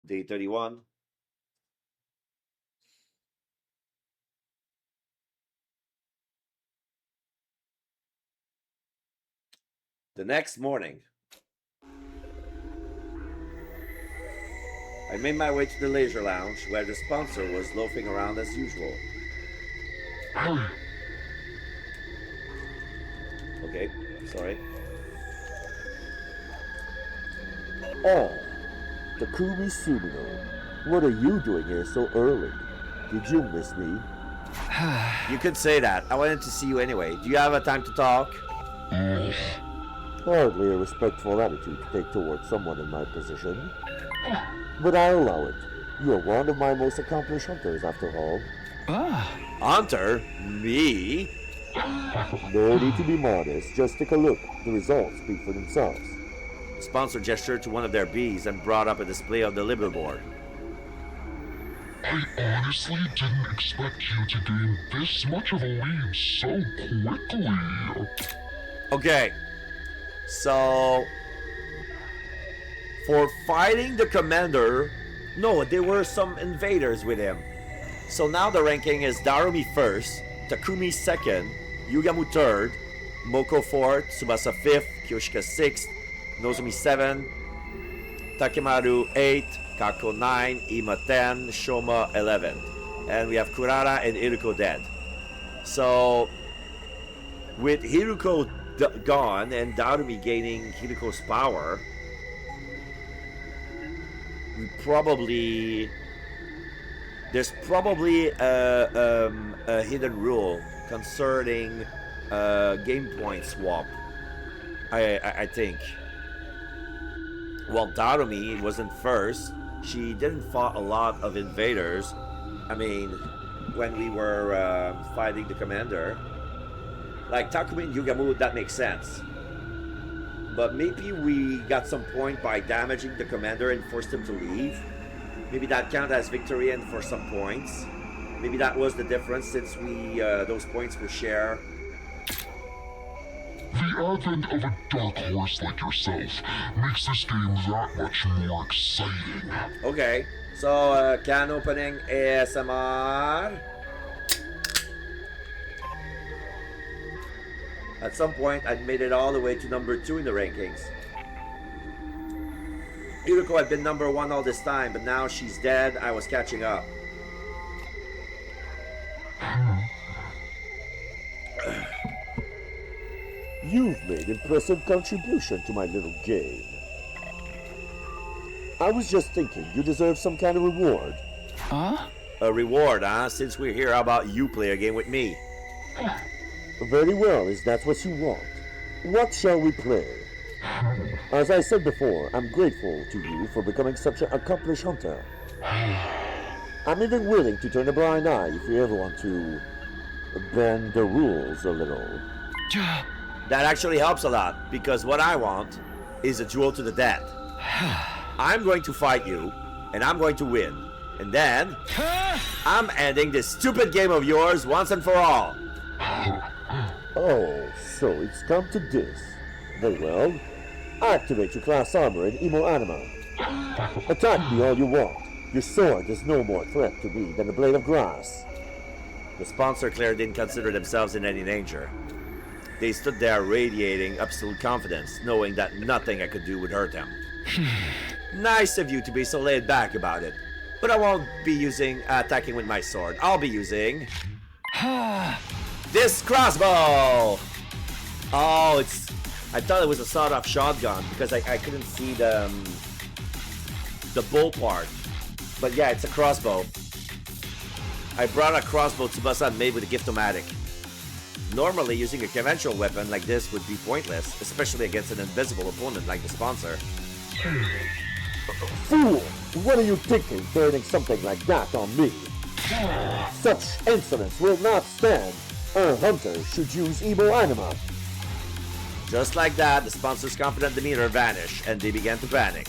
Day 31. The next morning, I made my way to the leisure lounge where the sponsor was loafing around as usual. Okay, sorry. Oh, Takumi Sumino, what are you doing here so early? Did you miss me? You could say that. I wanted to see you anyway. Do you have a time to talk? Hardly a respectful attitude to take towards someone in my position. But I'll allow it. You're one of my most accomplished hunters, after all. Hunter? Me? No need to be modest, just take a look. The results speak for themselves. The sponsor gestured to one of their bees and brought up a display of the leaderboard. I honestly didn't expect you to gain this much of a lead so quickly. Okay, so for fighting the commander, no, there were some invaders with him. So now the ranking is Darumi first, Takumi second, Yugamu third, Moko fourth, Tsubasa fifth, Kyoshika sixth, Nozomi 7, Takemaru 8, Kako 9, Ima 10, Shoma 11. And we have Kurara and Iruko dead. So, with Hiruko gone and Darumi gaining Hiruko's power, there's probably a hidden rule concerning game point swap. I think. Well, Darumi wasn't first. She didn't fight a lot of invaders. I mean, when we were fighting the commander. Like Takumi and Yugamu, that makes sense. But maybe we got some point by damaging the commander and forced him to leave. Maybe that counted as victory and for some points. Maybe that was the difference since we those points were shared. The advent of a dark horse like yourself makes this game that much more exciting. Okay, so can opening ASMR. At some point, I'd made it all the way to number 2 in the rankings. Iruko had been number 1 all this time, but now she's dead. I was catching up. You've made impressive contribution to my little game. I was just thinking you deserve some kind of reward. A reward, huh? Since we're here, how about you play a game with me? Very well, is that what you want? What shall we play? As I said before, I'm grateful to you for becoming such an accomplished hunter. I'm even willing to turn a blind eye if you ever want to bend the rules a little. That actually helps a lot, because what I want is a duel to the death. I'm going to fight you, and I'm going to win. And then, I'm ending this stupid game of yours once and for all. Oh, so it's come to this. Very well. Activate your class armor in Emo Anima. Attack me all you want. Your sword is no more threat to me than a blade of grass. The sponsor clearly didn't consider themselves in any danger. They stood there radiating absolute confidence, knowing that nothing I could do would hurt them. Nice of you to be so laid back about it. But I won't be using attacking with my sword. I'll be using this crossbow. Oh, I thought it was a sawed-off shotgun because I couldn't see the bolt part. But yeah, it's a crossbow. I brought a crossbow Tsubasa made with a Gift-O-Matic. Normally, using a conventional weapon like this would be pointless, especially against an invisible opponent like the sponsor. Fool! What are you thinking, burning something like that on me? Such insolence will not stand. Our hunters should use Emo Anima. Just like that, the sponsor's confident demeanor vanished, and they began to panic.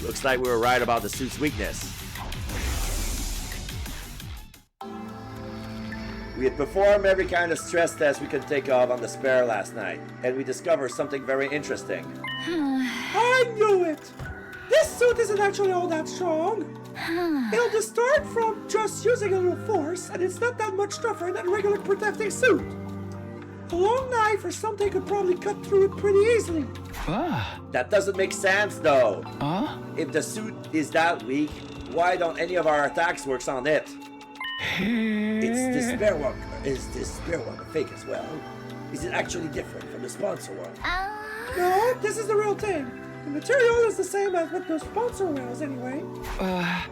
Looks like we were right about the suit's weakness. We had performed every kind of stress test we could think of on the spare last night, and we discovered something very interesting. I knew it! This suit isn't actually all that strong. It'll distort from just using a little force, and it's not that much tougher than a regular protective suit. A long knife or something could probably cut through it pretty easily. That doesn't make sense, though. If the suit is that weak, why don't any of our attacks work on it? Is this spare one a fake as well? Is it actually different from the sponsor one? No, this is the real thing. The material is the same as what the sponsor wears anyway.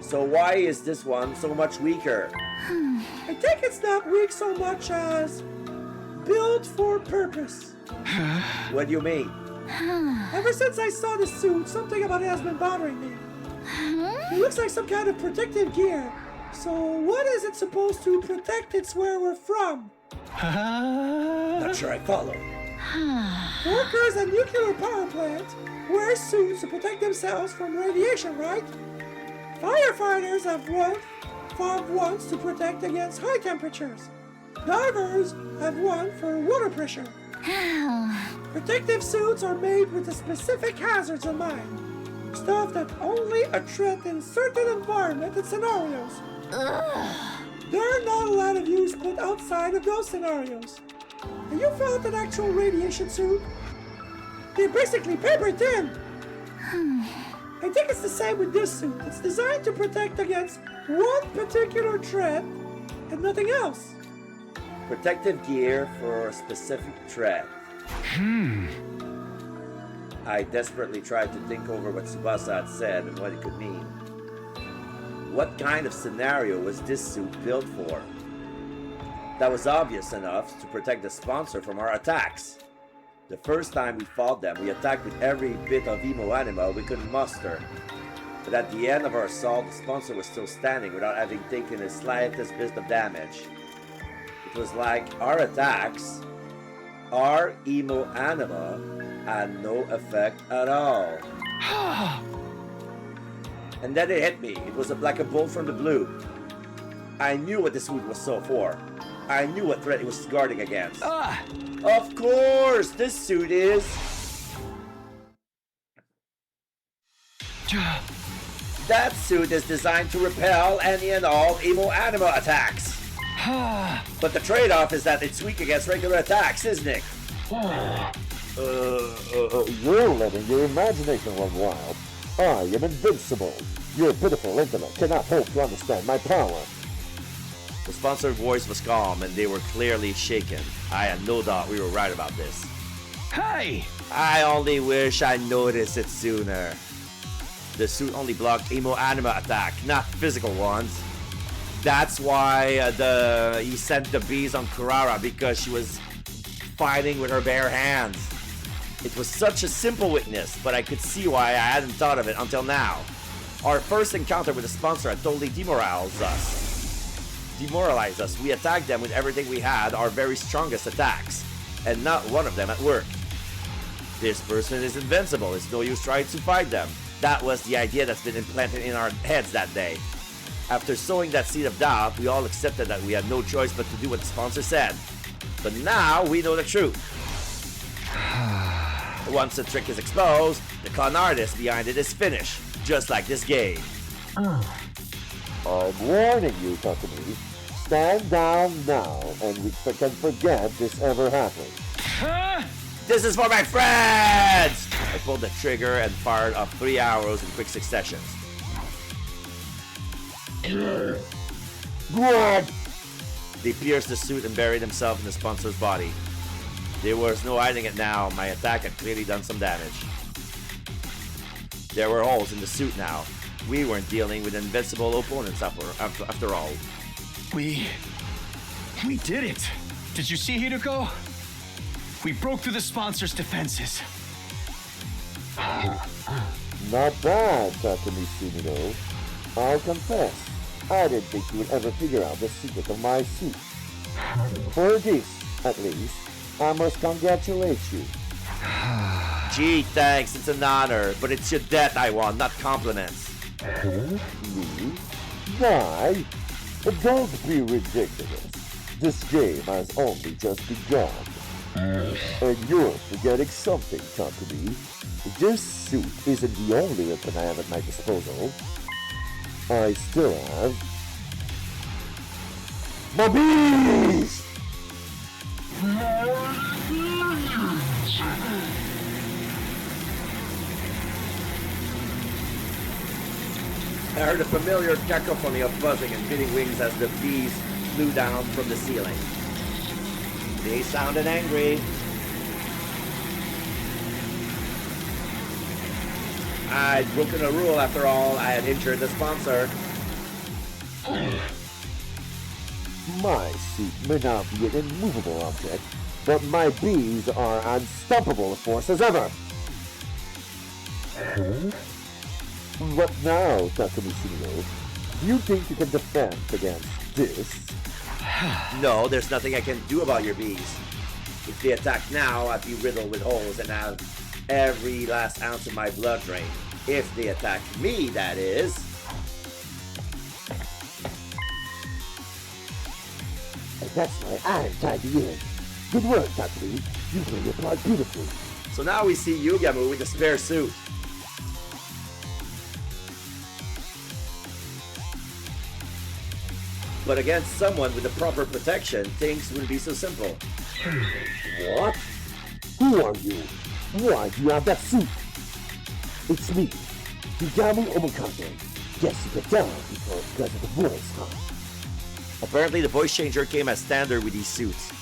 So why is this one so much weaker? I think it's not weak so much as built for purpose. What do you mean? Ever since I saw this suit, something about it has been bothering me. It looks like some kind of protective gear. So what is it supposed to protect its wearer from? Not sure I follow. Workers at nuclear power plants wear suits to protect themselves from radiation, right? Firefighters have ones to protect against high temperatures. Divers have one for water pressure. Protective suits are made with the specific hazards in mind. Stuff that only a threat in certain environments and scenarios. There are not a lot of use put outside of those scenarios. Have you felt an actual radiation suit? They're basically paper thin. I think it's the same with this suit. It's designed to protect against one particular threat and nothing else. Protective gear for a specific threat. I desperately tried to think over what Tsubasa had said and what it could mean. What kind of scenario was this suit built for? That was obvious enough to protect the sponsor from our attacks. The first time we fought them, we attacked with every bit of emo anima we could muster. But at the end of our assault, the sponsor was still standing without having taken the slightest bit of damage. It was like our attacks, our emo anima, had no effect at all. And then it hit me. It was like a bolt from the blue. I knew what this suit was so for. I knew what threat it was guarding against. Of course, this suit is... That suit is designed to repel any and all emo anima attacks. But the trade-off is that it's weak against regular attacks, isn't it? You're letting your imagination run wild. I am invincible. Your pitiful intellect cannot hope to understand my power. The sponsor's voice was calm and they were clearly shaken. I had no doubt we were right about this. Hey! I only wish I noticed it sooner. The suit only blocked emo anima attack, not physical ones. That's why he sent the bees on Kurara, because she was fighting with her bare hands. It was such a simple weakness, but I could see why I hadn't thought of it until now. Our first encounter with the sponsor had totally demoralized us. We attacked them with everything we had, our very strongest attacks, and not one of them at work. This person is invincible, it's no use trying to fight them. That was the idea that's been implanted in our heads that day. After sowing that seed of doubt, we all accepted that we had no choice but to do what the sponsor said. But now we know the truth. Once the trick is exposed, the con artist behind it is finished, just like this game. I'm warning you, Takumi. Stand down now, and we can forget this ever happened. This is for my friends! I pulled the trigger and fired off 3 arrows in quick successions. Grab! They pierced the suit and buried themselves in the sponsor's body. There was no hiding it now. My attack had clearly done some damage. There were holes in the suit now. We weren't dealing with invincible opponents after all. We did it! Did you see, Hideko? We broke through the sponsor's defenses. Not bad, Takumi Sumino. I'll confess, I didn't think you would ever figure out the secret of my suit. For this, at least, I must congratulate you. Gee, thanks, it's an honor, but it's your death I want, not compliments. Me? Why? Don't be ridiculous. This game has only just begun. And you're forgetting something, Takumi. This suit isn't the only weapon I have at my disposal. I still have my bees! I heard a familiar cacophony of buzzing and beating wings as the bees flew down from the ceiling. They sounded angry. I'd broken a rule after all. I had injured the sponsor. My suit may not be an immovable object, but my bees are unstoppable force as ever. What now, Takumi Shino? Do you think you can defend against this? No, there's nothing I can do about your bees. If they attack now, I'd be riddled with holes and have every last ounce of my blood drained. If they attack me, that is. And that's why I'm tied you in. Good work, Takumi. You play your part beautifully. So now we see Yugamu with a spare suit. But against someone with the proper protection, things wouldn't be so simple. What? Who are you? Why do you have that suit? It's me, Yugamu Omokage. Guess you can tell because of the voice, huh? Apparently the voice changer came as standard with these suits.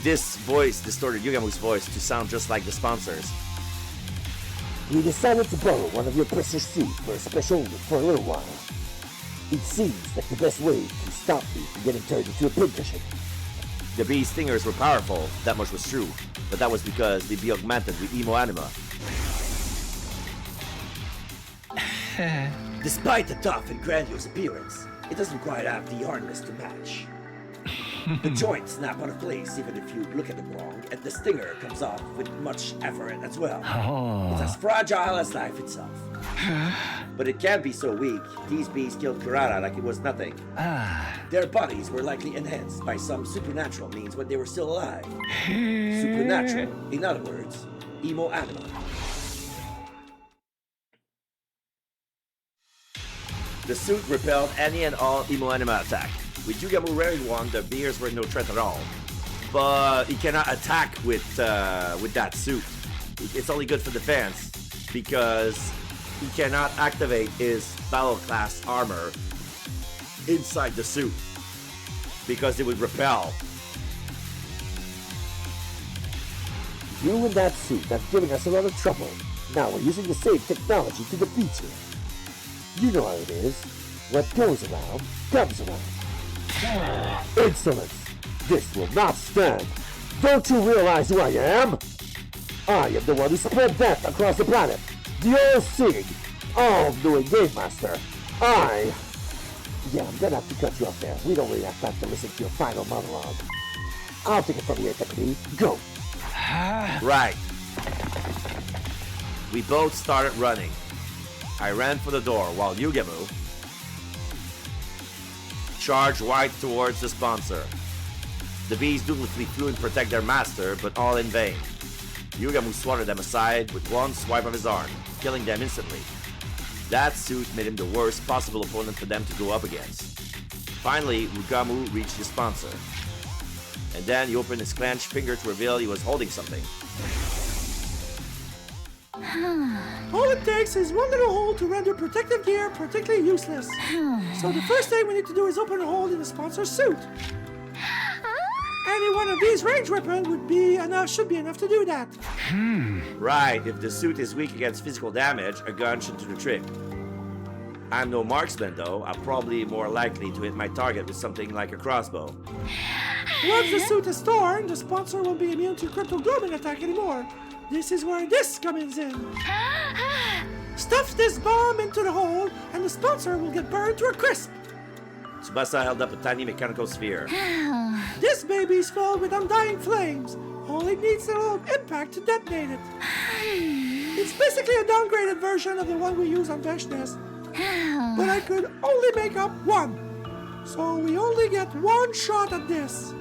This voice distorted Yugamu's voice to sound just like the sponsors. We decided to borrow one of your precious suits for a little while. It seems like the best way to stop me from getting turned into a pincushion. The bee stingers were powerful, that much was true, but that was because they'd be augmented with emo anima. Despite the tough and grandiose appearance, it doesn't quite have the hardness to match. The joints snap out of place even if you look at them wrong, and the stinger comes off with much effort as well. It's as fragile as life itself. But it can't be so weak. These bees killed Kurara like it was nothing. Their bodies were likely enhanced by some supernatural means when they were still alive. Supernatural, in other words, emo anima. The suit repelled any and all emo anima attack. With Yugamu wearing one, the beers were no threat at all. But he cannot attack with that suit. It's only good for defense because he cannot activate his battle class armor inside the suit because it would repel. You and that suit have given us a lot of trouble. Now we're using the same technology to defeat you. You know how it is. What goes around, comes around. Insolence! This will not stand! Don't you realize who I am? I am the one who spread death across the planet. The all-seeing, all-knowing Game Master. Yeah, I'm gonna have to cut you off there. We don't really have time to listen to your final monologue. I'll take it from here, Takumi. Go! Right. We both started running. I ran for the door while Yugamu charged right towards the sponsor. The bees dutifully flew and protect their master, but all in vain. Yugamu swatted them aside with one swipe of his arm, killing them instantly. That suit made him the worst possible opponent for them to go up against. Finally, Yugamu reached his sponsor. And then he opened his clenched finger to reveal he was holding something. All it takes is one little hole to render protective gear particularly useless. So the first thing we need to do is open a hole in the sponsor's suit. Any one of these range weapons should be enough to do that. Right, if the suit is weak against physical damage, a gun should do the trick. I'm no marksman though, I'm probably more likely to hit my target with something like a crossbow. Once the suit is torn, the sponsor won't be immune to crypto gloaming attack anymore. This is where this comes in. Stuff this bomb into the hole, and the sponsor will get burned to a crisp. Tsubasa held up a tiny mechanical sphere. This baby's filled with undying flames. All it needs is a little impact to detonate it. It's basically a downgraded version of the one we use on Veshnes. But I could only make up one. So we only get one shot at this.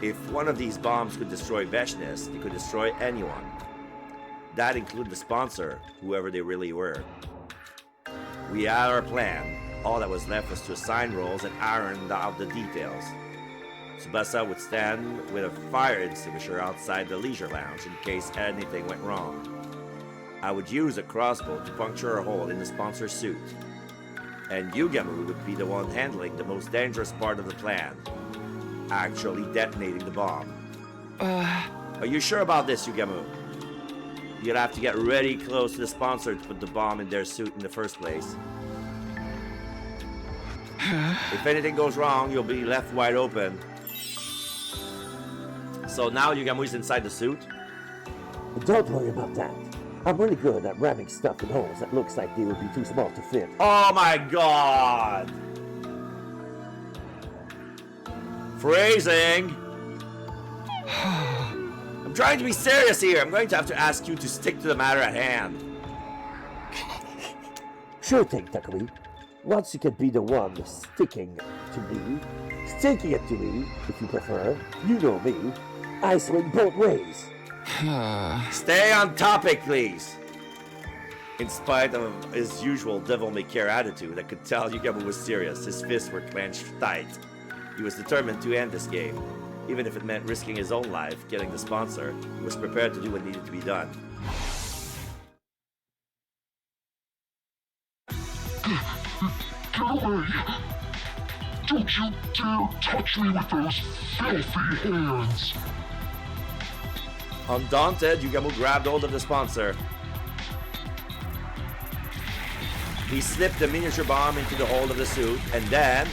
If one of these bombs could destroy Veshness, they could destroy anyone. That included the sponsor, whoever they really were. We had our plan. All that was left was to assign roles and iron out the details. Tsubasa would stand with a fire extinguisher outside the leisure lounge in case anything went wrong. I would use a crossbow to puncture a hole in the sponsor's suit. And Yugamu would be the one handling the most dangerous part of the plan, actually detonating the bomb. Are you sure about this, Yugamu? You'll have to get really close to the sponsor to put the bomb in their suit in the first place. If anything goes wrong, you'll be left wide open. So now Yugamu's inside the suit? Don't worry about that. I'm really good at ramming stuff in holes that looks like they would be too small to fit. Oh my god! Phrasing! I'm trying to be serious here. I'm going to have to ask you to stick to the matter at hand. Sure thing, Takumi. Once you can be the one sticking to me, sticking it to me, if you prefer, you know me, I swing both ways. Stay on topic, please. In spite of his usual devil-may-care attitude, I could tell Yugamu was serious. His fists were clenched tight. He was determined to end this game. Even if it meant risking his own life, getting the sponsor, he was prepared to do what needed to be done. Get away! Don't you dare touch me with those filthy hands! Undaunted, Yugamu grabbed hold of the sponsor. He slipped the miniature bomb into the hold of the suit, and then...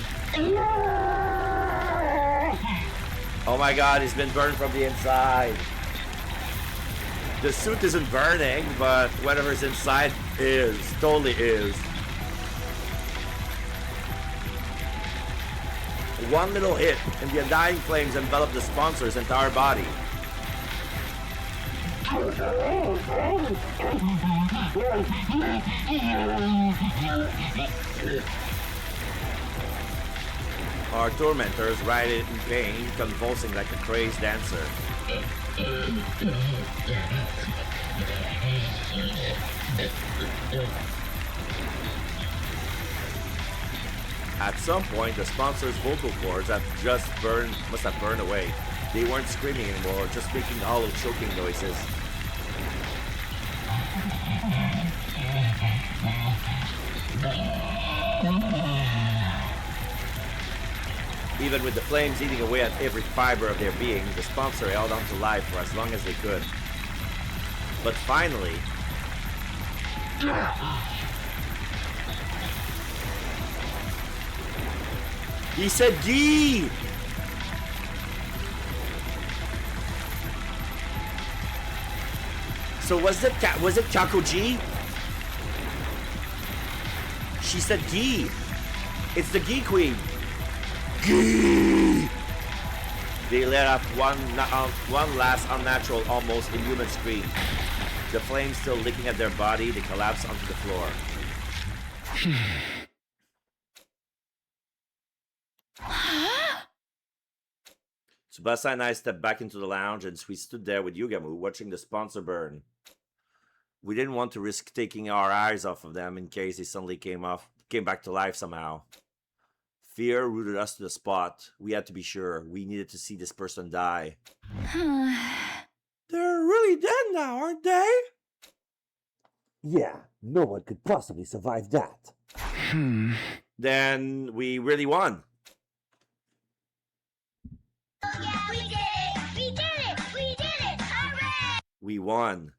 Oh my god, he's been burned from the inside. The suit isn't burning, but whatever's inside is. Totally is. One little hit, and the undying flames envelop the sponsor's entire body. Our tormentors writhed in pain, convulsing like a crazed dancer. At some point, the sponsor's vocal cords must have burned away. They weren't screaming anymore, just making hollow choking noises. Even with the flames eating away at every fiber of their being, the sponsor held on to life for as long as they could. But finally... He said G! So was it Kakoji? She said Gi. It's the Gi Queen. Gi! They let out one last unnatural, almost inhuman scream. The flames still licking at their body, they collapse onto the floor. Tsubasa and I stepped back into the lounge and we stood there with Yugamu watching the sponsor burn. We didn't want to risk taking our eyes off of them in case he suddenly came back to life somehow. Fear rooted us to the spot. We had to be sure. We needed to see this person die. They're really dead now, aren't they? Yeah, no one could possibly survive that. Then we really won. Yeah, we did it! We did it! We did it! Hooray! We won.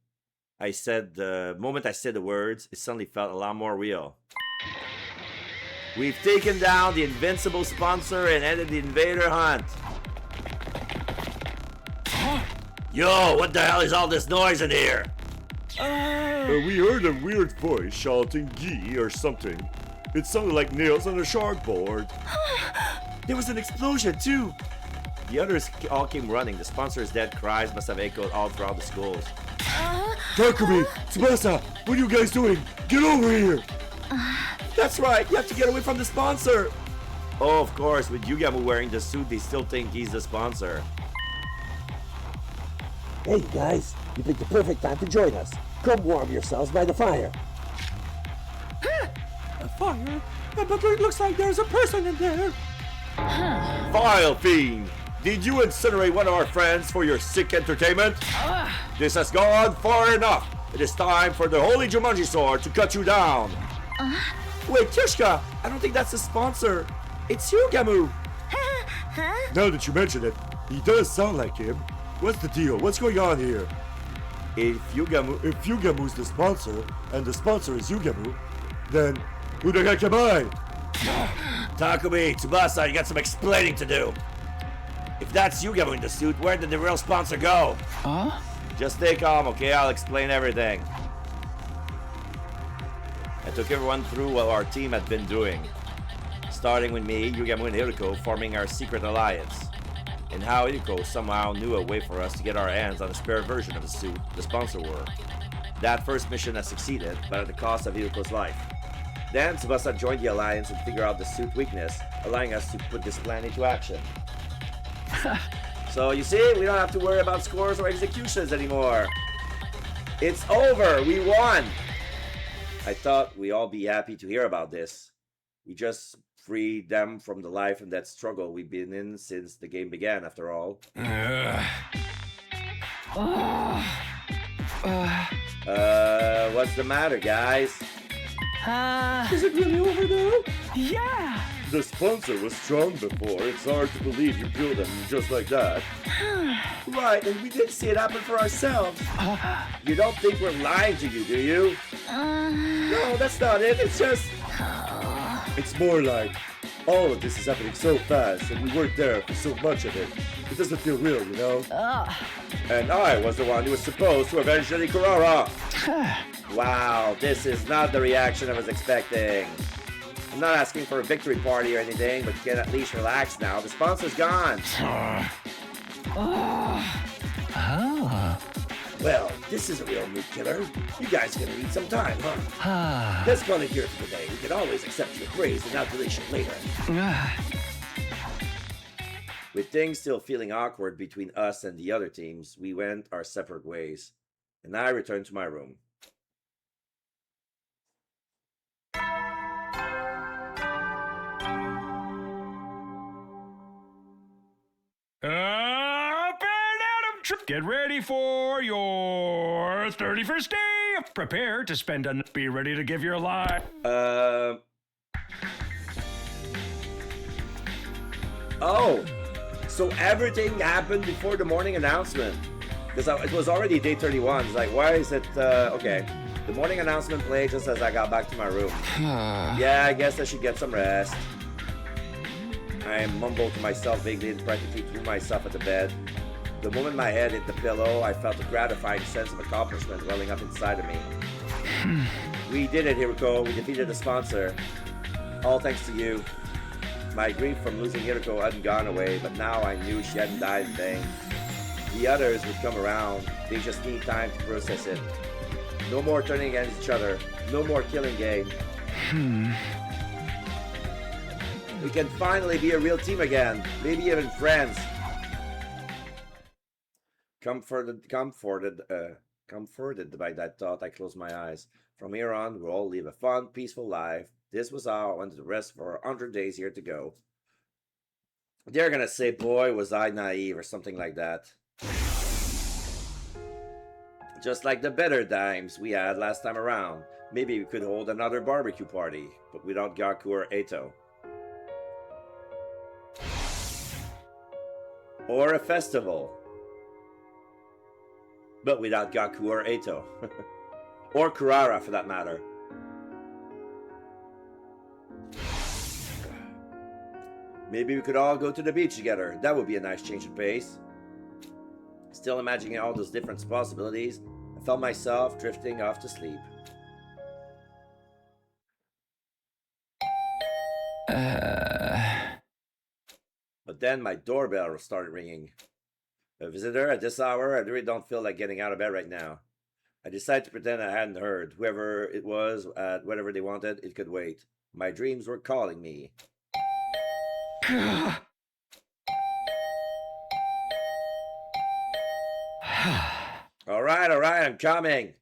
The moment I said the words, it suddenly felt a lot more real. We've taken down the invincible sponsor and ended the invader hunt. Yo, what the hell is all this noise in here? We heard a weird voice shouting "Gi" or something. It sounded like nails on a chalkboard. There was an explosion too. The others all came running. The sponsor's dead cries must have echoed all throughout the schools. Takumi! Tsubasa! What are you guys doing? Get over here! That's right, you have to get away from the sponsor! Oh, of course, with Yugamu wearing the suit, they still think he's the sponsor. Hey, you guys, you picked the perfect time to join us. Come warm yourselves by the fire. A fire? But it looks like there's a person in there. Vile fiend! Did you incinerate one of our friends for your sick entertainment? This has gone far enough. It is time for the Holy Jumanji Sword to cut you down. Wait, Kishka, I don't think that's the sponsor. It's you, Gamu. Now that you mention it, he does sound like him. What's the deal? What's going on here? If Yugamu's the sponsor, and the sponsor is Yugamu, then who the heck am I? Takumi, Tsubasa, you got some explaining to do. If that's Yugamu in the suit, where did the real sponsor go? Huh? Just stay calm, okay? I'll explain everything. I took everyone through what our team had been doing. Starting with me, Yugamu and Hiriko forming our secret alliance. And how Hiriko somehow knew a way for us to get our hands on a spare version of the suit the sponsor wore. That first mission has succeeded, but at the cost of Hiriko's life. Then Tsubasa joined the alliance and figured out the suit weakness, allowing us to put this plan into action. So you see, we don't have to worry about scores or executions anymore. It's over, we won! I thought we'd all be happy to hear about this. We just freed them from the life and death struggle we've been in since the game began, after all. What's the matter, guys? Is it really over now? Yeah! The sponsor was strong before. It's hard to believe you killed him just like that. Right, and we did see it happen for ourselves. You don't think we're lying to you, do you? No, that's not it. It's just... It's more like all of this is happening so fast and we weren't there for so much of it. It doesn't feel real, you know? And I was the one who was supposed to avenge Lady Kurara. Wow, this is not the reaction I was expecting. I'm not asking for a victory party or anything, but you can at least relax now. The sponsor's gone. Well, this is a real mood killer. You guys are gonna need some time, huh? Let's call it here for today. We can always accept your praise and adulation later. With things still feeling awkward between us and the other teams, we went our separate ways, and I returned to my room. Up and Adam trip. Get ready for your 31st day. Prepare to spend a be ready to give your life. Oh, so everything happened before the morning announcement. Because it was already day 31. It's like, why is it, okay. The morning announcement played just as I got back to my room. Yeah, I guess I should get some rest. I mumbled to myself vaguely and practically threw myself at the bed. The moment my head hit the pillow, I felt a gratifying sense of accomplishment welling up inside of me. We did it, Hiriko. We defeated the sponsor. All thanks to you. My grief from losing Hiriko hadn't gone away, but now I knew she hadn't died in vain. The others would come around. They just need time to process it. No more turning against each other. No more killing game. We can finally be a real team again. Maybe even friends. Comforted by that thought, I closed my eyes. From here on, we'll all live a fun, peaceful life. This was how I wanted the rest for 100 days here to go. They're gonna say, boy, was I naive, or something like that. Just like the better times we had last time around. Maybe we could hold another barbecue party, but without Gaku or Eto. Or a festival. But without Gaku or Eto. Or Kurara, for that matter. Maybe we could all go to the beach together. That would be a nice change of pace. Still imagining all those different possibilities, I felt myself drifting off to sleep. But then my doorbell started ringing. A visitor at this hour? I really don't feel like getting out of bed right now. I decided to pretend I hadn't heard. Whoever it was, whatever they wanted, it could wait. My dreams were calling me. Alright, I'm coming.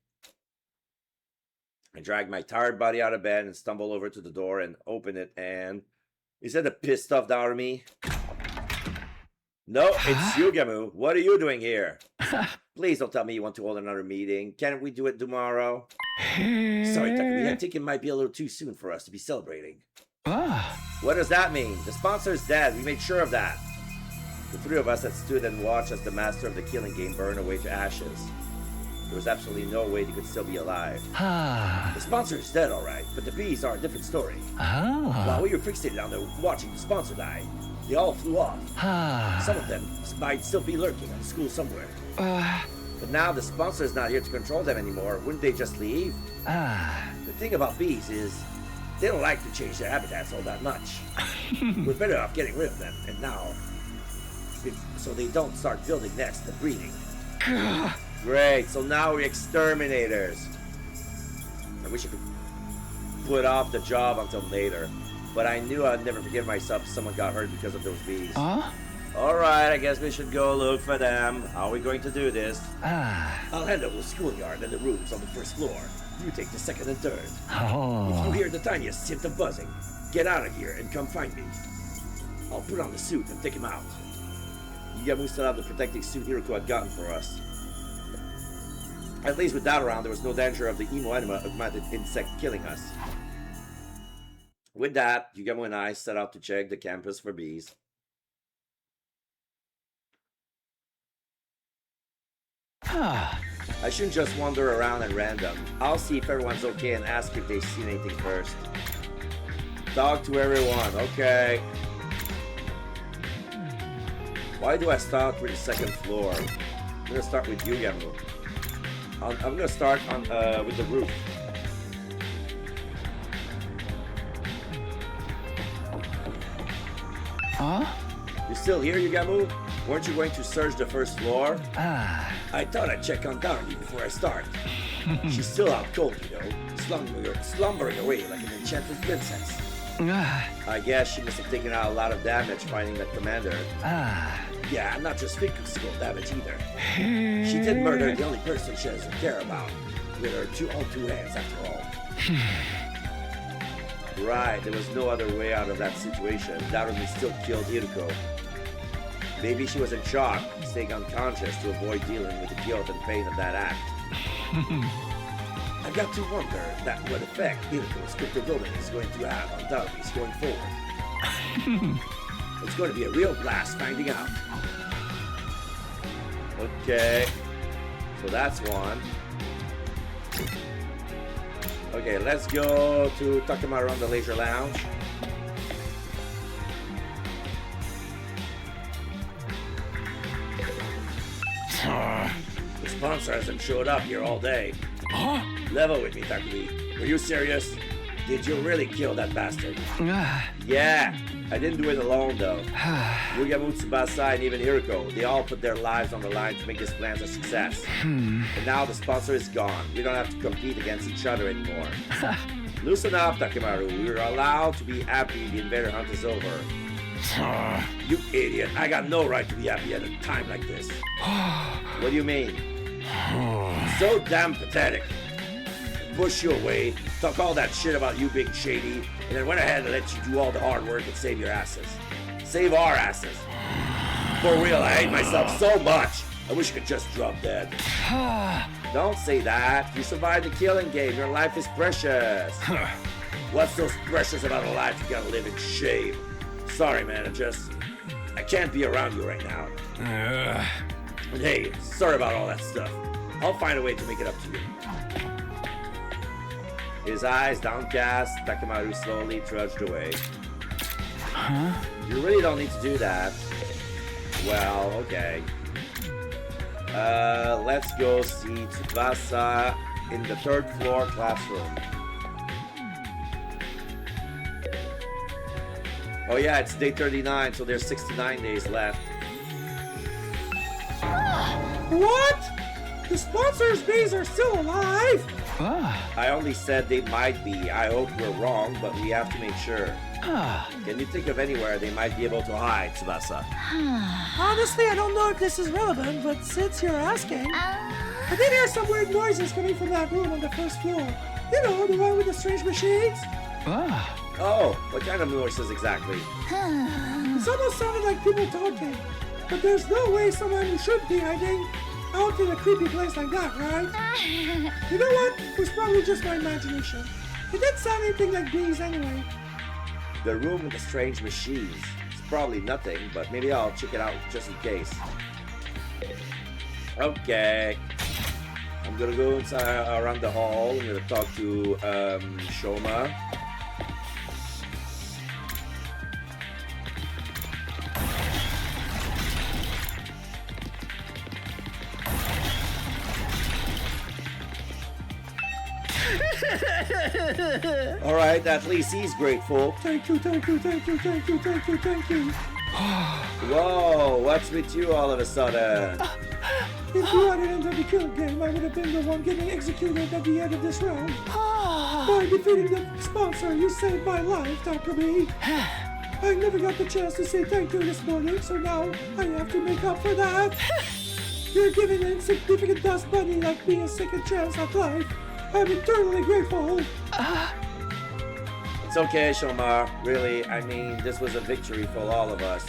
I drag my tired body out of bed and stumble over to the door and open it, and... Is that a pissed off Darumi? No, it's Yugamu. What are you doing here? Please don't tell me you want to hold another meeting. Can't we do it tomorrow? Sorry, Takumi, I think it might be a little too soon for us to be celebrating. What does that mean? The sponsor is dead. We made sure of that. The three of us had stood and watched as the master of the killing game burned away to ashes. There was absolutely no way he could still be alive. The sponsor is dead, alright, but the bees are a different story. While we were fixated on watching the sponsor die, they all flew off. Some of them might still be lurking at the school somewhere. But now the sponsor is not here to control them anymore. Wouldn't they just leave? The thing about bees is, they don't like to change their habitats all that much. We're better off getting rid of them, and now, so they don't start building nests and breeding. Great, so now we're exterminators. I wish I could put off the job until later, but I knew I'd never forgive myself if someone got hurt because of those bees. Alright, I guess we should go look for them. How are we going to do this? I'll handle the schoolyard and the rooms on the first floor. You take the second and third. If you hear the tiniest hint of buzzing, get out of here and come find me. I'll put on the suit and take him out. Yugamu still have the protective suit Hiroko had gotten for us. At least with that around, there was no danger of the emo anima augmented insect killing us. With that, Yugamu and I set out to check the campus for bees. I shouldn't just wander around at random. I'll see if everyone's okay and ask if they've seen anything first. Talk to everyone, okay. Why do I start with the second floor? I'm gonna start with Yugamu. I'm gonna start on with the roof. You still here, Yugamu? Weren't you going to search the first floor? I thought I'd check on Darumi before I start. She's still out cold, you know, slumbering away like an enchanted princess. I guess she must have taken out a lot of damage fighting that commander. Yeah, not just physical damage either. She did murder the only person she doesn't care about, with her own two hands after all. Right, there was no other way out of that situation. Darumi still killed Hiroko. Maybe she was in shock, staying unconscious to avoid dealing with the guilt and pain of that act. I got to wonder what effect Hiroko's cryptogoblin is going to have on Darumi's going forward. It's going to be a real blast finding out. Okay, so that's one. Okay, let's go to Takamaru on the Leisure Lounge. The sponsor hasn't showed up here all day. Level with me, Takumi. Were you serious? Did you really kill that bastard? Yeah, I didn't do it alone though. Yugamu, Tsubasa, and even Hiroko, they all put their lives on the line to make this plan a success. And now the sponsor is gone. We don't have to compete against each other anymore. Loosen up, Takamaru. We're allowed to be happy the invader hunt is over. You idiot. I got no right to be happy at a time like this. What do you mean? So damn pathetic. Push you away, talk all that shit about you being shady, and then went ahead and let you do all the hard work and save your asses. Save our asses. For real, I hate myself so much. I wish I could just drop dead. Don't say that. You survived the killing game. Your life is precious. What's so precious about a life you gotta live in shame? Sorry, man, I can't be around you right now. And hey, sorry about all that stuff. I'll find a way to make it up to you. His eyes downcast, Takamaru slowly trudged away. You really don't need to do that. Well, okay. Let's go see Tsubasa in the third floor classroom. Oh yeah, it's day 39, so there's 69 days left. What? The sponsor's bees are still alive? I only said they might be. I hope we're wrong, but we have to make sure. Can you think of anywhere they might be able to hide, Tsubasa? Honestly, I don't know if this is relevant, but since you're asking, I did hear some weird noises coming from that room on the first floor. You know, the one with the strange machines? Ah. Oh, what kind of noises exactly? It almost sounded like people talking. But there's no way someone who should be hiding out in a creepy place like that, right? You know what? It was probably just my imagination. It didn't sound anything like bees anyway. The room with the strange machines. It's probably nothing, but maybe I'll check it out just in case. Okay. I'm gonna go inside around the hall. I'm gonna talk to Shoma. All right, at least he's grateful. Thank you, thank you, thank you, thank you, thank you, thank you. Whoa, what's with you all of a sudden? If you hadn't entered the kill game, I would have been the one getting executed at the end of this round. By defeating the sponsor, you saved my life, Takumi. I never got the chance to say thank you this morning, so now I have to make up for that. You're giving an insignificant dust bunny like me a second chance at life. I'm eternally grateful. It's okay, Shomar. Really, I mean, this was a victory for all of us.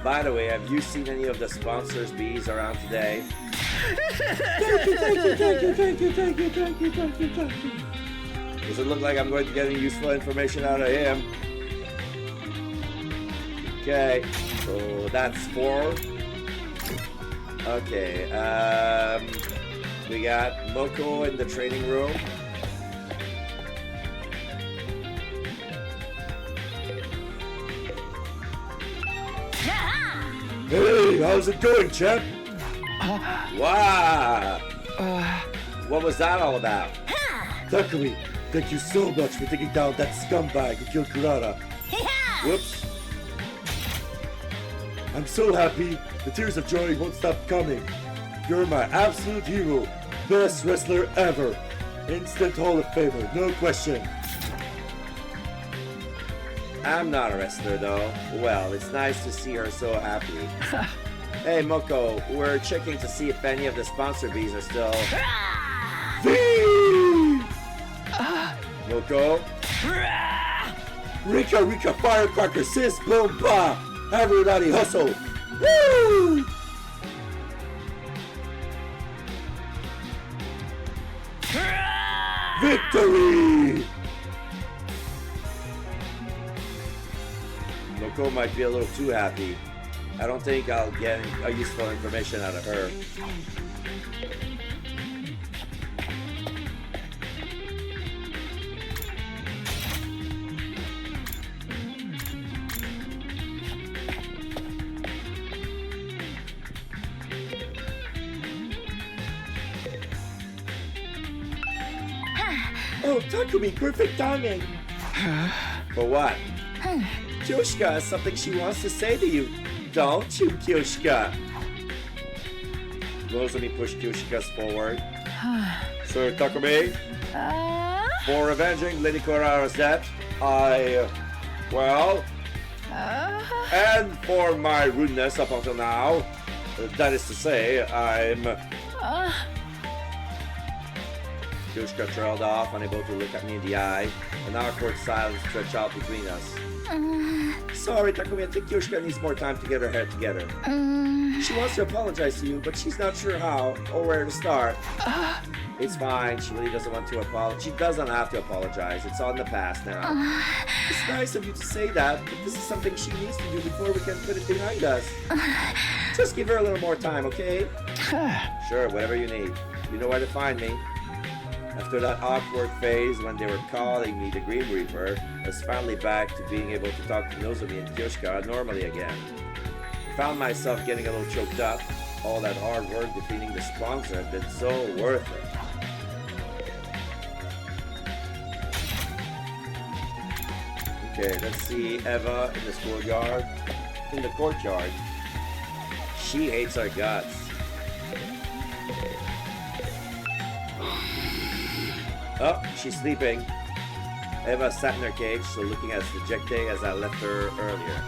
By the way, have you seen any of the sponsors' bees around today? Thank you, thank you, thank you, thank you, thank you, thank you, thank you, thank you. Does it look like I'm going to get any useful information out of him? Okay, so that's 4. Okay, we got Moko in the training room. Hey, how's it going, champ? Wow! What was that all about? Takumi, thank you so much for taking down that scumbag who killed Kurara. Whoops. I'm so happy. The tears of joy won't stop coming. You're my absolute hero. Best wrestler ever. Instant Hall of Famer, no question. I'm not a wrestler though. Well, it's nice to see her so happy. Hey Moko, we're checking to see if any of the sponsor bees are still... Vee! Moko? Rika Rika Firecracker Sis Boom Ba! Everybody hustle! Woo! Victory! Moko might be a little too happy. I don't think I'll get a useful information out of her. Oh, Takumi, perfect timing! For what? Kyoshika has something she wants to say to you. Don't you, Kyoshika? Nozomi pushed Kyoshika's forward. Sir Takumi, for avenging Lady Kurara's death, and for my rudeness up until now, that is to say, I'm... Kyoshika trailed off, unable to look at me in the eye. An awkward silence stretched out between us. Sorry, Takumi, I think Kyoshika needs more time to get her head together. She wants to apologize to you, but she's not sure how or where to start. It's fine, she really doesn't want to apologize. She doesn't have to apologize, it's all in the past now. It's nice of you to say that, but this is something she needs to do before we can put it behind us. Just give her a little more time, okay? Sure, whatever you need. You know where to find me. After that awkward phase when they were calling me the Green Reaper, I was finally back to being able to talk to Nozomi and Kyoshika normally again. I found myself getting a little choked up. All that hard work defeating the sponsor had been so worth it. Okay, let's see Eva in the schoolyard. In the courtyard. She hates our guts. Oh, she's sleeping. Eva sat in her cage, so looking as dejected as I left her earlier.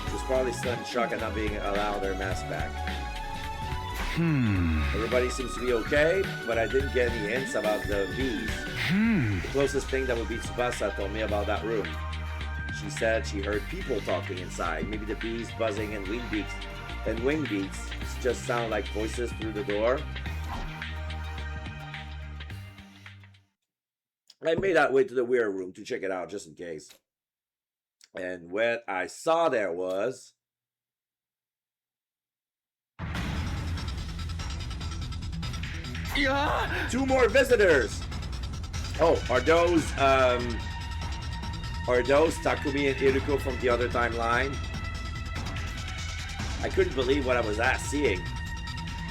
She was probably still in shock at not being allowed her mask back. Everybody seems to be okay, but I didn't get any hints about the bees. The closest thing that would be Tsubasa told me about that room. She said she heard people talking inside, maybe the bees buzzing and wing beats just sound like voices through the door. I made that way to the weird room to check it out just in case. And what I saw there was... Yeah. 2 more visitors! Oh, are those Takumi and Iruko from the other timeline? I couldn't believe what I was seeing.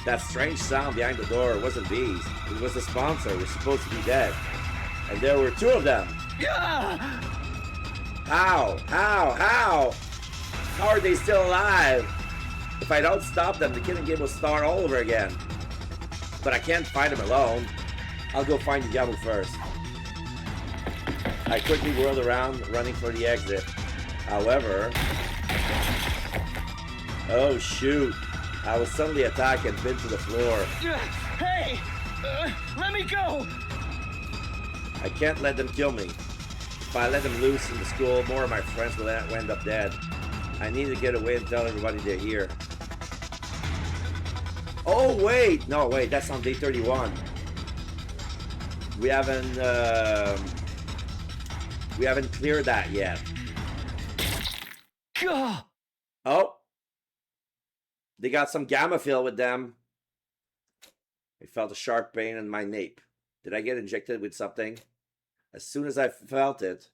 That strange sound behind the door wasn't bees. It was the sponsor who was supposed to be dead. And there were 2 of them. Yeah. How? How are they still alive? If I don't stop them, the killing game will start all over again. But I can't fight them alone. I'll go find Yugamu first. I quickly whirled around, running for the exit. However... Oh shoot! I was suddenly attacked and pinned to the floor. Hey! Let me go! I can't let them kill me. If I let them loose in the school, more of my friends will end up dead. I need to get away and tell everybody they're here. Oh wait! No wait, that's on day 31. We haven't cleared that yet. Gah! Oh! They got some gamma fill with them. I felt a sharp pain in my nape. Did I get injected with something? As soon as I felt it...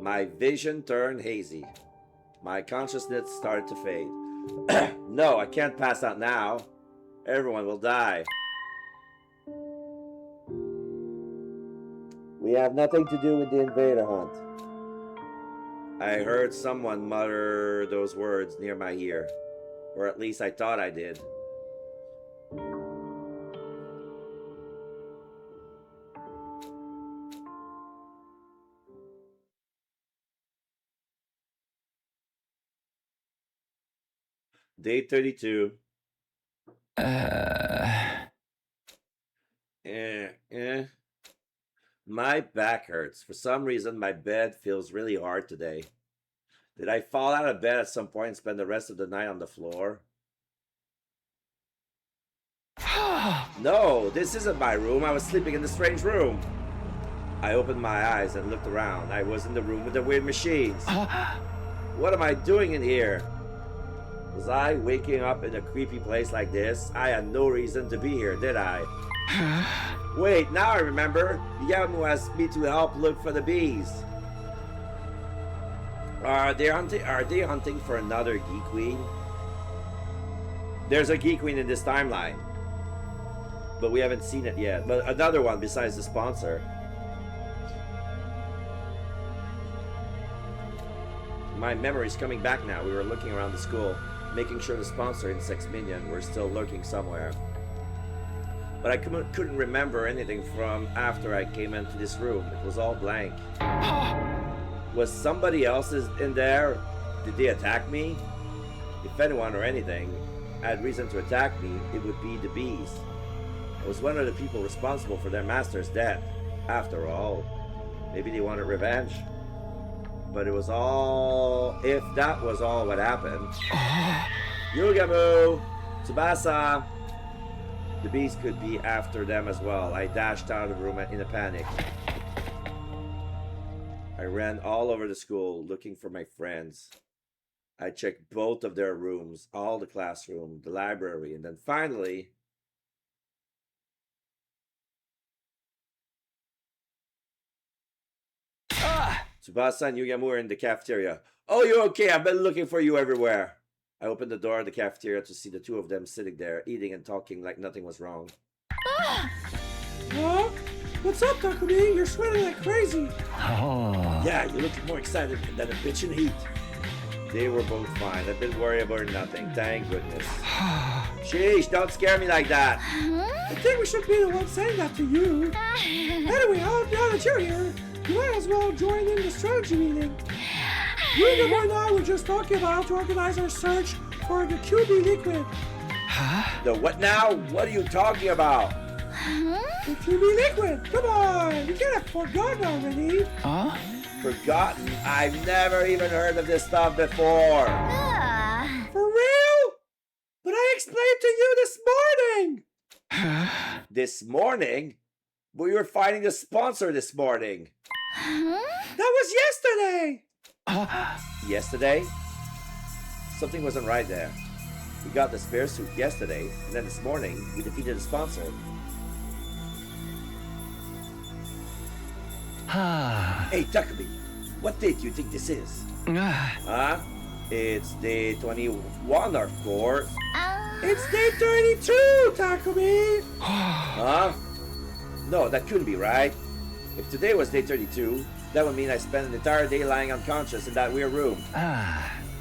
My vision turned hazy. My consciousness started to fade. No, I can't pass out now. Everyone will die. We have nothing to do with the invader hunt. I heard someone mutter those words near my ear. Or at least I thought I did. Day 32. My back hurts. For some reason, my bed feels really hard today. Did I fall out of bed at some point and spend the rest of the night on the floor? No, this isn't my room. I was sleeping in the strange room. I opened my eyes and looked around. I was in the room with the weird machines. What am I doing in here? Was I waking up in a creepy place like this? I had no reason to be here, did I? Wait, now I remember. Yugamu asked me to help look for the bees. Are they hunting for another Geek Queen? There's a Geek Queen in this timeline. But we haven't seen it yet. But another one besides the sponsor. My memory's coming back now. We were looking around the school, making sure the sponsor Insects Minion were still lurking somewhere. But I couldn't remember anything from after I came into this room. It was all blank. Was somebody else in there? Did they attack me? If anyone or anything had reason to attack me, it would be the bees. I was one of the people responsible for their master's death. After all, maybe they wanted revenge. But it was all... If that was all what happened... Yugamu! Tsubasa! The bees could be after them as well. I dashed out of the room in a panic. I ran all over the school looking for my friends. I checked both of their rooms, all the classroom, the library, and then finally... Tsubasa and Yugamu are in the cafeteria. Oh, you're okay. I've been looking for you everywhere. I opened the door of the cafeteria to see the two of them sitting there, eating and talking like nothing was wrong. Huh? What's up, Takumi? You're sweating like crazy. Oh. Yeah, you look more excited than a bitch in heat. They were both fine. I've been worried about nothing. Thank goodness. Sheesh, don't scare me like that. I think we should be the ones saying that to you. Anyway, now that you're here, you might as well join in the strategy meeting. You and I were just talking about how to organize our search for the QB liquid. The what now? What are you talking about? The QB liquid! Come on! You can't have forgotten already! Huh? Forgotten? I've never even heard of this stuff before. For real? But I explained to you this morning! This morning? We were finding the sponsor this morning. That was yesterday! Yesterday? Something wasn't right there. We got the spare suit yesterday, and then this morning, we defeated the sponsor. Hey, Takumi, what date do you think this is? Huh? It's day 21, of course. It's day 32, Takumi! Huh? No, that couldn't be right. If today was day 32, that would mean I spent an entire day lying unconscious in that weird room.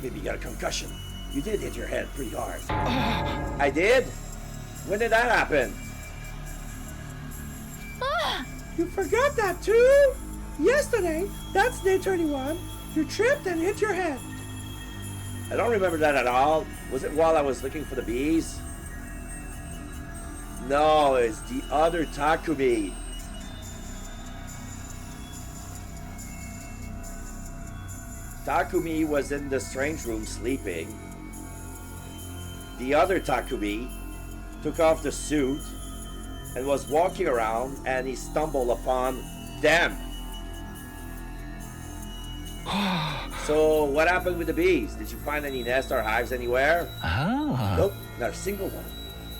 Maybe you got a concussion. You did hit your head pretty hard. I did? When did that happen? You forgot that too? Yesterday, that's day 31, you tripped and hit your head. I don't remember that at all. Was it while I was looking for the bees? No, it's the other Takumi. Takumi was in the strange room sleeping. The other Takumi took off the suit and was walking around, and he stumbled upon them. So what happened with the bees? Did you find any nests or hives anywhere? Nope, not a single one.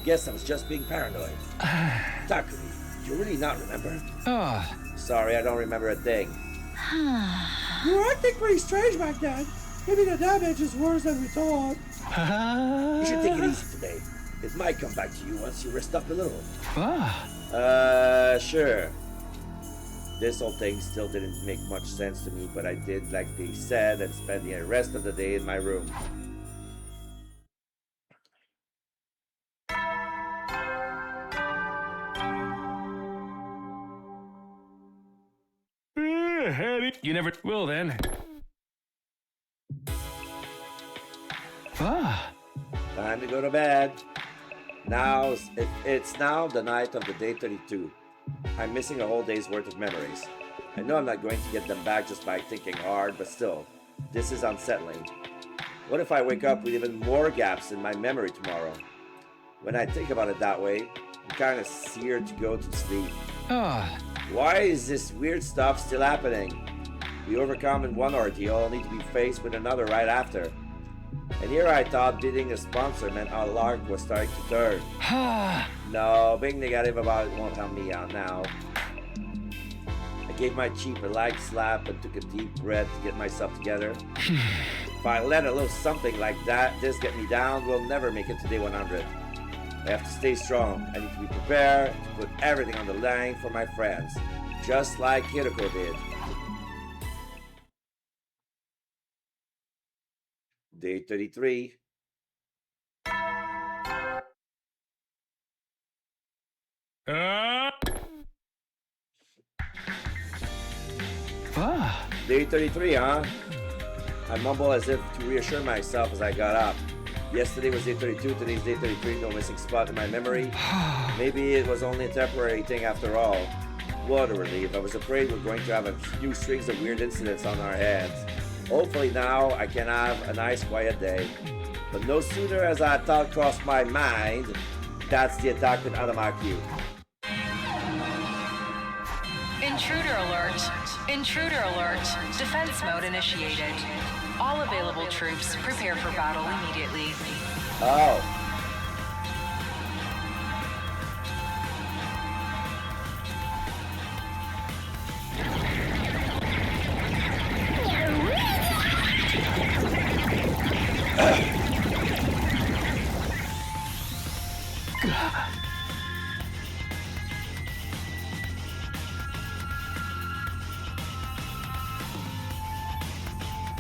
Guess I was just being paranoid. Takumi, do you really not remember? Sorry, I don't remember a thing. You were acting pretty strange back then. Maybe the damage is worse than we thought. You should take it easy today. It might come back to you once you rest up a little. Sure. This whole thing still didn't make much sense to me, but I did like they said and spent the rest of the day in my room. You never will then. Time to go to bed. Now, it's now the night of the day 32. I'm missing a whole day's worth of memories. I know I'm not going to get them back just by thinking hard, but still, this is unsettling. What if I wake up with even more gaps in my memory tomorrow? When I think about it that way, I'm kind of scared to go to sleep. Why is this weird stuff still happening? We overcome in one ordeal, only to be faced with another right after. And here I thought beating a sponsor meant our luck was starting to turn. No, being negative about it won't help me out now. I gave my cheek a light slap and took a deep breath to get myself together. If I let a little something like this get me down, we'll never make it to day 100. I have to stay strong. I need to be prepared to put everything on the line for my friends, just like Hiroko did. Day 33. Day 33, huh? I mumble as if to reassure myself as I got up. Yesterday was day 32, today's day 33, no missing spot in my memory. Maybe it was only a temporary thing after all. What a relief. I was afraid we're going to have a few strings of weird incidents on our hands. Hopefully now I can have a nice quiet day. But no sooner as I thought crossed my mind, that's the attack with Aramaki. Intruder alert. Intruder alert. Defense mode initiated. All available troops prepare for battle immediately. Oh.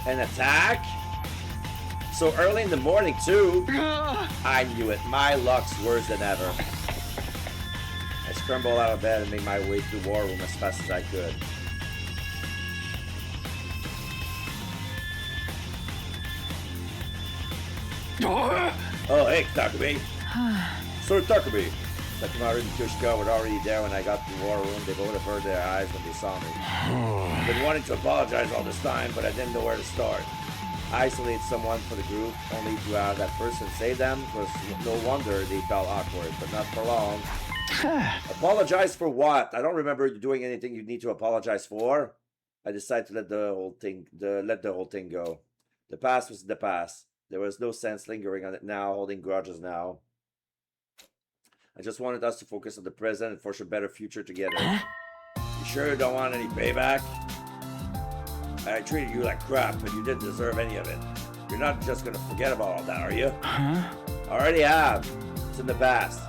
An attack? So early in the morning, too. I knew it. My luck's worse than ever. I scrambled out of bed and made my way through the war room as fast as I could. Oh, hey, Takumi. Sir Takumi. Takumaru and Kyoshiko were already there when I got to the war room. They both averted their eyes when they saw me. I've been wanting to apologize all this time, but I didn't know where to start. I isolated someone for the group, only to have that person save them. It was no wonder they felt awkward, but not for long. Apologize for what? I don't remember you doing anything you need to apologize for. I decided to let the whole thing go. The past was the past. There was no sense lingering on it now, holding grudges now. I just wanted us to focus on the present and forge a better future together. You sure you don't want any payback? I treated you like crap, and you didn't deserve any of it. You're not just gonna forget about all that, are you? Huh? Already have. It's in the past.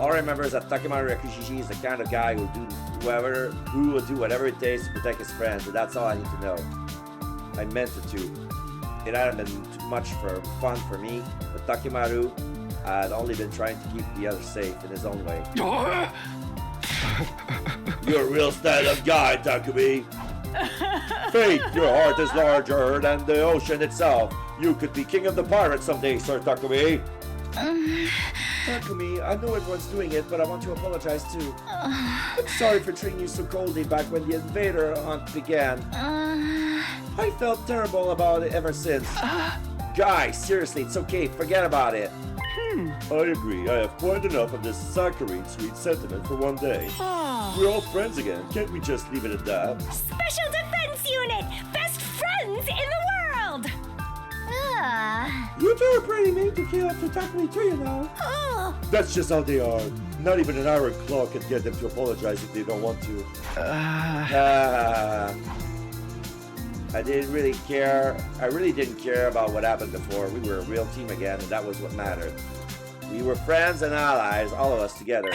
All I remember is that Takemaru Yakushishi is the kind of guy who will do whatever it takes to protect his friends, and that's all I need to know. I meant it to. It hadn't been too much fun for me, but Takemaru had only been trying to keep the others safe in his own way. You're a real stand-up guy, Takumi. Fate, your heart is larger than the ocean itself. You could be king of the pirates someday, Sir Takumi. Takumi, I know everyone's doing it, but I want to apologize too. I'm sorry for treating you so coldly back when the invader hunt began. I felt terrible about it ever since. Guys, seriously, it's okay. Forget about it. I agree. I have quite enough of this saccharine sweet sentiment for one day. We're all friends again. Can't we just leave it at that? Special Defense Unit! Best friends in the world! You two are pretty mean to kill up to Takumi too, you know. That's just how they are. Not even an iron claw can get them to apologize if they don't want to. I didn't really care. I really didn't care about what happened before. We were a real team again, and that was what mattered. We were friends and allies, all of us together.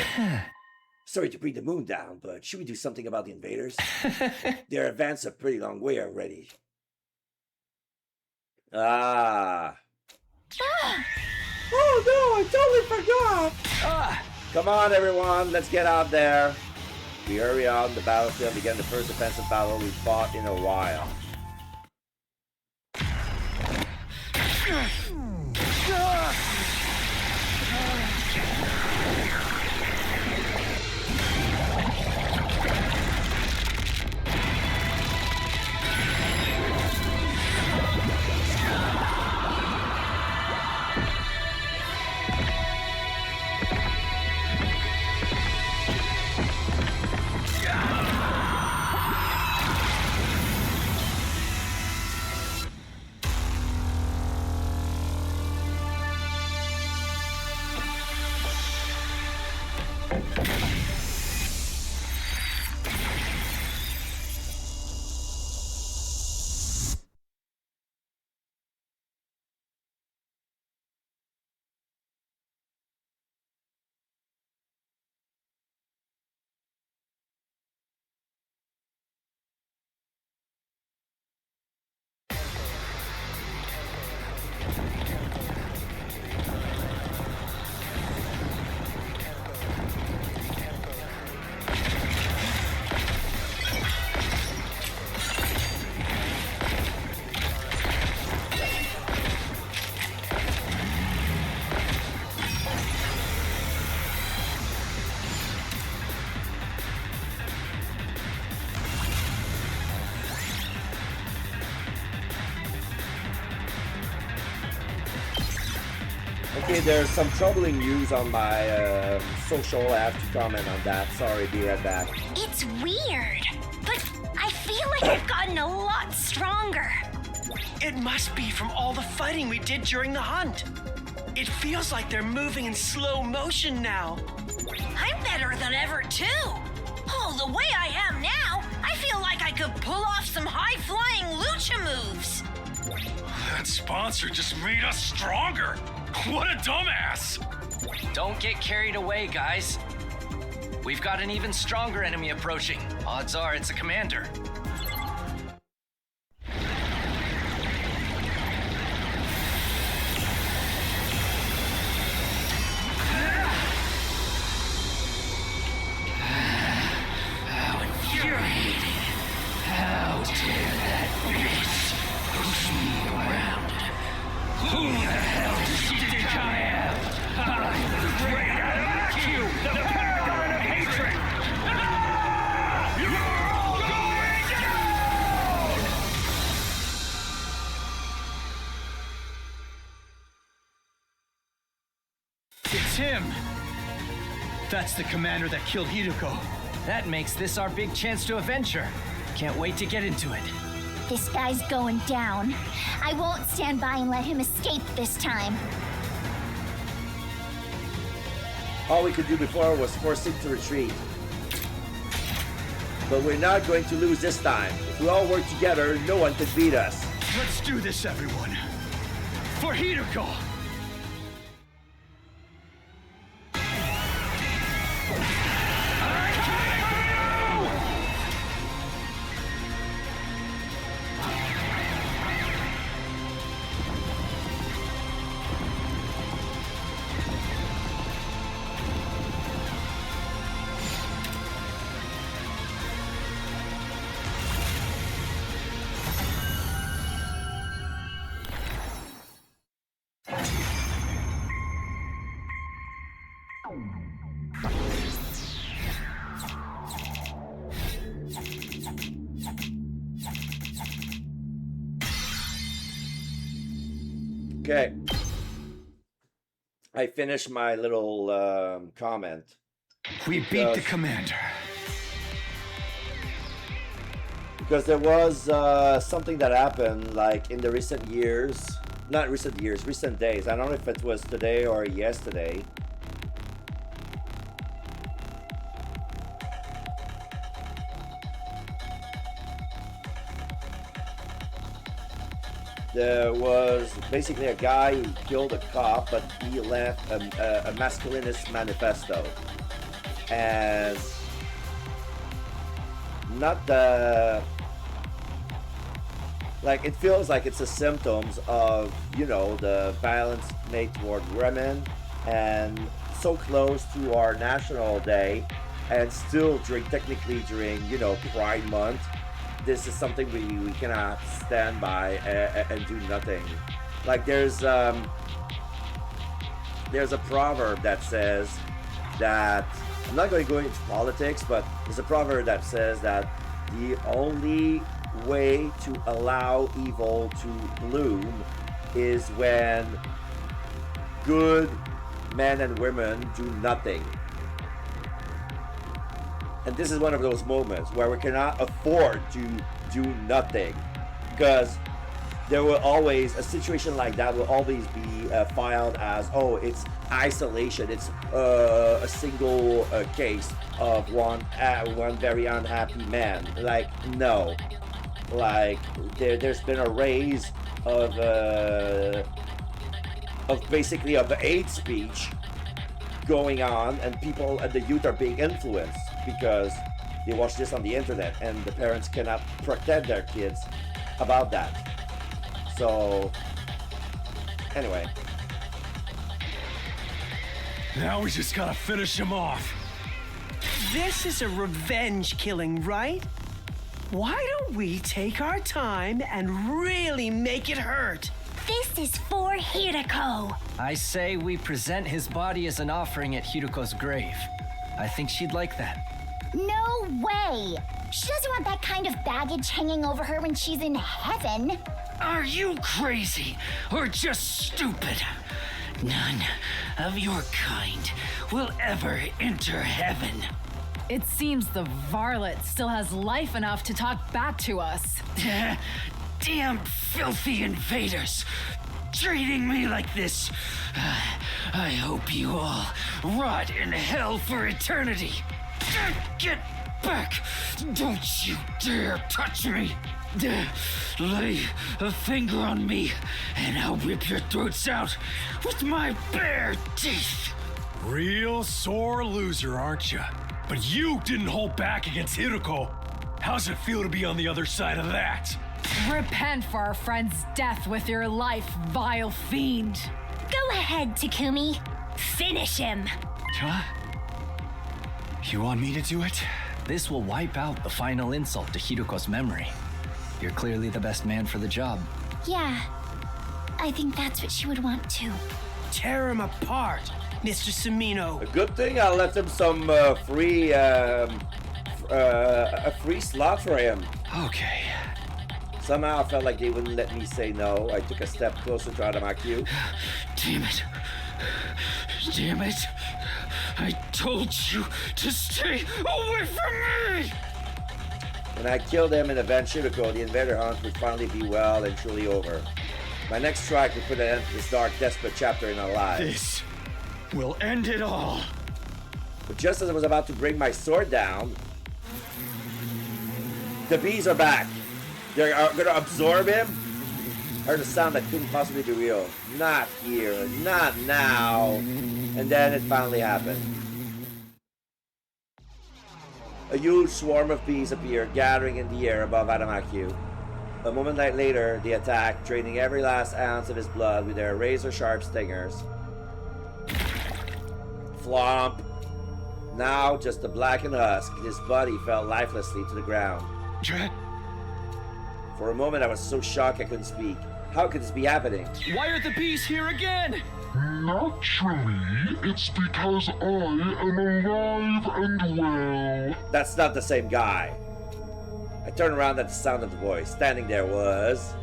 Sorry to bring the moon down, but should we do something about the invaders? They're advanced a pretty long way already. Oh no, I totally forgot! Come on, everyone, let's get out there. We hurry on the battlefield, began the first defensive battle we fought in a while. Okay, there's some troubling news on my social. I have to comment on that. Sorry, be right back. It's weird, but I feel like I've gotten a lot stronger. It must be from all the fighting we did during the hunt. It feels like they're moving in slow motion now. I'm better than ever, too. Oh, the way I am now, I feel like I could pull off some high-flying lucha moves. That sponsor just made us stronger. What a dumbass! Don't get carried away, guys. We've got an even stronger enemy approaching. Odds are it's a commander. You're hated. How dare that bitch push me around? Who the hell does she think I am? I'm the great IQ, the paragon of hatred! Ah! You're all going down! It's him! That's the commander that killed Hideko. That makes this our big chance to avenge her. Can't wait to get into it. This guy's going down. I won't stand by and let him escape this time. All we could do before was force him to retreat. But we're not going to lose this time. If we all work together, no one could beat us. Let's do this, everyone. For Hideko! Okay. I finished my little comment. We beat the commander. Because there was something that happened like in the recent years. Not recent years, recent days. I don't know if it was today or yesterday. There was basically a guy who killed a cop, but he left a masculinist manifesto. As not the... Like, it feels like it's a symptoms of, you know, the violence made toward women, and so close to our National Day, and still technically during, you know, Pride Month. This is something we cannot stand by and do nothing. Like there's a proverb that says that, I'm not going to go into politics, but there's a proverb that says that the only way to allow evil to bloom is when good men and women do nothing. And this is one of those moments where we cannot afford to do nothing, because there will always, a situation like that will always be filed as, oh, it's isolation, it's a single case of one very unhappy man. Like, no. Like, there's been a raise of basically of the hate speech going on, and people and the youth are being influenced because they watch this on the internet, and the parents cannot protect their kids about that. So, anyway. Now we just gotta finish him off. This is a revenge killing, right? Why don't we take our time and really make it hurt? This is for Hideko. I say we present his body as an offering at Hideko's grave. I think she'd like that. No way. She doesn't want that kind of baggage hanging over her when she's in heaven. Are you crazy or just stupid? None of your kind will ever enter heaven. It seems the varlet still has life enough to talk back to us. Damn filthy invaders! Treating me like this. I hope you all rot in hell for eternity. Get back! Don't you dare touch me! Lay a finger on me, and I'll rip your throats out with my bare teeth! Real sore loser, aren't you? But you didn't hold back against Hideko. How's it feel to be on the other side of that? Repent for our friend's death with your life, vile fiend. Go ahead, Takumi. Finish him. Huh? You want me to do it? This will wipe out the final insult to Hiruko's memory. You're clearly the best man for the job. Yeah, I think that's what she would want too. Tear him apart, Mr. Sumino. A good thing I left him some free slot for him. Okay. Somehow I felt like they wouldn't let me say no. I took a step closer to Adamaku. Damn it. Damn it. I told you to stay away from me! When I killed him and avenged Shiroko, the invader hunt would finally be well and truly over. My next strike would put an end to this dark, desperate chapter in our lives. This will end it all. But just as I was about to bring my sword down, the bees are back. They're gonna absorb him. I heard a sound that couldn't possibly be real. Not here, not now. And then it finally happened. A huge swarm of bees appeared, gathering in the air above Adamaku. A moment later, they attacked, draining every last ounce of his blood with their razor-sharp stingers. Flomp. Now just a blackened husk, his body fell lifelessly to the ground. For a moment, I was so shocked I couldn't speak. How could this be happening? Why are the bees here again? Naturally, it's because I am alive and well. That's not the same guy. I turned around at the sound of the voice. Standing there was...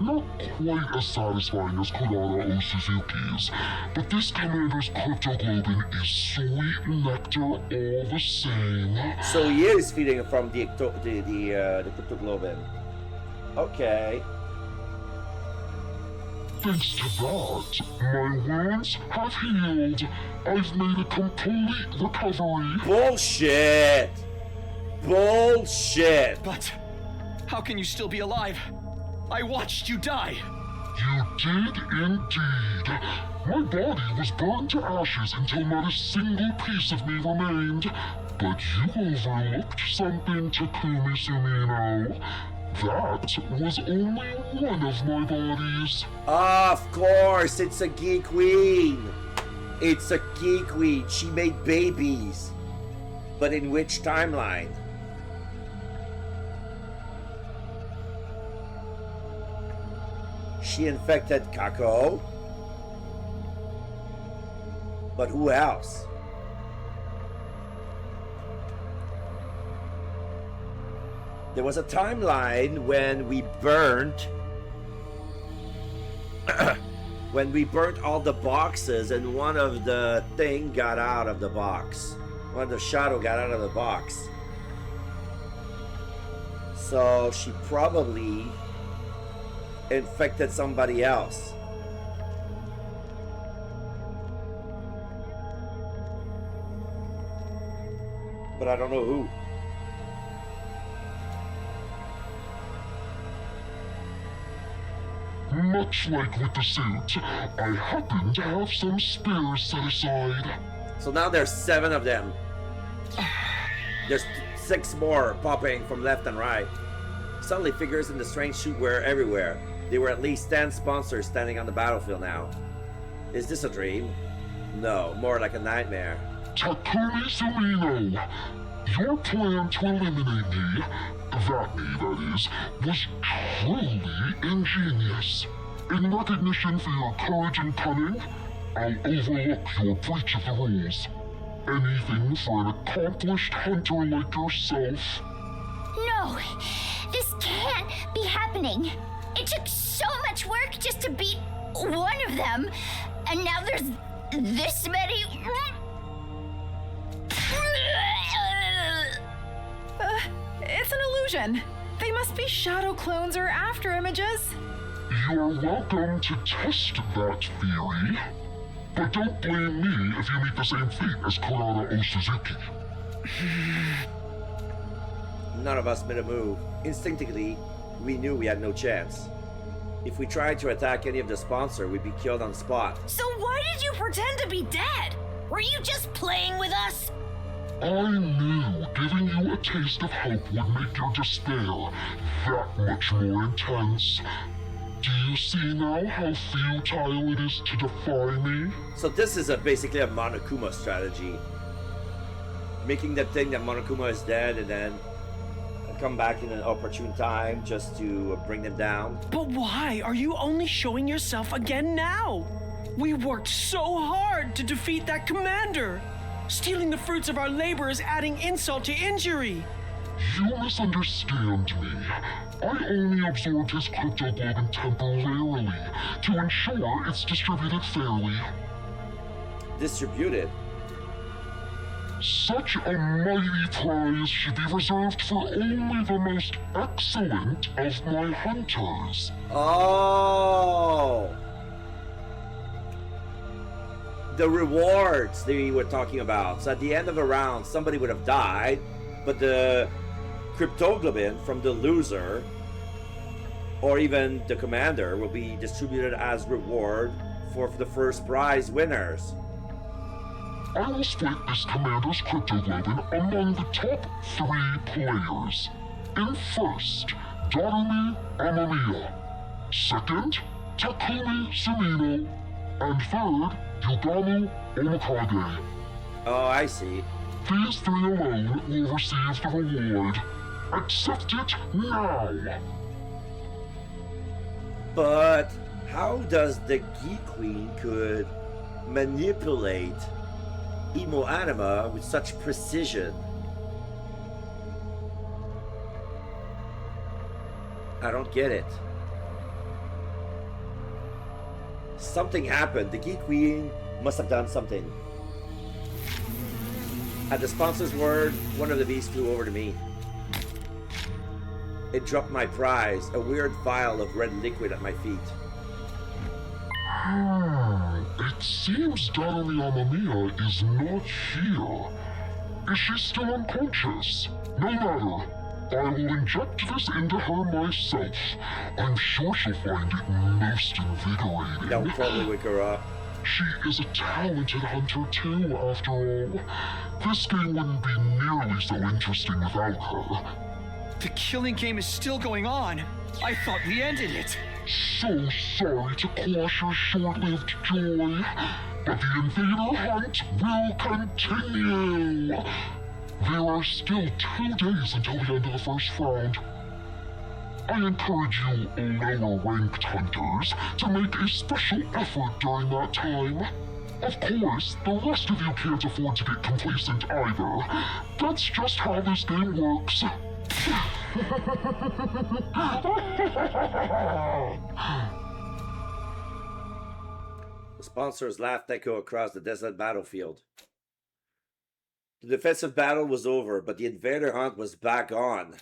Not quite as satisfying as Kurara Suzuki's, but this commander's cryptoglobin is sweet nectar all the same. So he is feeding from the cryptoglobin. Okay. Thanks to that, my wounds have healed. I've made a complete recovery. Bullshit! Bullshit! But how can you still be alive? I watched you die. You did indeed. My body was burned to ashes until not a single piece of me remained. But you overlooked something, Takumi Sumino. That was only one of my bodies. Of course, it's a geek queen. It's a geek queen. She made babies. But in which timeline? She infected Kako. But who else? There was a timeline when we burnt when we burnt all the boxes and one of the thing got out of the box. One of the shadow got out of the box. So she probably infected somebody else. But I don't know who. Much like with the suit, I happen to have some spares set aside. So now there's 7 of them. There's 6 more popping from left and right. Suddenly figures in the strange suit were everywhere. There were at least 10 sponsors standing on the battlefield now. Is this a dream? No, more like a nightmare. Takumi Sumino, your plan to eliminate me, that is, was truly ingenious. In recognition for your courage and cunning, I'll overlook your breach of the rules. Anything for an accomplished hunter like yourself. No, this can't be happening. It took so much work just to beat one of them, and now there's this many. It's an illusion. They must be shadow clones or after images. You're welcome to test that theory, but don't blame me if you meet the same fate as Kurara Suzuki. None of us made a move. Instinctively, we knew we had no chance. If we tried to attack any of the sponsor, we'd be killed on spot. So why did you pretend to be dead? Were you just playing with us? I knew giving you a taste of hope would make your despair that much more intense. Do you see now how futile it is to defy me? So this is basically a Monokuma strategy. making them think that Monokuma is dead and then come back in an opportune time just to bring them down. But why are you only showing yourself again now? We worked so hard to defeat that commander. Stealing the fruits of our labor is adding insult to injury. You misunderstand me. I only absorbed his cryptoglobin temporarily to ensure it's distributed fairly. Distributed? Such a mighty prize should be reserved for only the most excellent of my hunters. Oh! The rewards they were talking about. So at the end of a round, somebody would have died, but the cryptoglobin from the loser or even the commander will be distributed as reward for the first prize winners. I will split this commander's cryptoglobin among the top 3 players. In first, Darumi Amamiya. Second, Takumi Sumino. And third, Yugamu Omikage. Oh, I see. These 3 alone will receive the reward. Accept it now! But how does the Geek Queen could manipulate Emo Anima with such precision? I don't get it. Something happened. The Geek Queen must have done something. At the sponsor's word, one of the beasts flew over to me. It dropped my prize, a weird vial of red liquid at my feet. It seems Darumi Amamiya is not here. Is she still unconscious? No matter. I will inject this into her myself. I'm sure she'll find it most invigorating. That will probably wake her up. She is a talented hunter too, after all. This game wouldn't be nearly so interesting without her. The killing game is still going on. I thought we ended it. So sorry to quash your short-lived joy, but the invader hunt will continue. There are still 2 days until the end of the first round. I encourage you lower-ranked hunters to make a special effort during that time. Of course, the rest of you can't afford to get complacent either. That's just how this game works. The sponsors laughed echo across the desolate battlefield. The defensive battle was over, but the invader hunt was back on.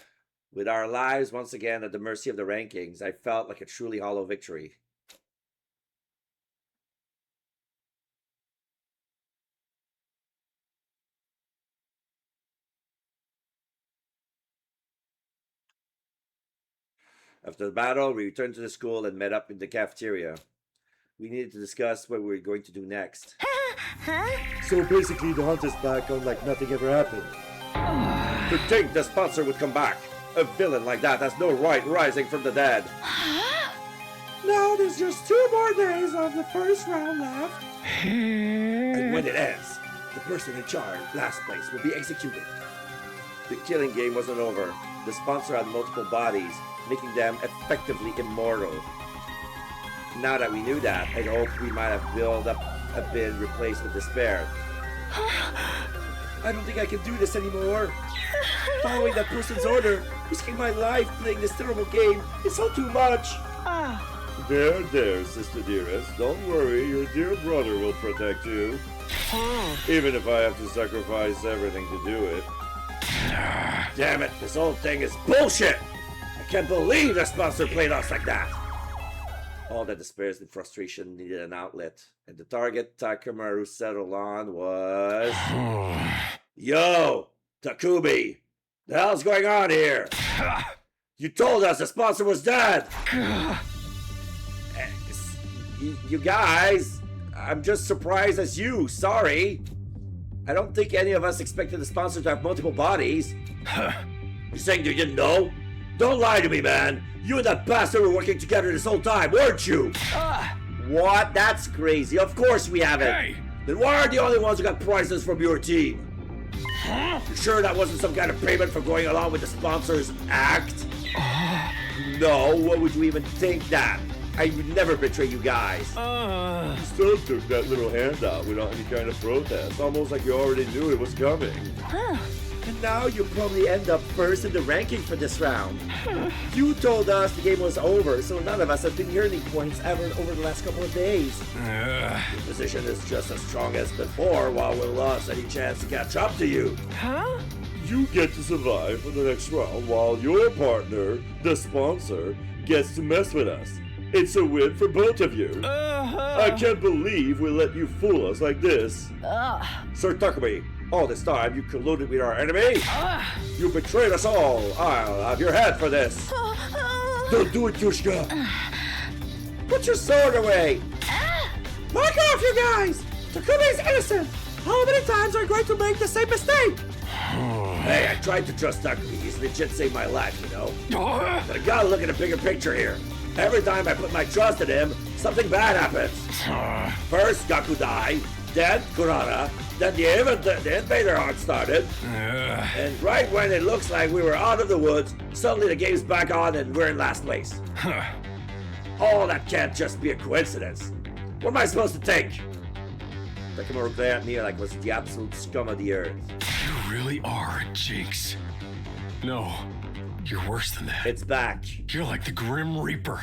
With our lives once again at the mercy of the rankings, I felt like a truly hollow victory. After the battle, we returned to the school and met up in the cafeteria. We needed to discuss what we were going to do next. So basically, the hunt is back on like nothing ever happened. To think the sponsor would come back! A villain like that has no right rising from the dead! Now there's just 2 more days of the first round left. And when it ends, the person in charge, last place, will be executed. The killing game wasn't over. The sponsor had multiple bodies, making them effectively immortal. Now that we knew that, I hoped we might have built up a bit replaced with despair. I don't think I can do this anymore. Following that person's order, risking my life playing this terrible game, it's all too much. There, sister dearest. Don't worry, your dear brother will protect you. Even if I have to sacrifice everything to do it. Damn it, this whole thing is bullshit! I can't believe the sponsor played us like that! All that despair and frustration needed an outlet, and the target Takamaru settled on was... Yo! Takumi! The hell's going on here? You told us the sponsor was dead! You guys, I'm just surprised as you, sorry. I don't think any of us expected the sponsor to have multiple bodies. You're saying you didn't know? Don't lie to me, man! You and that bastard were working together this whole time, weren't you? What? That's crazy. Of course we haven't. Hey! Then why are the only ones who got prizes from your team? You sure that wasn't some kind of payment for going along with the sponsor's act? No, what would you even think that? I would never betray you guys. You still took that little handout without any kind of protest, almost like you already knew it was coming. And now you'll probably end up first in the ranking for this round. You told us the game was over, so none of us have been earning points ever over the last couple of days. Your position is just as strong as before, while we lost any chance to catch up to you. You get to survive for the next round while your partner, the sponsor, gets to mess with us. It's a win for both of you. I can't believe we let you fool us like this. Sir Takumi, all this time you colluded with our enemy? You betrayed us all. I'll have your head for this. Don't do it, Yushka. Put your sword away. Back off, you guys! Takumi's innocent! How many times are you going to make the same mistake? Hey, I tried to trust Takumi. He's legit saved my life, you know? But I gotta look at the bigger picture here. Every time I put my trust in him, something bad happens. First, Gaku died, then Kurana, then the Invader Hawk started. And right when it looks like we were out of the woods, suddenly the game's back on and we're in last place. All that can't just be a coincidence. What am I supposed to think? Takuma looked at me like I was the absolute scum of the earth. You really are, Jinx. No, you're worse than that. It's back. You're like the Grim Reaper.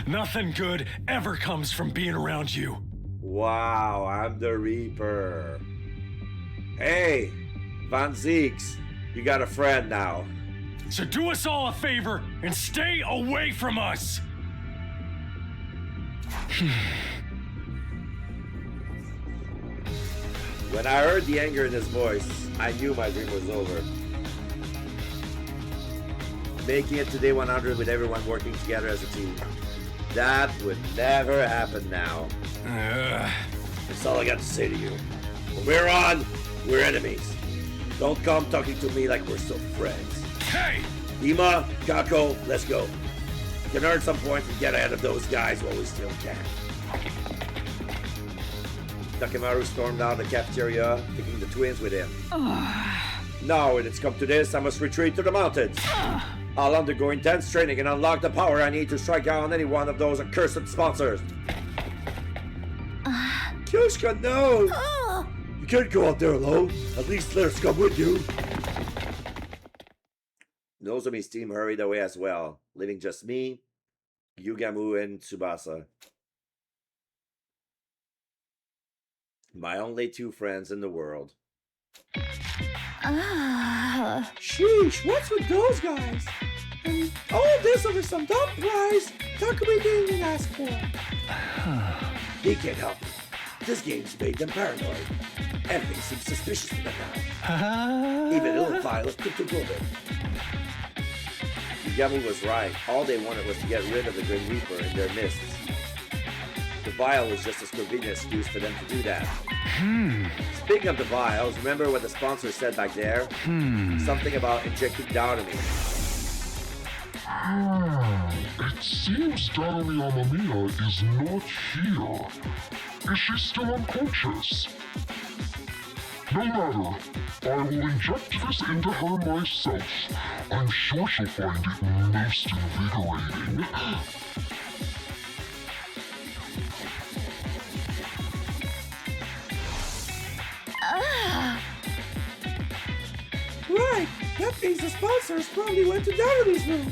Nothing good ever comes from being around you. Wow, I'm the Reaper. Hey, Van Zeeks, you got a friend now. So do us all a favor and stay away from us. When I heard the anger in his voice, I knew my dream was over. Making it to day 100 with everyone working together as a team. That would never happen now. That's all I got to say to you. From here on, we're enemies. Don't come talking to me like we're still friends. Hey! Ima, Kako, let's go. We can earn some points and get ahead of those guys while we still can. Takimaru stormed out of the cafeteria, taking the twins with him. Now, when it's come to this, I must retreat to the mountains. I'll undergo intense training and unlock the power I need to strike down any one of those accursed sponsors. Kyoshka, no! You can't go out there alone. At least let us come with you. Nozomi's team hurried away as well, leaving just me, Yugamu, and Tsubasa. My only two friends in the world. Sheesh, what's with those guys? And all this over some dumb prize Takumi didn't even ask for. They can't help it. This game's made them paranoid. Everything seems suspicious to them now. Even a little vial of cryptoglobin. Yugamu was right. All they wanted was to get rid of the Grim Reaper in their midst. The vial was just a convenient excuse for them to do that. Speaking of the vials, remember what the sponsor said back there? Something about injecting down to me. It seems Darumi Amamiya is not here. Is she still unconscious? No matter. I will inject this into her myself. I'm sure she'll find it most invigorating. Right, that means the sponsors probably went to Darumi's room.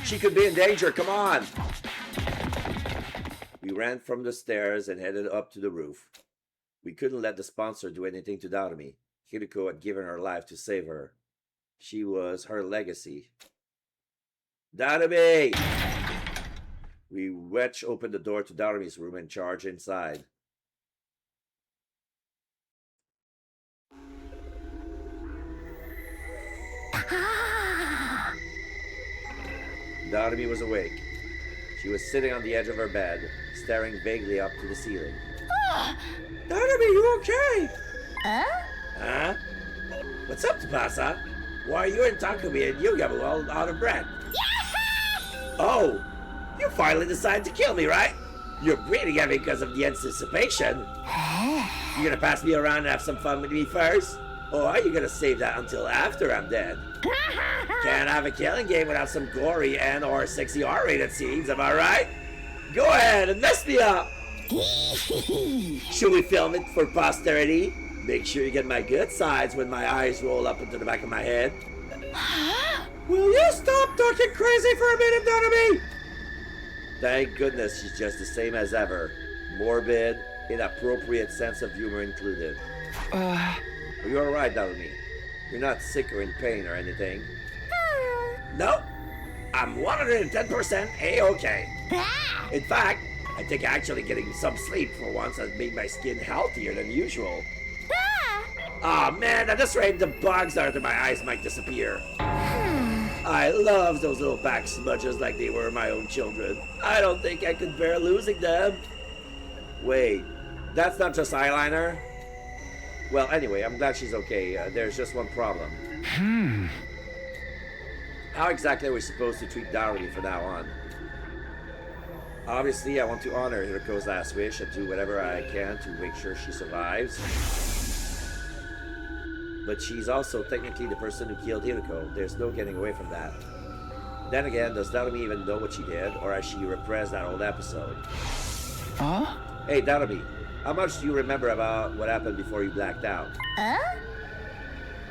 She could be in danger, come on! We ran from the stairs and headed up to the roof. We couldn't let the sponsor do anything to Darumi. Hiriko had given her life to save her. She was her legacy. Darumi! We wedged open the door to Darumi's room and charged inside. Darumi was awake. She was sitting on the edge of her bed, staring vaguely up to the ceiling. Darumi, you okay? Huh? What's up, Tsubasa? Why are you and Takumi and Yugamu all out of breath? Oh, you finally decided to kill me, right? You're breathing at me because of the anticipation. You gonna pass me around and have some fun with me first? Or are you gonna save that until after I'm dead? Can't have a killing game without some gory and or sexy R-rated scenes, am I right? Go ahead and mess me up! Should we film it for posterity? Make sure you get my good sides when my eyes roll up into the back of my head. Will you stop talking crazy for a minute, Donomy? Thank goodness she's just the same as ever. Morbid, inappropriate sense of humor included. You're alright, Donomy. You're not sick or in pain or anything. Nope. I'm 110% A-okay. In fact, I think actually getting some sleep for once has made my skin healthier than usual. Aw man, at this rate, the bugs under my eyes might disappear. I love those little back smudges like they were my own children. I don't think I could bear losing them. Wait, that's not just eyeliner? Well, anyway, I'm glad she's okay. There's just one problem. How exactly are we supposed to treat Darby from now on? Obviously, I want to honor Hiroko's last wish and do whatever I can to make sure she survives. But she's also technically the person who killed Hiroko. There's no getting away from that. Then again, does Darby even know what she did, or has she repressed that old episode? Huh? Hey, Darby, how much do you remember about what happened before you blacked out?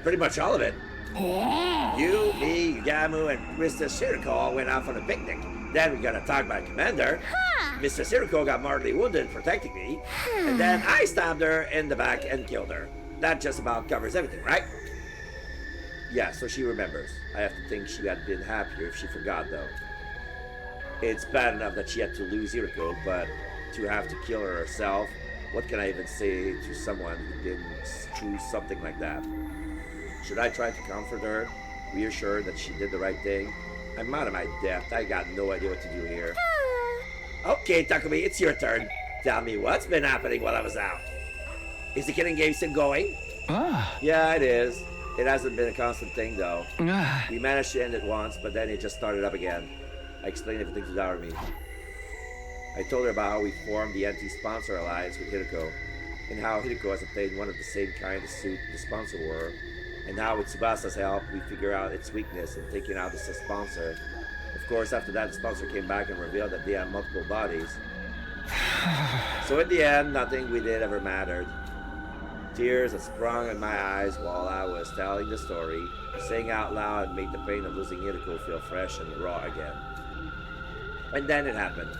Pretty much all of it. You, me, Gamu, and Mr. Shiriko all went out on a picnic. Then we got attacked by Commander. Mr. Shiriko got mortally wounded protecting me. And then I stabbed her in the back and killed her. That just about covers everything, right? Yeah, so she remembers. I have to think she had been happier if she forgot, though. It's bad enough that she had to lose Hiroko, but to have to kill her herself, what can I even say to someone who didn't choose something like that? Should I try to comfort her, reassure that she did the right thing? I'm out of my depth. I got no idea what to do here. Okay, Takumi, it's your turn. Tell me what's been happening while I was out. Is the killing game still going? Yeah, it is. It hasn't been a constant thing, though. We managed to end it once, but then it just started up again. I explained everything to Darumi. I told her about how we formed the anti-sponsor alliance with Hiroko, and how Hiroko has obtained one of the same kind of suit the sponsor wore, and how with Tsubasa's help, we figure out its weakness in taking out the sponsor. Of course, after that, the sponsor came back and revealed that they had multiple bodies. So in the end, nothing we did ever mattered. Tears had sprung in my eyes while I was telling the story. Saying out loud made the pain of losing Hiroko feel fresh and raw again. And then it happened.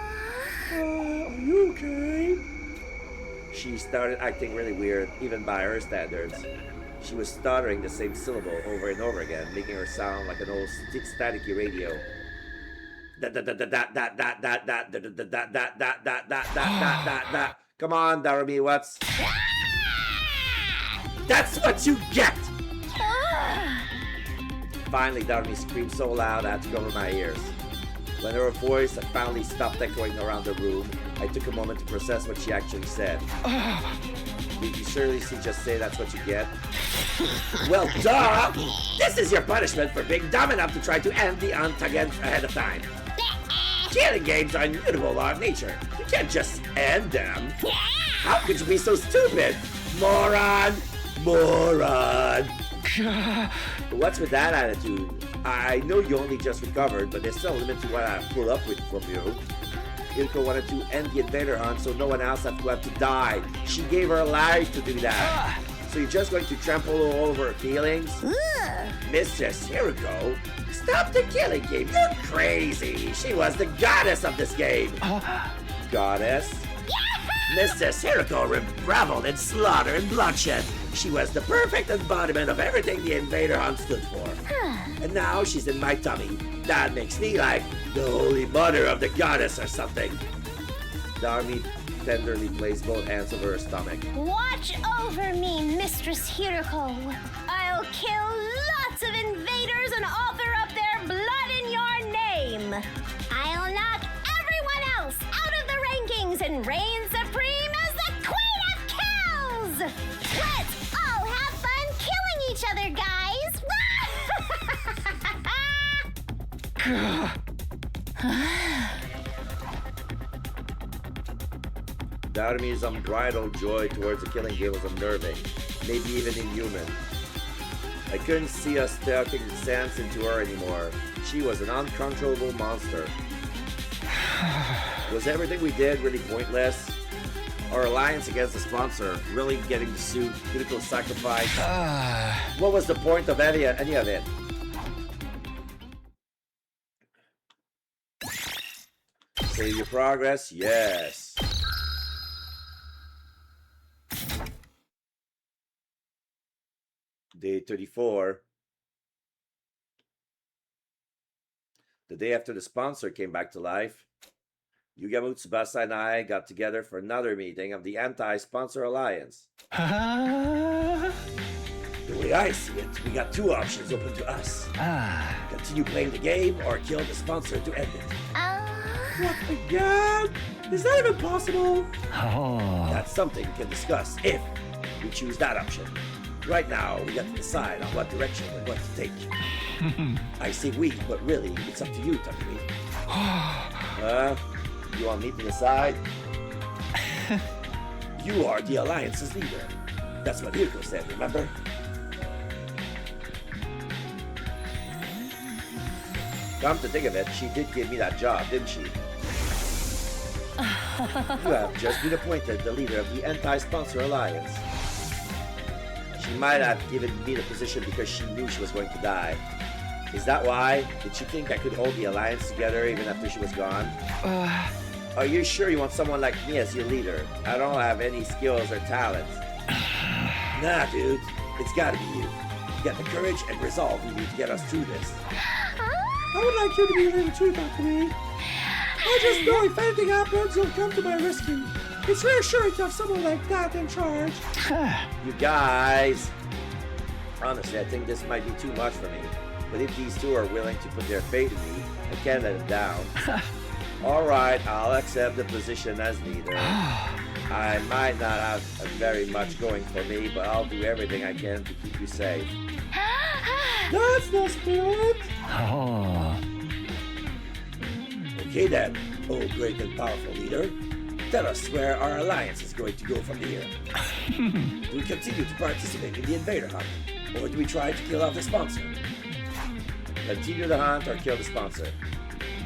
Are you okay? She started acting really weird, even by her standards. She was stuttering the same syllable over and over again, making her sound like an old staticky radio. Come on, Darumi, what's... That's what you get! Finally, Darumi screamed so loud I had to cover my ears. When her voice had finally stopped echoing around the room, I took a moment to process what she actually said. Did you seriously just say that's what you get? Well, duh! This is your punishment for being dumb enough to try to end the hunt again ahead of time. Killing games are immutable law of nature. You can't just end them. How could you be so stupid? Moron! Moron! What's with that attitude? I know you only just recovered, but there's still a limit to what I pull up with from you. Hiroko wanted to end the invader hunt so no one else had to have to die. She gave her life to do that. So you're just going to trample all over her feelings? Mistress Hiroko, stop the killing game. You're crazy. She was the goddess of this game. Goddess? Mistress Hiroko reveled in slaughter and bloodshed. She was the perfect embodiment of everything the invader hunt stood for. And now she's in my tummy. That makes me like the holy mother of the goddess or something. Darumi tenderly placed both hands over her stomach. Watch over me, Mistress Hiroko. I'll kill lots of invaders and author up their blood in your name. I'll knock everyone else out of the rankings and reign supreme as the Queen of Kills! Let's all have fun killing each other, guys! Darumi's unbridled joy towards the killing game was unnerving, maybe even inhuman. I couldn't see us talking sense into her anymore. She was an uncontrollable monster. Was everything we did really pointless? Our alliance against the sponsor, really getting the suit, critical sacrifice? What was the point of any of it? Save your progress? Yes. Day 34. The day after the sponsor came back to life, Yugamu, Tsubasa, and I got together for another meeting of the Anti-Sponsor Alliance. The way I see it, we got two options open to us. Continue playing the game or kill the sponsor to end it. What the god? Is that even possible? That's something we can discuss if we choose that option. Right now, we got to decide on what direction we're going to take. I say we, but really, it's up to you, Takumi. You want me to decide? You are the Alliance's leader. That's what Hirko said, remember? Come to think of it, she did give me that job, didn't she? You have just been appointed the leader of the Anti-Sponsor Alliance. She might have given me the position because she knew she was going to die. Is that why? Did she think I could hold the Alliance together even after she was gone? Are you sure you want someone like me as your leader? I don't have any skills or talents. Nah, dude. It's gotta be you. You got the courage and resolve we need to get us through this. I would like you to be a leader too, Takumi. I just know if anything happens, you'll come to my rescue. It's reassuring to have someone like that in charge. You guys! Honestly, I think this might be too much for me. But if these two are willing to put their faith in me, I can't let them down. Alright, I'll accept the position as leader. I might not have very much going for me, but I'll do everything I can to keep you safe. That's the spirit! Okay then, oh great and powerful leader. Tell us where our alliance is going to go from here. Do we continue to participate in the invader hunt? Or do we try to kill off the sponsor? Continue the hunt or kill the sponsor.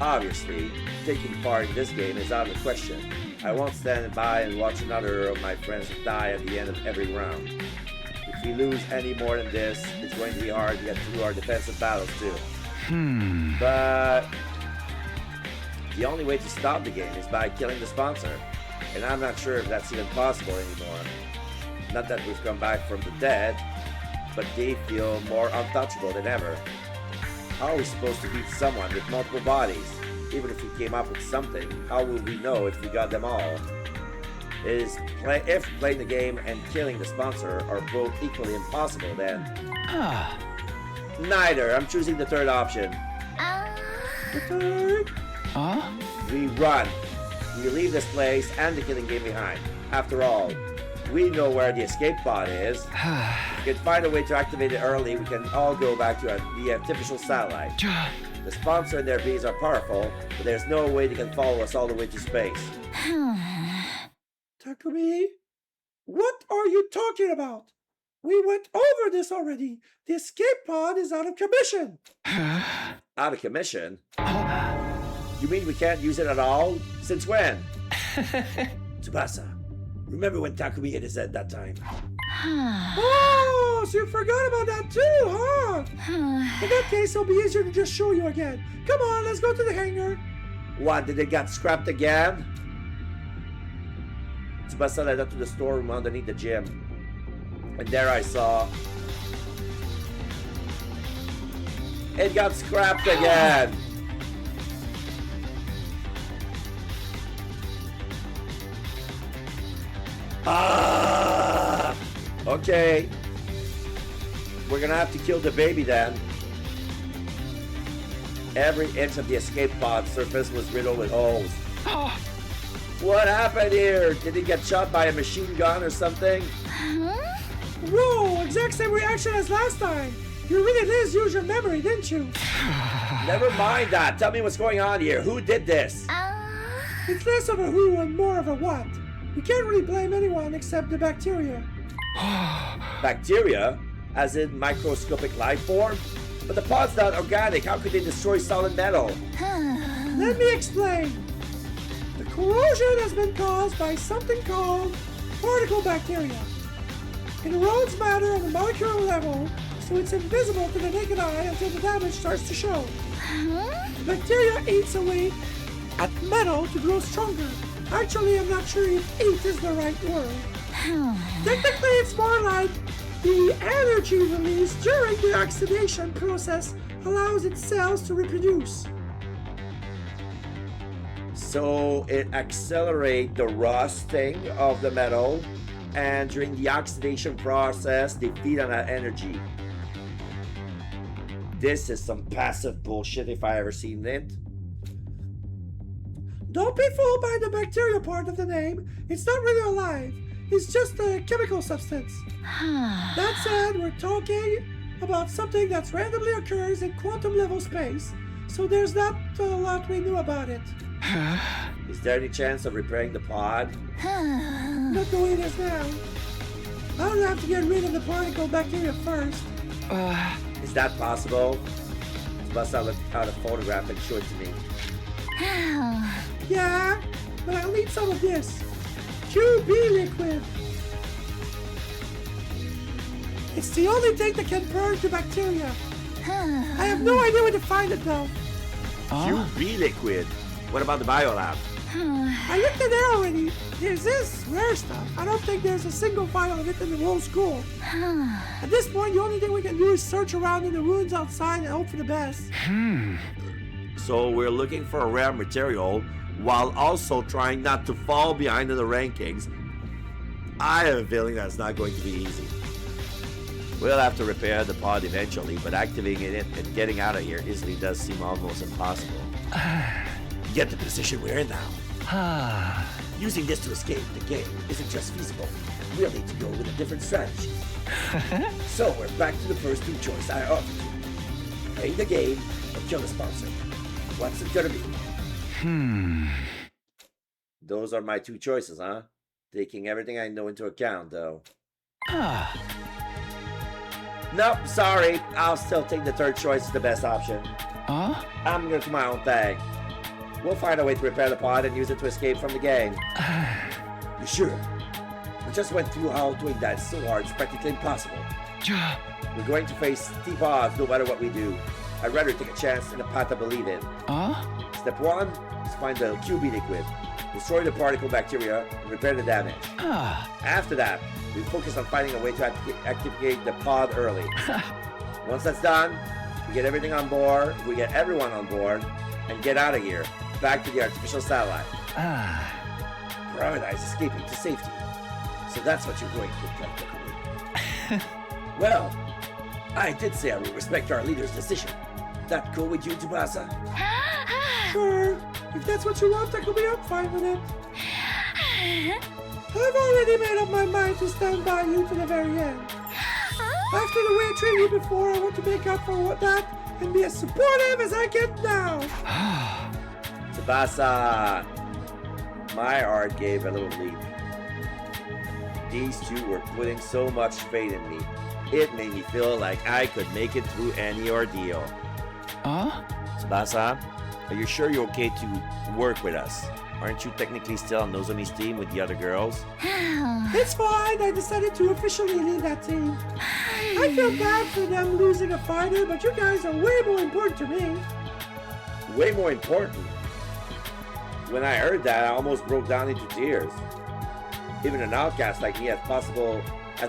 Obviously, taking part in this game is out of the question. I won't stand by and watch another of my friends die at the end of every round. If we lose any more than this, it's going to be hard to get through our defensive battles too. But the only way to stop the game is by killing the sponsor. And I'm not sure if that's even possible anymore. Not that we've come back from the dead, but they feel more untouchable than ever. How are we supposed to beat someone with multiple bodies? Even if we came up with something, how will we know if we got them all? If playing the game and killing the sponsor are both equally impossible, then... Neither. I'm choosing the third option. The third? We run. We leave this place and the killing game behind. After all, we know where the escape pod is. If we can find a way to activate it early, we can all go back to the artificial satellite. The sponsor and their bees are powerful, but there's no way they can follow us all the way to space. Takumi, what are you talking about? We went over this already. The escape pod is out of commission. Out of commission? You mean we can't use it at all? Since when? Tsubasa, remember when Takumi hit his head that time? Oh, so you forgot about that too, huh? In that case, it'll be easier to just show you again. Come on, let's go to the hangar. What, did it get scrapped again? Tsubasa led up to the storeroom underneath the gym. And there I saw... It got scrapped again! Okay. We're gonna have to kill the baby then. Every inch of the escape pod surface was riddled with holes. What happened here? Did he get shot by a machine gun or something? Whoa, exact same reaction as last time. You really did use your memory, didn't you? Never mind that. Tell me what's going on here. Who did this? It's less of a who and more of a what. We can't really blame anyone except the bacteria. Bacteria? As in microscopic life form? But the pod's not organic. How could they destroy solid metal? Let me explain. The corrosion has been caused by something called particle bacteria. It erodes matter on the molecular level, so it's invisible to the naked eye until the damage starts to show. The bacteria eats away at metal to grow stronger. Actually, I'm not sure if eat is the right word. Technically, it's more like the energy released during the oxidation process allows its cells to reproduce. So it accelerates the rusting of the metal, and during the oxidation process, they feed on that energy. This is some passive bullshit if I ever seen it. Don't be fooled by the bacteria part of the name. It's not really alive. It's just a chemical substance. That said, we're talking about something that randomly occurs in quantum level space, so there's not a lot we knew about it. Is there any chance of repairing the pod? Not the way it is now. I'll have to get rid of the particle bacteria first. Is that possible? You must have looked out a photograph and show it to me. Yeah, but I'll need some of this. QB liquid. It's the only thing that can purge the bacteria. I have no idea where to find it though. QB liquid? What about the biolab? I looked in there already. There's this rare stuff. I don't think there's a single vial of it in the whole school. At this point, the only thing we can do is search around in the ruins outside and hope for the best. So we're looking for a rare material while also trying not to fall behind in the rankings. I have a feeling that's not going to be easy. We'll have to repair the pod eventually, but activating it and getting out of here easily does seem almost impossible. Get the position we're in now. Using this to escape the game isn't just feasible. We'll need to go with a different strategy. So we're back to the first two choices I offered you. Play the game or kill the sponsor. What's it gonna be? Those are my two choices, huh? Taking everything I know into account, though. Nope, sorry. I'll still take the third choice as the best option. I'm gonna do my own thing. We'll find a way to repair the pod and use it to escape from the gang. You sure? We just went through how doing that is so hard it's practically impossible. We're going to face steep odds no matter what we do. I'd rather take a chance in a path I believe in. Step 1 is find the QB liquid. Destroy the particle bacteria and repair the damage. After that, we focus on finding a way to activate the pod early. Once that's done, we get everything on board, we get everyone on board, and get out of here, back to the artificial satellite. Prioritize escaping to safety. So that's what you're going to do, technically. Well, I did say I will respect our leader's decision. That cool with you, Tsubasa? Sure. If that's what you want, I'm fine with it. I've already made up my mind to stand by you to the very end. After the way I treated you before, I want to make up for that and be as supportive as I can now. Tsubasa! My heart gave a little leap. These two were putting so much faith in me. It made me feel like I could make it through any ordeal. Tsubasa, are you sure you're okay to work with us? Aren't you technically still on Nozomi's team with the other girls? It's fine. I decided to officially lead that team. I feel bad for them losing a fighter, but you guys are way more important to me. Way more important? When I heard that, I almost broke down into tears. Even an outcast like me has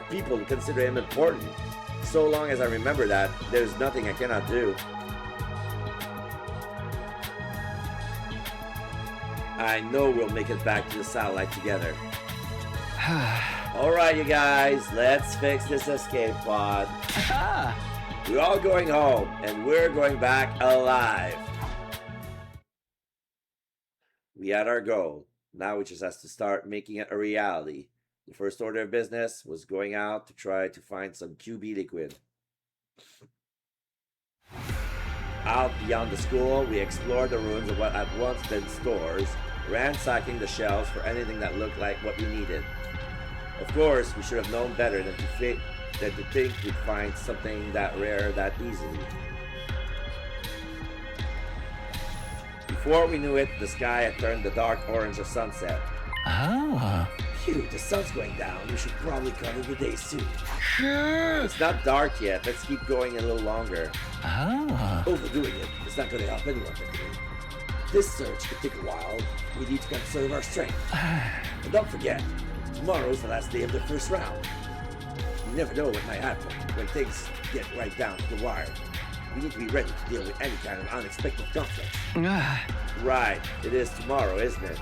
people who consider him important. So long as I remember that, there's nothing I cannot do. I know we'll make it back to the satellite together. Alright, you guys, let's fix this escape pod. We're all going home, and we're going back alive. We had our goal. Now we just have to start making it a reality. The first order of business was going out to try to find some QB liquid. Out beyond the school, we explored the ruins of what had once been stores, ransacking the shelves for anything that looked like what we needed. Of course, we should have known better than to think we'd find something that rare that easily. Before we knew it, the sky had turned the dark orange of sunset. Oh. Phew, the sun's going down. We should probably call it a day soon. It's not dark yet. Let's keep going a little longer. Oh. Overdoing it is not going to help anyone. This search could take a while. We need to conserve our strength. And don't forget, tomorrow's the last day of the first round. You never know what might happen when things get right down to the wire. We need to be ready to deal with any kind of unexpected conflict. Right, it is tomorrow, isn't it?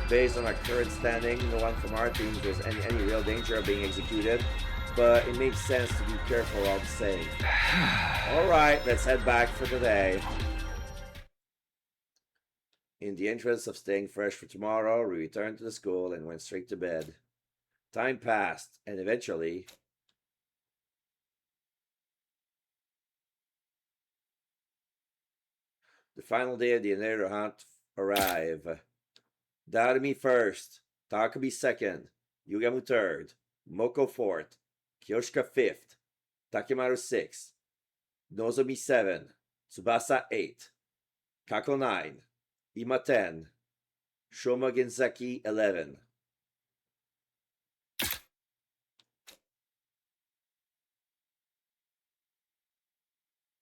Based on our current standing, no one from our team there's any real danger of being executed, but it makes sense to be careful all the same. Alright, let's head back for today. In the interest of staying fresh for tomorrow, we returned to the school and went straight to bed. Time passed, and eventually... the final day of the invader hunt arrived. Darumi first, Takumi second, Yugamu third, Moko fourth, Kyoshika fifth, Takimaru sixth, Nozomi 7, Tsubasa 8, Kako 9, Ima 10, Shoma Genzaki 11.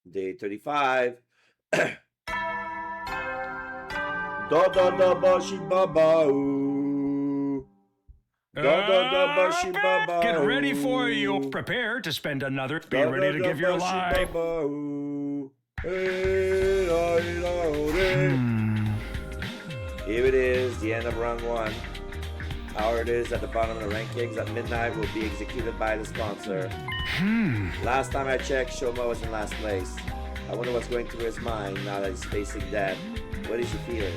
Day 35. Da da da ba shi ba ba oo. Da da da ba shi ba ba. Get ready for you. Prepare to spend another. Be ready to give your life. Here it is, the end of round 1. How it is at the bottom of the rankings at midnight will be executed by the sponsor. Last time I checked, Shoma was in last place. I wonder what's going through his mind now that he's facing death. What is he feeling?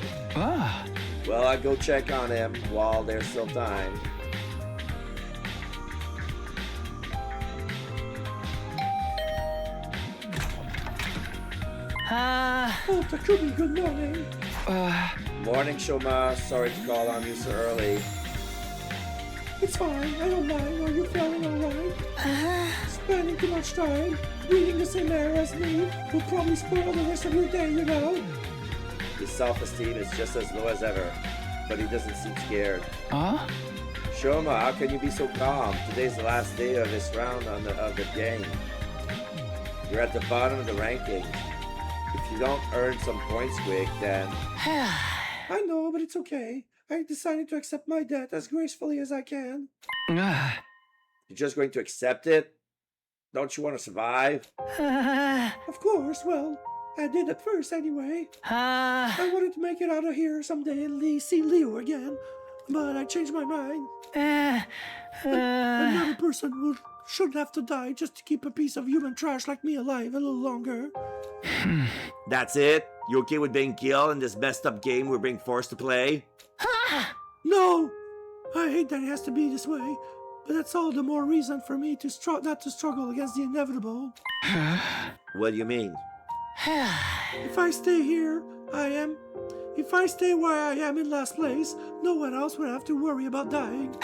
Well, I'll go check on him while there's still time. Oh, Takumi, good morning. Morning, Shoma. Sorry to call on you so early. It's fine, I don't mind. Are you feeling alright? Spending too much time breathing the same air as me will probably spoil the rest of your day, you know? His self-esteem is just as low as ever, but he doesn't seem scared. Shoma, how can you be so calm? Today's the last day of this round of the game. You're at the bottom of the rankings. If you don't earn some points quick, then... I know, but it's okay. I decided to accept my death as gracefully as I can. You're just going to accept it? Don't you want to survive? Of course, well, I did it first anyway. I wanted to make it out of here someday and see Leo again, but I changed my mind. Another person shouldn't have to die just to keep a piece of human trash like me alive a little longer. That's it? You okay with being killed in this messed up game we're being forced to play? No! I hate that it has to be this way, but that's all the more reason for me to not to struggle against the inevitable. What do you mean? If I stay here, If I stay where I am in last place, no one else would have to worry about dying.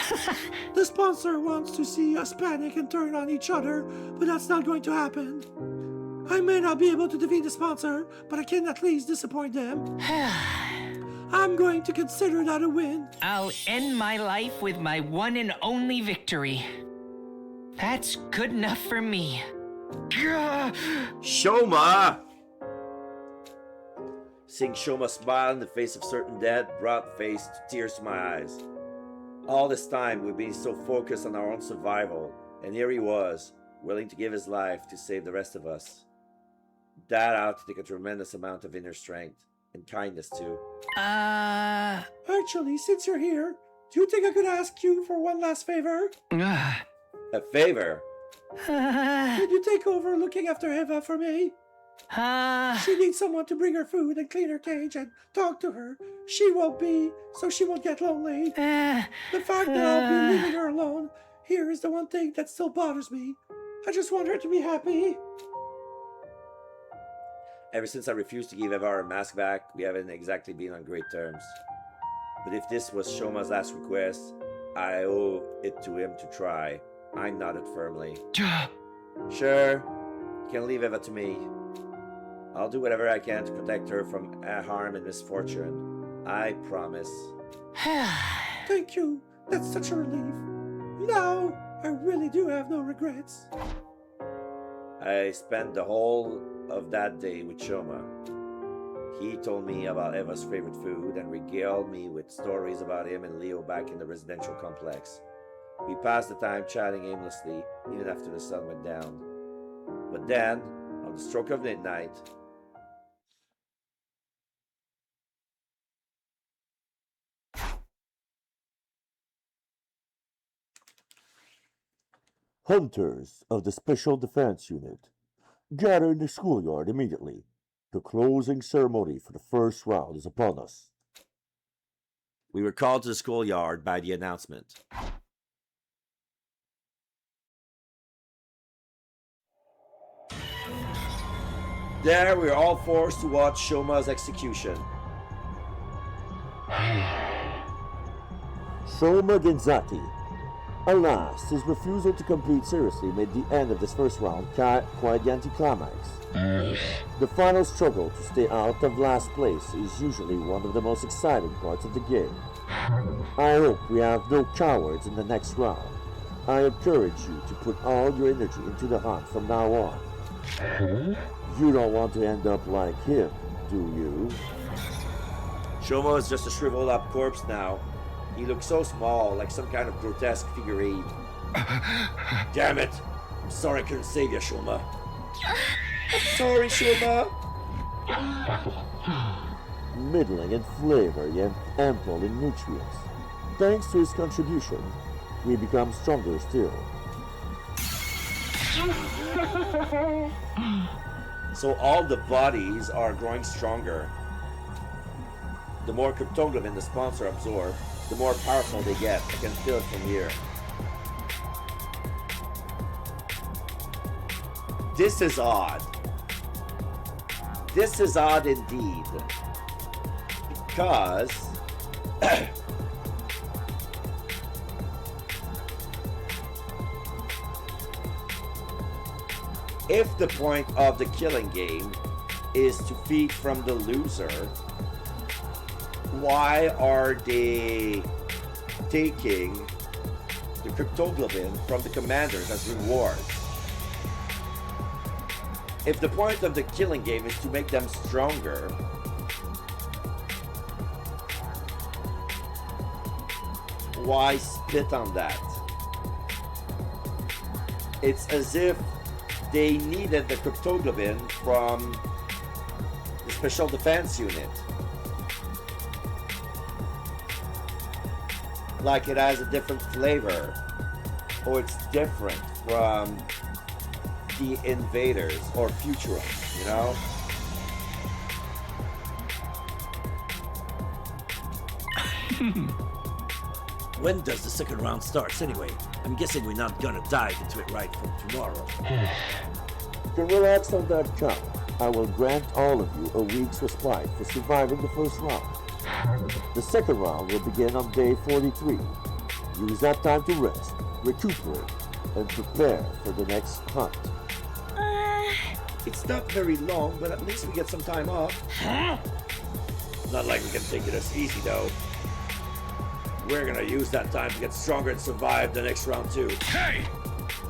The sponsor wants to see us panic and turn on each other, but that's not going to happen. I may not be able to defeat the sponsor, but I can at least disappoint them. I'm going to consider that a win. I'll end my life with my one and only victory. That's good enough for me. Shoma! Seeing Shoma smile in the face of certain death brought tears to my eyes. All this time we've been so focused on our own survival, and here he was, willing to give his life to save the rest of us. That ought to take a tremendous amount of inner strength, and kindness too. Actually, since you're here, do you think I could ask you for one last favor? A favor? Could you take over looking after Eva for me? She needs someone to bring her food and clean her cage and talk to her. She won't get lonely. The fact that I'll be leaving her alone here is the one thing that still bothers me. I just want her to be happy. Ever since I refused to give Eva her mask back, we haven't exactly been on great terms. But if this was Shoma's last request, I owe it to him to try. I nodded firmly. Sure, you can leave Eva to me. I'll do whatever I can to protect her from harm and misfortune. I promise. Thank you. That's such a relief. Now, I really do have no regrets. I spent the whole of that day with Shoma. He told me about Eva's favorite food and regaled me with stories about him and Leo back in the residential complex. We passed the time chatting aimlessly, even after the sun went down. But then, on the stroke of midnight, Hunters of the Special Defense Unit, gather in the schoolyard immediately. The closing ceremony for the first round is upon us. we were called to the schoolyard by the announcement. There, we were all forced to watch Shoma's execution. Shoma Genzati. Alas, his refusal to compete seriously made the end of this first round quite anticlimax. The final struggle to stay out of last place is usually one of the most exciting parts of the game. I hope we have no cowards in the next round. I encourage you to put all your energy into the hunt from now on. You don't want to end up like him, do you? Shoma is just a shriveled up corpse now. He looks so small, like some kind of grotesque figurine. Damn it! I'm sorry I couldn't save you, Shoma. I'm sorry, Shoma! Middling in flavor yet ample in nutrients. Thanks to his contribution, we become stronger still. So all the bodies are growing stronger. The more cryptoglobin the sponsor absorb, the more powerful they get. I can feel it from here. This is odd. This is odd indeed. Because if the point of the killing game is to feed from the loser, why are they taking the cryptoglobin from the commanders as rewards? If the point of the killing game is to make them stronger, why spit on that? It's as if they needed the cryptoglobin from the Special Defense Unit. Like it has a different flavor, or it's different from the invaders or Futurums, you know? When does the second round start anyway? I'm guessing we're not gonna dive into it right from tomorrow. To relax on that count, I will grant all of you a week's respite for surviving the first round. The second round will begin on day 43. Use that time to rest, recuperate, and prepare for the next hunt. It's not very long, but at least we get some time off. Not like we can take it as easy though. We're gonna use that time to get stronger and survive the next round too. Hey!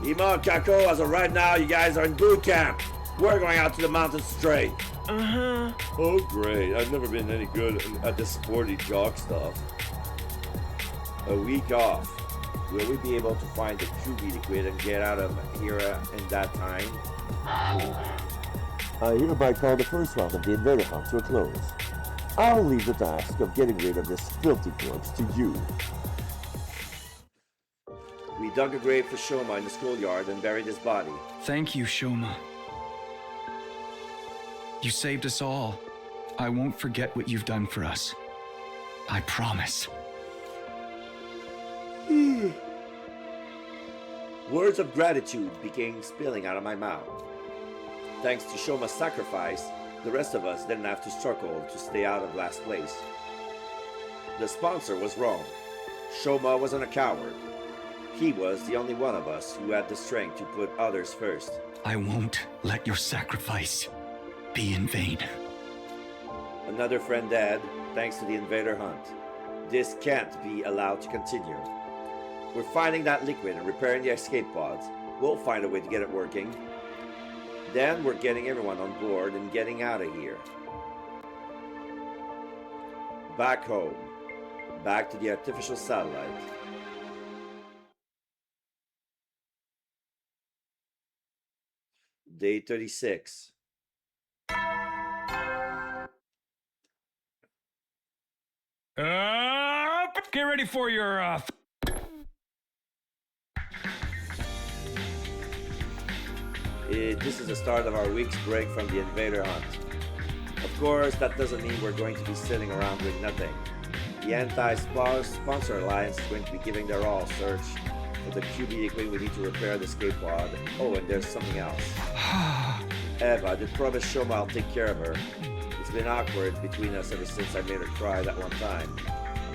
Ima and Kako, as of right now, you guys are in boot camp. We're going out to the mountains straight. Oh great, I've never been any good at this sporty jock stuff. A week off. Will we be able to find the QB liquid and get out of here in that time? I hereby call the first round of the Invader Hunt to a close. I'll leave the task of getting rid of this filthy corpse to you. We dug a grave for Shoma in the schoolyard and buried his body. Thank you, Shoma. You saved us all. I won't forget what you've done for us. I promise. Words of gratitude began spilling out of my mouth. Thanks to Shoma's sacrifice, The rest of us didn't have to struggle to stay out of last place. The sponsor was wrong. Shoma wasn't a coward. He was the only one of us who had the strength to put others first. I won't let your sacrifice be in vain. Another friend dead, thanks to the invader hunt. This can't be allowed to continue. We're finding that liquid and repairing the escape pods. We'll find a way to get it working. Then we're getting everyone on board and getting out of here. Back home. Back to the artificial satellite. Day 36. Get ready for your, This is the start of our week's break from the invader hunt. Of course, that doesn't mean we're going to be sitting around doing nothing. The Anti-Sponsor Alliance is going to be giving their all search for the QB liquid we need to repair the escape pod. Oh, and there's something else. Eva did promise Shoma I'll take care of her. It's been awkward between us ever since I made her cry that one time.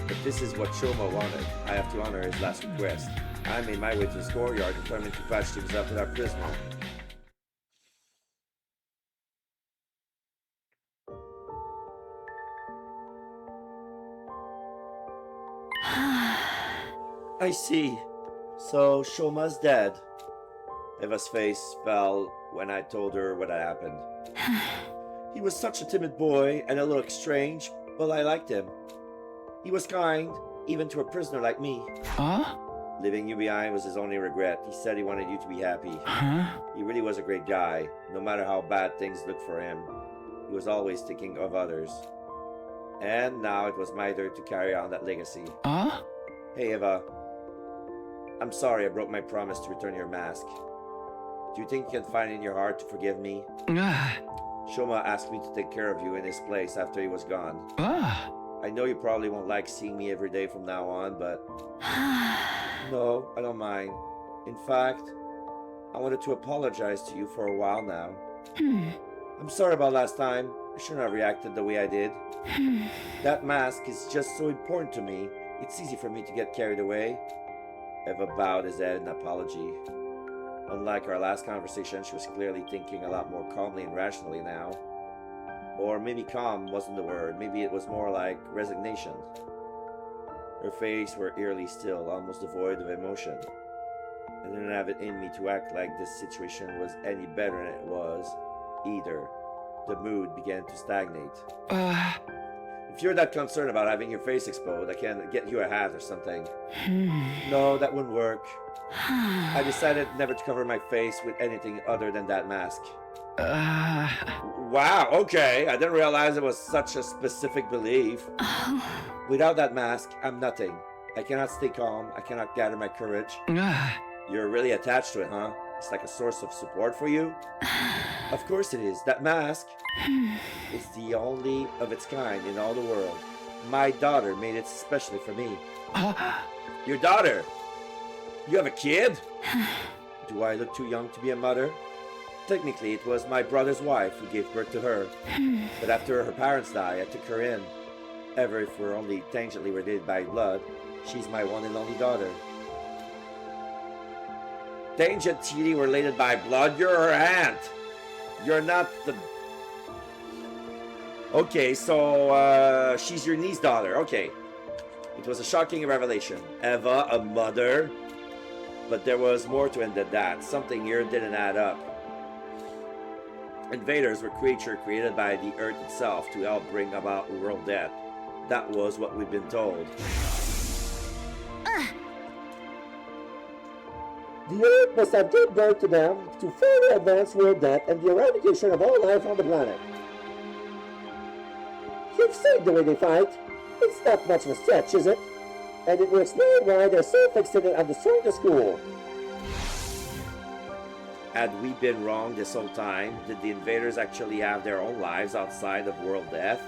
But this is what Shoma wanted. I have to honor his last request. I made my way to the schoolyard determined to patch things up with our prisoner. I see. So Shoma's dead. Eva's face fell when I told her what had happened. He was such a timid boy and a little strange, but I liked him. He was kind, even to a prisoner like me. Huh? Leaving you behind was his only regret. He said he wanted you to be happy. Huh? He really was a great guy. No matter how bad things looked for him, he was always thinking of others. And now it was my turn to carry on that legacy. Huh? Hey Eva. I'm sorry I broke my promise to return your mask. Do you think you can find it in your heart to forgive me? Shoma asked me to take care of you in his place after he was gone. I know you probably won't like seeing me every day from now on, but... No, I don't mind. In fact, I wanted to apologize to you for a while now. I'm sorry about last time. I shouldn't have reacted the way I did. That mask is just so important to me. It's easy for me to get carried away. Eva bowed his head in apology. Unlike our last conversation, she was clearly thinking a lot more calmly and rationally now. Or maybe calm wasn't the word, maybe it was more like resignation. Her face were eerily still, almost devoid of emotion. I didn't have it in me to act like this situation was any better than it was, either. The mood began to stagnate. If you're that concerned about having your face exposed, I can get you a hat or something. No, that wouldn't work. I decided never to cover my face with anything other than that mask. Wow, okay. I didn't realize it was such a specific belief. Without that mask, I'm nothing. I cannot stay calm. I cannot gather my courage. You're really attached to it, huh? It's like a source of support for you? Of course it is. That mask is the only of its kind in all the world. My daughter made it especially for me. Your daughter? You have a kid? Do I look too young to be a mother? Technically, it was my brother's wife who gave birth to her. But after her parents died, I took her in. Ever if we're only tangentially related by blood, she's my one and only daughter. Tangentially related by blood? You're her aunt! You're not the... Okay, so, she's your niece's daughter. Okay. It was a shocking revelation. Eva, a mother? But there was more to it than that. Something here didn't add up. Invaders were creatures created by the Earth itself to help bring about world death. That was what we'd been told. The Earth must have given birth to them to further advance world death and the eradication of all life on the planet. You've seen the way they fight. It's not much of a stretch, is it? And it will explain why they're so fixated on destroying the school. Had we been wrong this whole time? Did the invaders actually have their own lives outside of world death?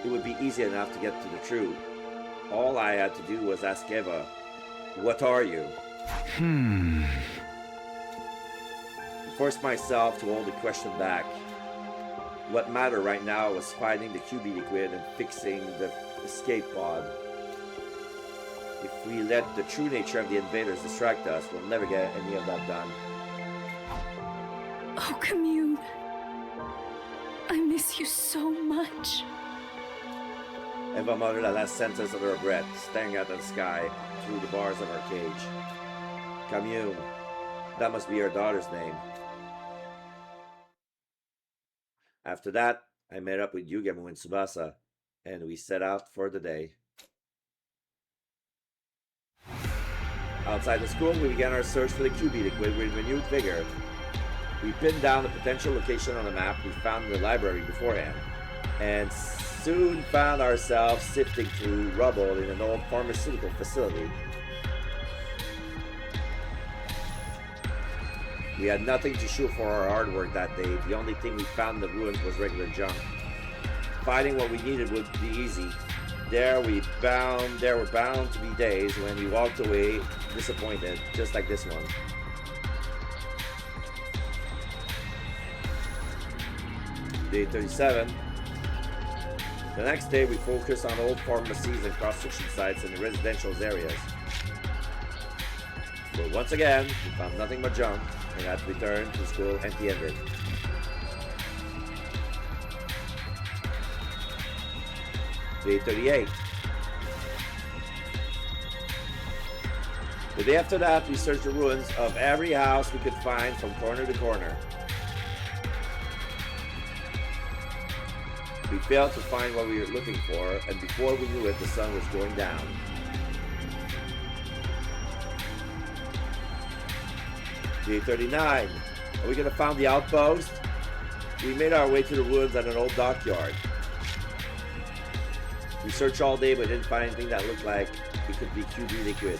It would be easy enough to get to the truth. All I had to do was ask Eva, "What are you?" I forced myself to hold the question back. What mattered right now was finding the QB liquid and fixing the escape pod. If we let the true nature of the invaders distract us, we'll never get any of that done. Oh, Commune. I miss you so much. Eva muttered the last sentence of her breath, staring at the sky through the bars of her cage. Commune. That must be her daughter's name. After that, I met up with Yugemu and Tsubasa, and we set out for the day. Outside the school, we began our search for the QB liquid with renewed vigor. We pinned down the potential location on a map we found in the library beforehand, and soon found ourselves sifting through rubble in an old pharmaceutical facility. We had nothing to show for our hard work that day. The only thing we found in the ruins was regular junk. Finding what we needed would be easy. There were bound to be days when we walked away disappointed, just like this one. Day 37. The next day we focused on old pharmacies and construction sites in the residential areas. But once again, we found nothing but junk and had to return to school empty-handed. Day 38. The day after that, we searched the ruins of every house we could find from corner to corner. We failed to find what we were looking for, and before we knew it, the sun was going down. Day 39. Are we gonna find the outpost? We made our way to the ruins at an old dockyard. We searched all day but didn't find anything that looked like it could be QB liquid.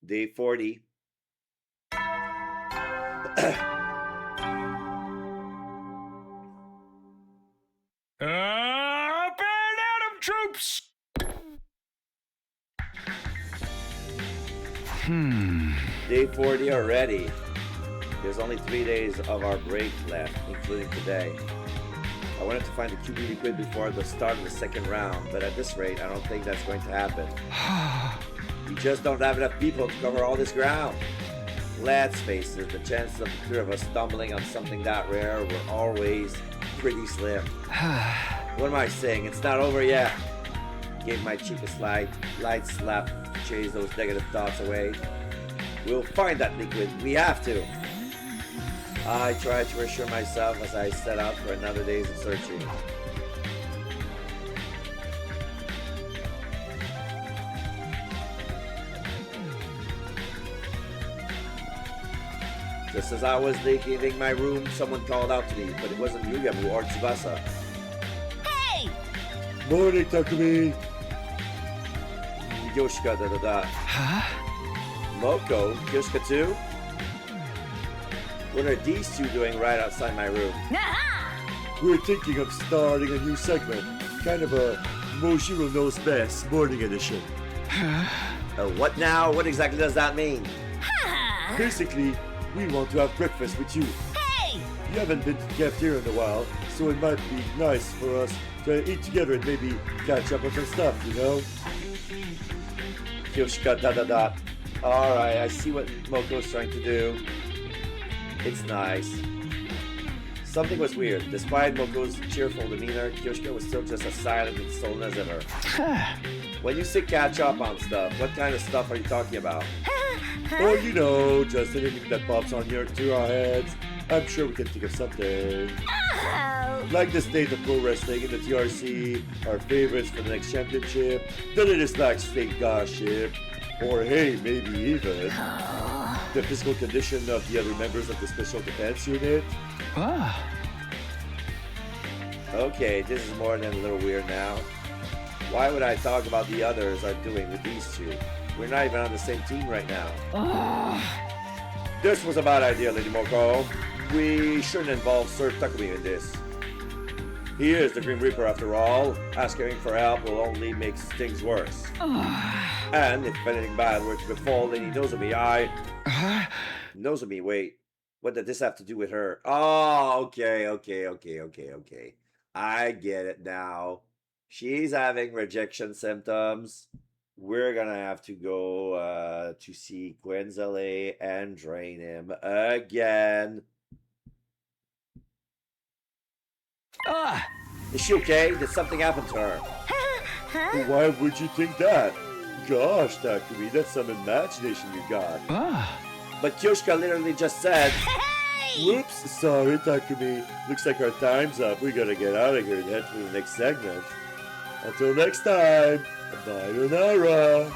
Day 40. Up and Adam troops! Day 40 already. There's only 3 days of our break left, including today. I wanted to find the QB liquid before the start of the second round, but at this rate, I don't think that's going to happen. We just don't have enough people to cover all this ground. Let's face it, the chances of the three of us stumbling on something that rare were always pretty slim. What am I saying? It's not over yet. Gave my cheek a light slap to chase those negative thoughts away. We'll find that liquid. We have to. I tried to reassure myself as I set out for another days of searching. Just as I was leaving my room, someone called out to me, but it wasn't Yugemu or Tsubasa. Hey! Morning, Takumi. Yoshika, Huh? Moko? Yoshika too? What are these two doing right outside my room? We're thinking of starting a new segment, kind of a Mojiro Knows Best morning edition. What now? What exactly does that mean? Basically, we want to have breakfast with you. Hey! You haven't been to the cafeteria in a while, so it might be nice for us to eat together and maybe catch up on some stuff, you know? Yoshika ... Alright, I see what Moko's trying to do. It's nice. Something was weird. Despite Moko's cheerful demeanor, Kyoshika was still just as silent and sullen as ever. When you say catch up on stuff, what kind of stuff are you talking about? Or, you know, just anything that pops on to our heads. I'm sure we can think of something. Like the state of pro wrestling in the TRC, our favorites for the next championship, the latest backstage gossip, or hey, maybe even the physical condition of the other members of the Special Defense Unit. Okay, this is more than a little weird now. Why would I talk about the others are doing with these two? We're not even on the same team right now. This was a bad idea, Lady Moko. We shouldn't involve Sir Takumi in this. He is the Grim Reaper after all. Asking for help will only make things worse. And if anything bad were to befall Lady Nozomi, Nozomi, wait. What did this have to do with her? Oh, okay. I get it now. She's having rejection symptoms. We're gonna have to go to see Quinzale and drain him again. Is she okay? Did something happen to her? Why would you think that? Gosh, Takumi, that's some imagination you got. But Kyoshka literally just said... Whoops, sorry, Takumi. Looks like our time's up. We gotta get out of here and head to the next segment. Until next time, sayonara.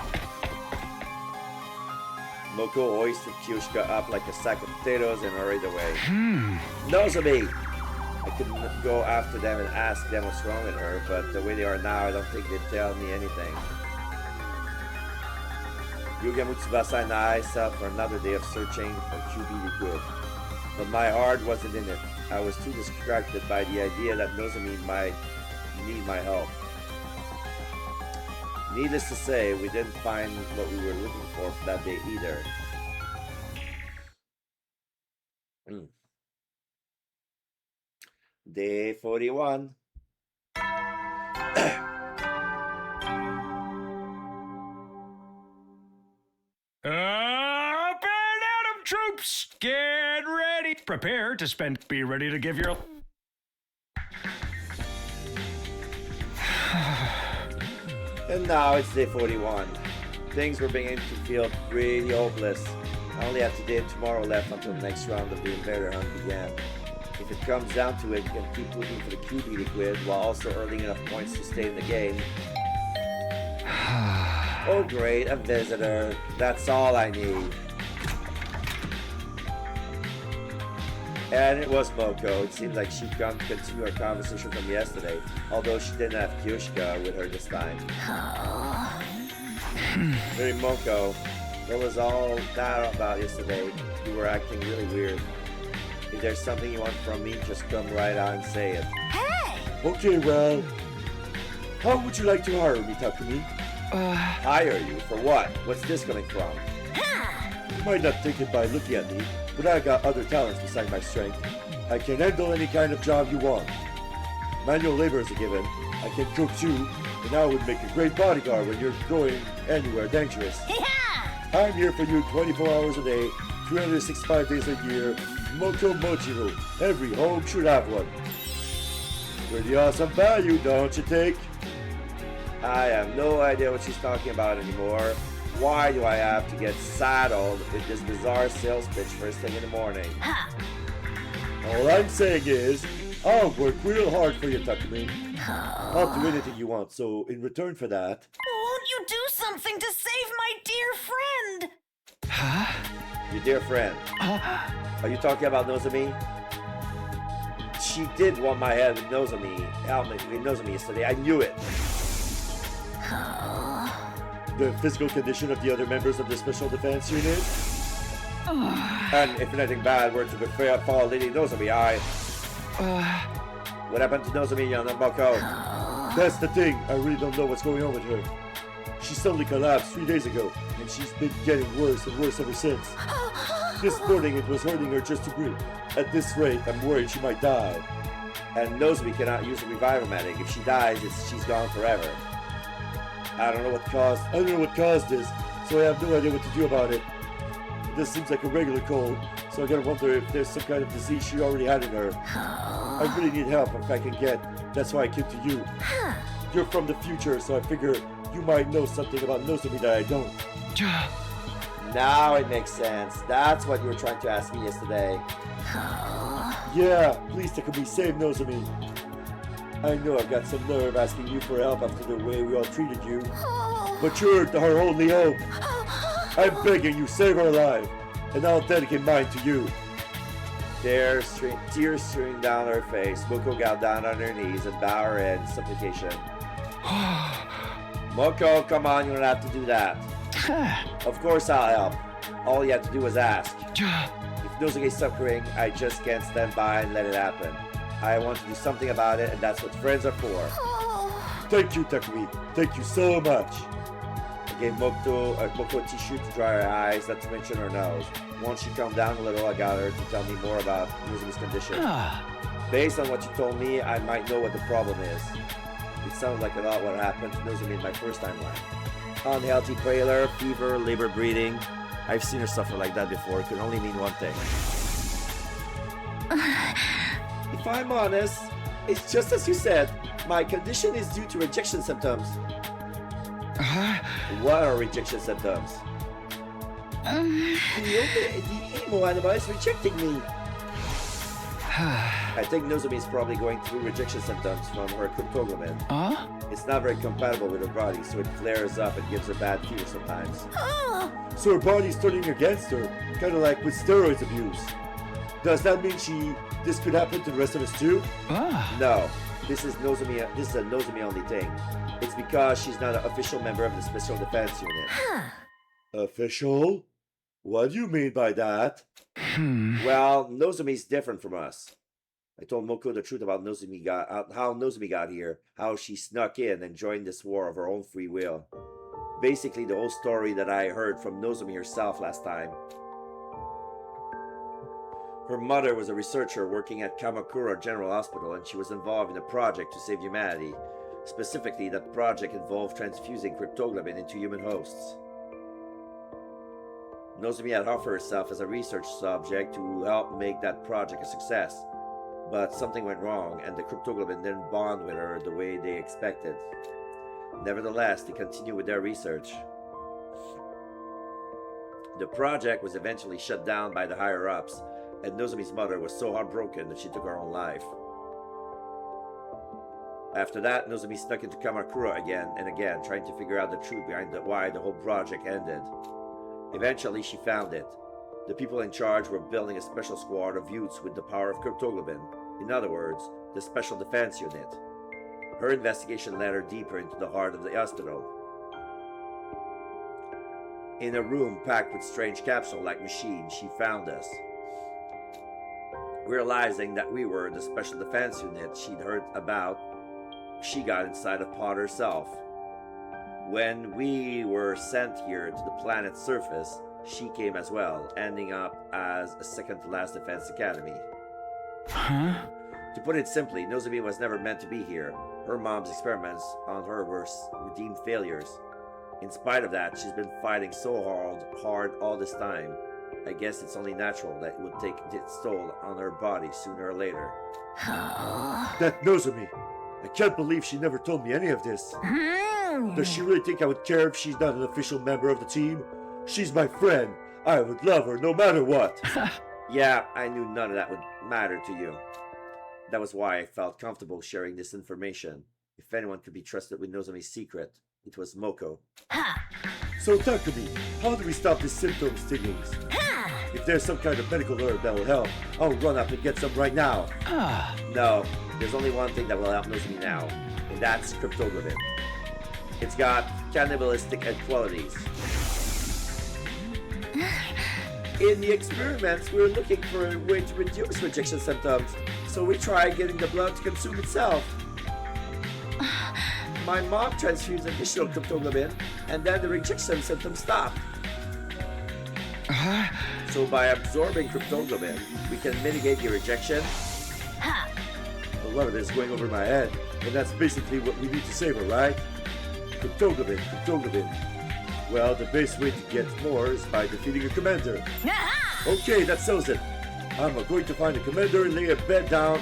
Moko hoisted Kyoshka up like a sack of potatoes and hurried away. Nozomi! I couldn't go after them and ask them what's wrong with her, but the way they are now, I don't think they'd tell me anything. Yuga Mutsubasa and I set out for another day of searching for QB Liquid. But my heart wasn't in it. I was too distracted by the idea that Nozomi might need my help. Needless to say, we didn't find what we were looking for that day either. Day 41. Up and Adam troops, get ready. Prepare to spend. Be ready to give your. And now it's day 41. Things were beginning to feel pretty hopeless. I only have today and tomorrow left until the next round of the Invader Hunt began. If it comes down to it, you can keep looking for the QB Liquid while also earning enough points to stay in the game. Oh great, a visitor. That's all I need. And it was Moko. It seemed like she'd come to continue our conversation from yesterday, although she didn't have Kyoshka with her this time. Hey Moko, what was all that about yesterday? You were acting really weird. If there's something you want from me, just come right out and say it. Hey! Okay, well, how would you like to hire me, Takumi? Hire you? For what? What's this coming from? You might not think it by looking at me, but I got other talents besides my strength. I can handle any kind of job you want. Manual labor is a given. I can cook too, and I would make a great bodyguard when you're going anywhere dangerous. I'm here for you 24 hours a day, 365 days a year. Moko Mochiro. Every home should have one. Pretty awesome value, don't you think? I have no idea what she's talking about anymore. Why do I have to get saddled with this bizarre sales pitch first thing in the morning? All I'm saying is, I'll work real hard for you, Takumi. I'll do anything you want, so in return for that... Won't you do something to save my dear friend? Your dear friend. Are you talking about Nozomi? She did want my head with Nozomi yesterday. I knew it. The physical condition of the other members of the Special Defense Unit? And if anything bad were to befall Lady Nozomi, What happened to Nozomi, Moko? That's the thing. I really don't know what's going on with her. She suddenly collapsed 3 days ago, and she's been getting worse and worse ever since. This morning it was hurting her just to breathe. At this rate, I'm worried she might die. And Nozomi cannot use a revival-matic. If she dies, she's gone forever. I don't know what caused this, so I have no idea what to do about it. This seems like a regular cold, so I gotta wonder if there's some kind of disease she already had in her. I really need help if I can get. That's why I came to you. You're from the future, so I figure you might know something about Nozomi that I don't. Now it makes sense. That's what you were trying to ask me yesterday. Yeah, please Takumi, save Nozomi. I know I've got some nerve asking you for help after the way we all treated you. But you're our only hope. I'm begging you, save her alive. And I'll dedicate mine to you. Tears streaming down her face. Moko got down on her knees and bowed her head in supplication. Moko, come on, you don't have to do that. Of course I'll help. All you have to do is ask. If Nozomi's suffering, I just can't stand by and let it happen. I want to do something about it, and that's what friends are for. Thank you, Takumi. Thank you so much. gave Moko a tissue to dry her eyes, not to mention her nose. Once she calmed down a little, I got her to tell me more about Nozomi's condition. Based on what you told me, I might know what the problem is. It sounds like a lot what happened to Nozomi in my first timeline. Unhealthy prayer, fever, labor bleeding. I've seen her suffer like that before. It could only mean one thing. If I'm honest, it's just as you said. My condition is due to rejection symptoms. What are rejection symptoms? The emo animal is rejecting me. I think Nozomi is probably going through rejection symptoms from her cryptoglobin. It's not very compatible with her body, so it flares up and gives her bad fever sometimes. So her body's turning against her, kind of like with steroids abuse. Does that mean this could happen to the rest of us too? No, this is a Nozomi only thing. It's because she's not an official member of the Special Defense Unit. Official? What do you mean by that? Well, Nozomi's different from us. I told Moko the truth about how Nozomi got here, how she snuck in and joined this war of her own free will. Basically, the whole story that I heard from Nozomi herself last time. Her mother was a researcher working at Kamakura General Hospital, and she was involved in a project to save humanity. Specifically, that project involved transfusing cryptoglobin into human hosts. Nozomi had offered herself as a research subject to help make that project a success. But something went wrong, and the cryptoglobin didn't bond with her the way they expected. Nevertheless, they continued with their research. The project was eventually shut down by the higher-ups, and Nozomi's mother was so heartbroken that she took her own life. After that, Nozomi snuck into Kamakura again and again, trying to figure out the truth behind why the whole project ended. Eventually, she found it. The people in charge were building a special squad of youths with the power of cryptoglobin. In other words, the Special Defense Unit. Her investigation led her deeper into the heart of the hospital. In a room packed with strange capsule-like machines, she found us. Realizing that we were the Special Defense Unit she'd heard about, she got inside of Pod herself. When we were sent here to the planet's surface, she came as well, ending up as a second-to-last defense academy. To put it simply, Nozomi was never meant to be here. Her mom's experiments on her were deemed failures. In spite of that, she's been fighting so hard all this time. I guess it's only natural that it would take its toll on her body sooner or later. That Nozomi! I can't believe she never told me any of this. Does she really think I would care if she's not an official member of the team? She's my friend. I would love her no matter what. Yeah, I knew none of that would matter to you. That was why I felt comfortable sharing this information. If anyone could be trusted with Nozomi's secret, it was Moko. So talk to me. How do we stop these symptom stingings? If there's some kind of medical herb that will help, I'll run up and get some right now. No, there's only one thing that will help Nozomi now, and that's cryptoglobin. It's got cannibalistic qualities. In the experiments, we were looking for a way to reduce rejection symptoms, so we tried getting the blood to consume itself. My mom transfused additional cryptoglobin, and then the rejection symptoms stopped. So by absorbing cryptoglobin, we can mitigate the rejection. A lot of it is going over my head, and that's basically what we need to save her, right? Cryptoglobin. Well, the best way to get more is by defeating a commander. Okay, that settles it. I'm going to find a commander and lay a beat down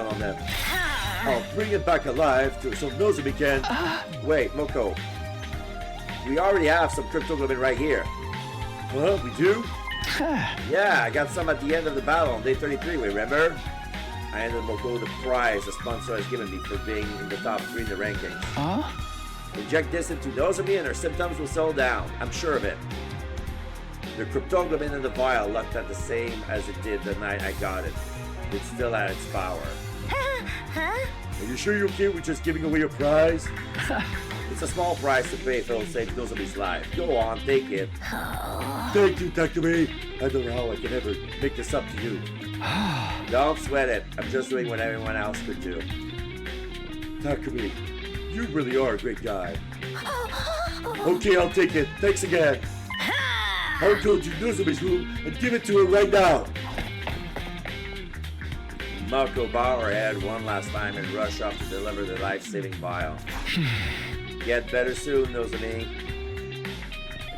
on them. I'll bring it back alive so Nozomi can... Wait, Moko. We already have some cryptoglobin right here. Well, we do? Yeah, I got some at the end of the battle on day 33, remember? I handed Moko the prize the sponsor has given me for being in the top 3 in the rankings. Inject this into Nozomi and her symptoms will settle down. I'm sure of it. The cryptoglobin in the vial looked at the same as it did the night I got it. It still had its power. Are you sure you're okay with just giving away your prize? It's a small price to pay if it'll save Nozomi's life. Go on, take it. Thank you, Takumi. I don't know how I can ever make this up to you. Don't sweat it. I'm just doing what everyone else could do. Takumi, you really are a great guy. Okay, I'll take it. Thanks again. I'll go to Nozomi's room and give it to her right now. Mako bow her head one last time and rush off to deliver the life-saving vial. Get better soon, Nozomi.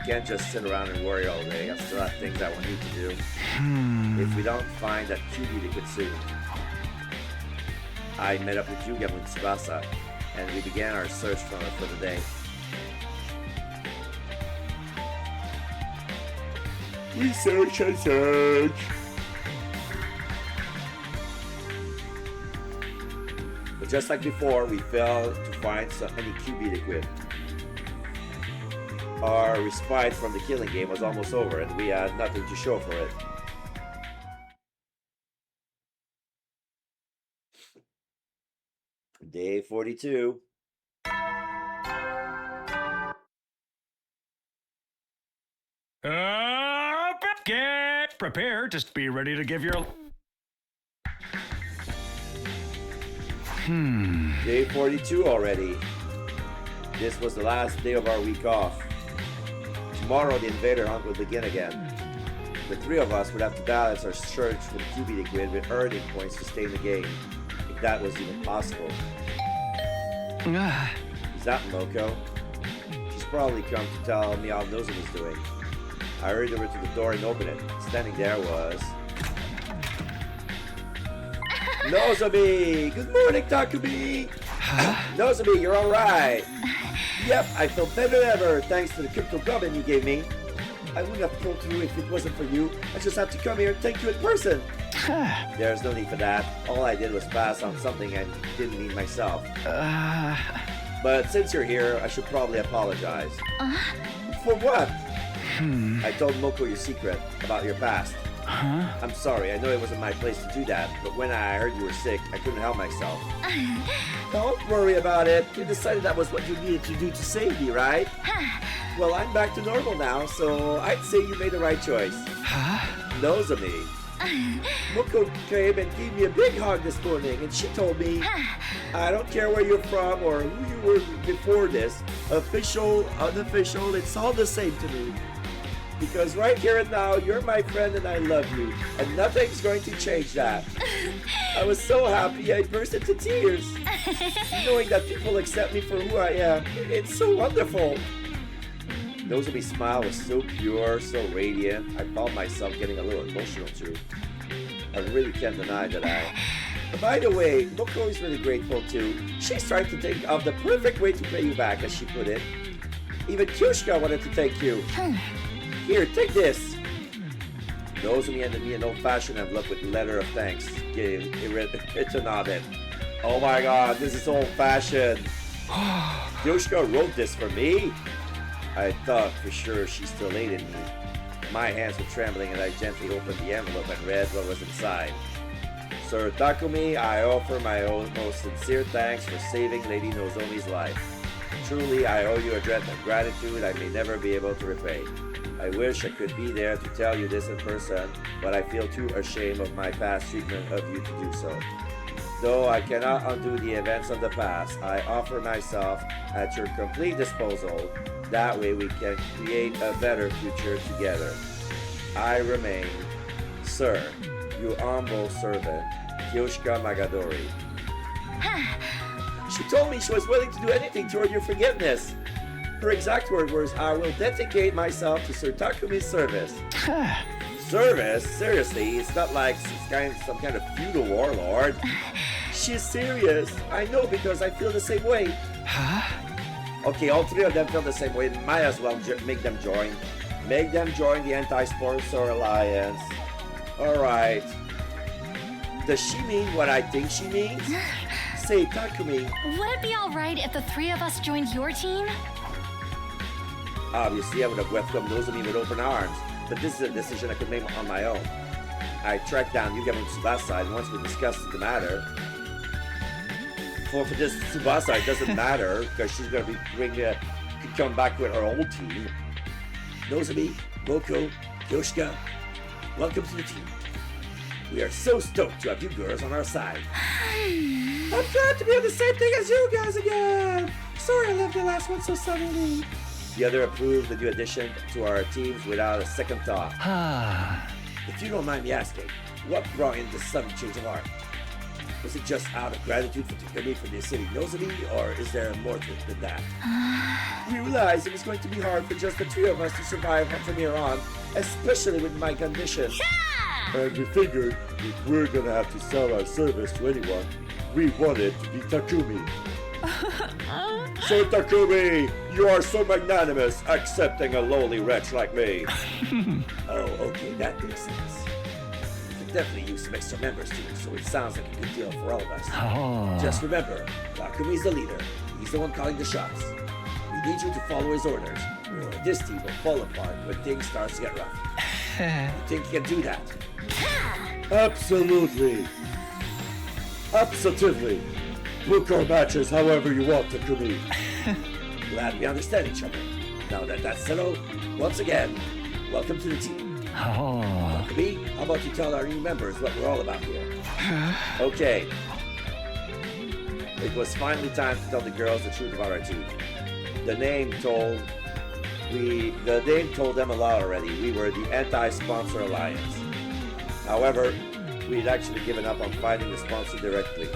I can't just sit around and worry all day. I still have things I will need to do. If we don't find that QB liquid soon. I met up with Yuga and Tsubasa, and we began our search for the day. We search and search. But just like before, we failed to find any QB liquid. Our respite from the killing game was almost over, and we had nothing to show for it. Day 42. Get prepared to be ready to give your... Day 42 already. This was the last day of our week off. Tomorrow the invader hunt will begin again. The three of us would have to balance our search for the QB liquid with earning points to stay in the game, if that was even possible. Is that Moko? She's probably come to tell me how Nozomi's doing. I hurried over to the door and opened it. Standing there was... Nozomi! Good morning, Takumi! Nozomi, you're alright! Yep, I feel better than ever thanks to the crypto goblin you gave me. I wouldn't have pulled through if it wasn't for you. I just have to come here and thank you in person. There's no need for that. All I did was pass on something I didn't mean myself. But since you're here, I should probably apologize. For what? I told Moko your secret about your past. I'm sorry, I know it wasn't my place to do that, but when I heard you were sick, I couldn't help myself. Don't worry about it. You decided that was what you needed to do to save me, right? Well, I'm back to normal now, so I'd say you made the right choice. Nozomi. Moko came and gave me a big hug this morning, and she told me, I don't care where you're from or who you were before this, official, unofficial, it's all the same to me. Because right here and now, you're my friend and I love you, and nothing's going to change that. I was so happy I burst into tears. Knowing that people accept me for who I am, it's so wonderful. Nozomi's smile was so pure, so radiant, I found myself getting a little emotional too. I really can't deny that By the way, Moko is really grateful too. She's trying to think of the perfect way to pay you back, as she put it. Even Kyushka wanted to thank you. Here, take this. Nozomi handed me an old-fashioned envelope with a letter of thanks. Written on it. Oh my god, this is old-fashioned. Kyushka wrote this for me? I thought for sure she still hated me. My hands were trembling and I gently opened the envelope and read what was inside. Sir Takumi, I offer my most sincere thanks for saving Lady Nozomi's life. Truly, I owe you a debt of gratitude I may never be able to repay. I wish I could be there to tell you this in person, but I feel too ashamed of my past treatment of you to do so. Though I cannot undo the events of the past, I offer myself at your complete disposal. That way we can create a better future together. I remain, Sir, your humble servant, Kyushka Magadori. She told me she was willing to do anything toward your forgiveness. Her exact words were, I will dedicate myself to Sir Takumi's service. Service? Seriously, it's not like some kind of feudal warlord. She's serious. I know because I feel the same way. Okay, all three of them feel the same way. Might as well make them join. Make them join the Anti-Sponsor Alliance. Alright. Does she mean what I think she means? Say, Takumi. Would it be alright if the three of us joined your team? Obviously, I would have welcomed Nozomi with open arms, but this is a decision I could make on my own. I tracked down Yuga and Tsubasa, and once we discussed the matter, for this Tsubasa, it doesn't matter, because she's going to be come back with her old team. Nozomi, Moko, Kyushka, welcome to the team. We are so stoked to have you girls on our side. I'm glad to be on the same thing as you guys again. Sorry I left the last one so suddenly. The other approved the new addition to our teams without a second thought. If you don't mind me asking, what brought in this sudden change of heart? Was it just out of gratitude for Takumi for the city knows of me, or is there more to it than that? We realized it was going to be hard for just the three of us to survive from here on, especially with my condition. And we figured if we're gonna have to sell our service to anyone, we wanted to be Takumi. So Takumi, you are so magnanimous, accepting a lowly wretch like me. Oh, okay, that makes sense. We could definitely use some extra members too, so it sounds like a good deal for all of us. Just remember, Takumi's the leader. He's the one calling the shots. We need you to follow his orders, or this team will fall apart when things start to get rough. You think you can do that? Absolutely. Absolutely. Book our matches however you want, Takumi. Glad we understand each other. Now that that's settled, once again, welcome to the team. Takumi, how about you tell our new members what we're all about here? Okay. It was finally time to tell the girls the truth about our team. The name told them a lot already. We were the Anti-Sponsor Alliance. However, we'd actually given up on finding the sponsor directly.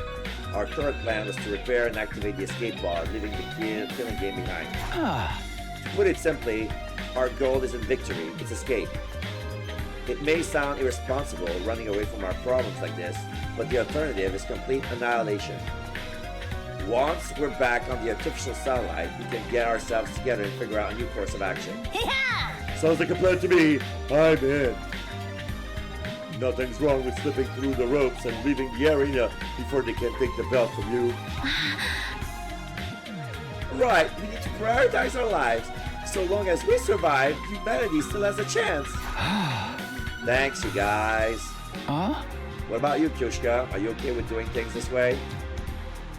Our current plan was to repair and activate the escape pod, leaving the killing game behind. To put it simply, our goal isn't victory, it's escape. It may sound irresponsible running away from our problems like this, but the alternative is complete annihilation. Once we're back on the artificial satellite, we can get ourselves together and figure out a new course of action. Sounds like a plan to me. I'm in. Nothing's wrong with slipping through the ropes and leaving the arena before they can take the belt from you. Right, we need to prioritize our lives. So long as we survive, humanity still has a chance. Thanks, you guys. What about you, Kyoshka? Are you okay with doing things this way?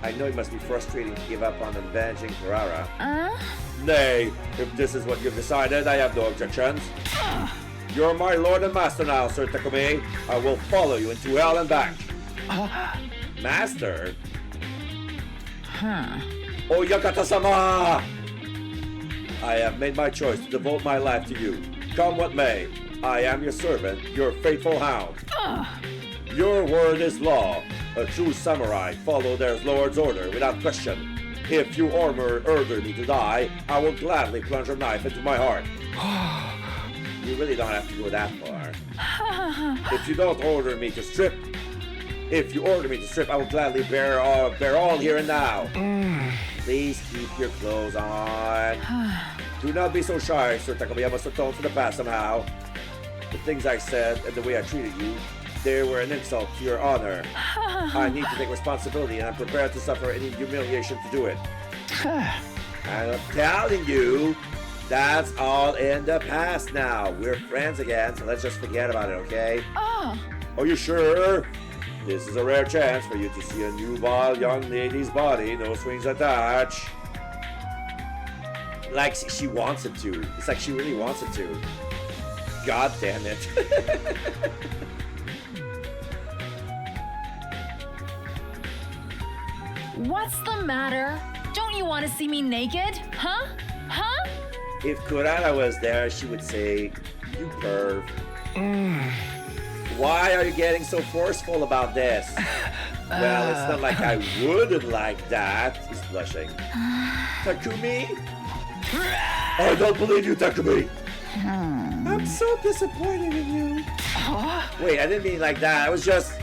I know it must be frustrating to give up on avenging Ferrara. Nay, if this is what you've decided, I have no objections. You're my lord and master now, Sir Takumi. I will follow you into hell and back. Master? Oh, Yakata-sama! I have made my choice to devote my life to you. Come what may, I am your servant, your faithful hound. Your word is law. A true samurai follow their lord's order without question. If you order me to die, I will gladly plunge a knife into my heart. You really don't have to go that far. If you don't order me to strip, I will gladly bear all here and now. Please keep your clothes on. Do not be so shy, Sir Takumi. I must atone for the past somehow. The things I said and the way I treated you, they were an insult to your honor. I need to take responsibility, and I'm prepared to suffer any humiliation to do it. And I'm telling you, that's all in the past now. We're friends again, so let's just forget about it, okay? Are you sure? This is a rare chance for you to see a nubile young lady's body, no strings attached. Like she wants it to. It's like she really wants it to. God damn it. What's the matter? Don't you want to see me naked? Huh? If Kurara was there, she would say, "You perv." Why are you getting so forceful about this? Well, it's not like I wouldn't like that. He's blushing. Takumi? I don't believe you, Takumi. I'm so disappointed in you. Wait, I didn't mean like that. I was just...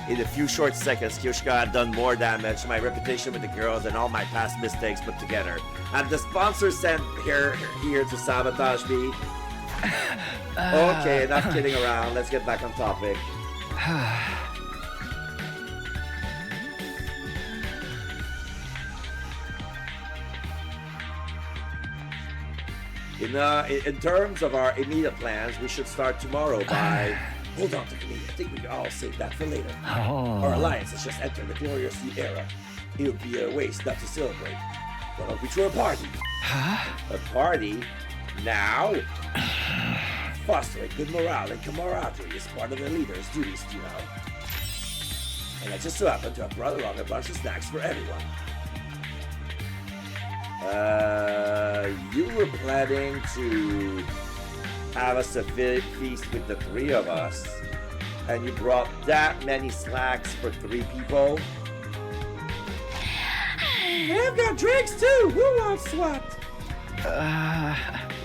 In a few short seconds, Kyoshika had done more damage to my reputation with the girls than all my past mistakes put together. And the sponsor sent here to sabotage me. Okay, enough kidding around. Let's get back on topic. In terms of our immediate plans, we should start tomorrow by... Hold on, Takumi. I think we can all save that for later. Our alliance has just entered the glorious new era. It would be a waste not to celebrate. Why don't we throw a party? A party? Now? Fostering good morale and camaraderie is part of the leader's duties, you know. And I just so happen to have brought along a bunch of snacks for everyone. You were planning to have us a feast with the three of us, and you brought that many snacks for 3 people? And I've got drinks too. Who wants what?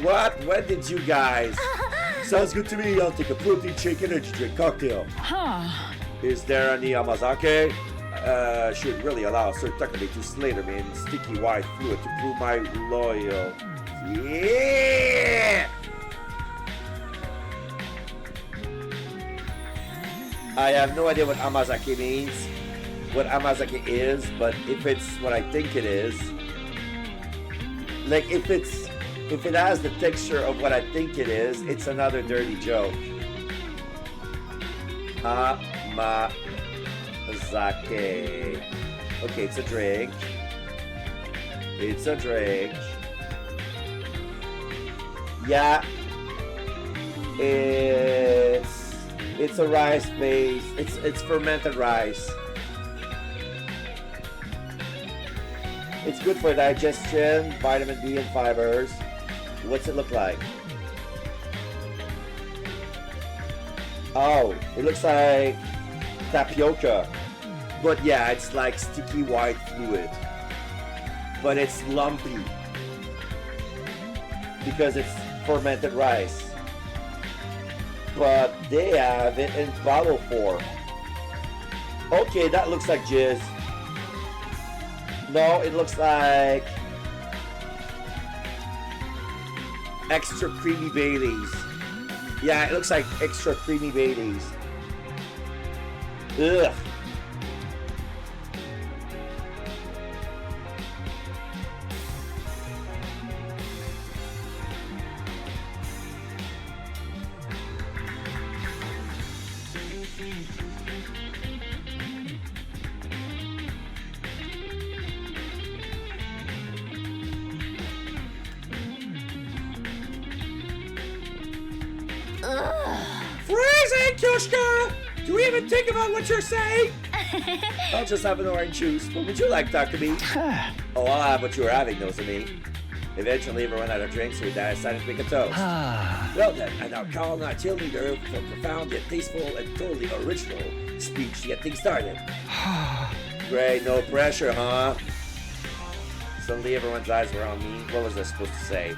What? When did you guys? Sounds good to me. I'll take a protein shake energy drink cocktail. Huh. Is there any amazake? Should really allow Sir Takumi to slaughter me in sticky white fluid to prove my loyal. Yeah! I have no idea what amazake means, what amazake is, but if it's what I think it is, like if it has the texture of what I think it is, it's another dirty joke. Amazake. Okay, it's a drink. It's a drink. Yeah. It's a rice base. It's fermented rice. It's good for digestion, vitamin D and fibers. What's it look like? Oh, it looks like tapioca. But yeah, it's like sticky white fluid. But it's lumpy. Because it's fermented rice. But they have it in bottle form. Okay, that looks like jizz. No, it looks like extra creamy Baileys. Yeah, it looks like extra creamy Baileys. Ugh. Freezing, Kyoshka! Do we even think about what you're saying? I'll just have an orange juice. What would you like, Takumi? Oh, I'll have what you were having, Nozomi. Eventually, everyone had a drink, so we decided to make a toast. Well then, I now call our team leader for profound yet tasteful and totally original speech to get things started. Great, no pressure, huh? Suddenly, everyone's eyes were on me. What was I supposed to say?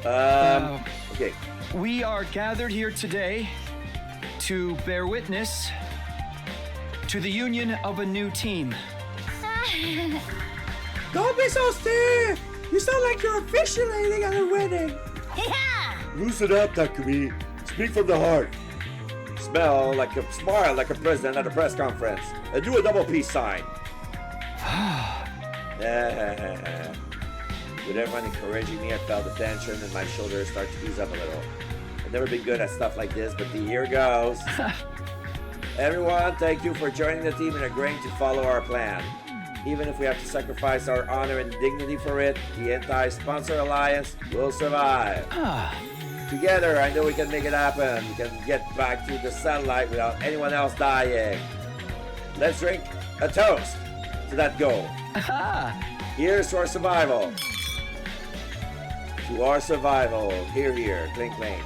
Okay. We are gathered here today to bear witness to the union of a new team. Don't be so stiff! You sound like you're officiating at a wedding. Yeah! Loosen up, Takumi. Speak from the heart. Smile like a president at a press conference. And do a double peace sign. With everyone encouraging me, I felt the tension and my shoulders start to ease up a little. I've never been good at stuff like this, but here goes. Everyone, thank you for joining the team and agreeing to follow our plan. Even if we have to sacrifice our honor and dignity for it, the Anti-Sponsor Alliance will survive. Together, I know we can make it happen. We can get back to the satellite without anyone else dying. Let's drink a toast to that goal. Here's to our survival. To our survival. Here, here. Clink, clink.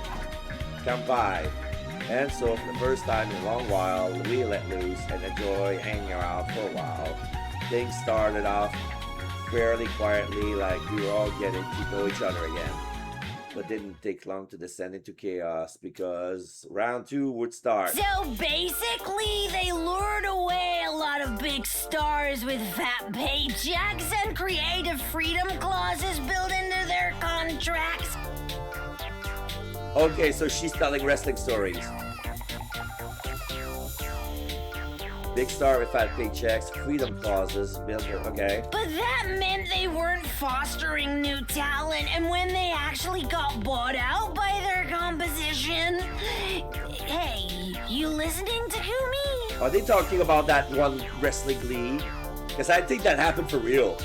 Kampai. And so, for the first time in a long while, we let loose and enjoy hanging out for a while. Things started off fairly quietly, like we were all getting to know each other again. But didn't take long to descend into chaos because round 2 would start. So basically, they lured away a lot of big stars with fat paychecks and creative freedom clauses built into their contracts. Okay, so she's telling wrestling stories. Big star with fat paychecks, freedom clauses, built in, okay. But that meant they weren't fostering new talent, and when they actually got bought out by their composition... Hey, you listening to me? Are they talking about that one wrestling league? Because I think that happened for real.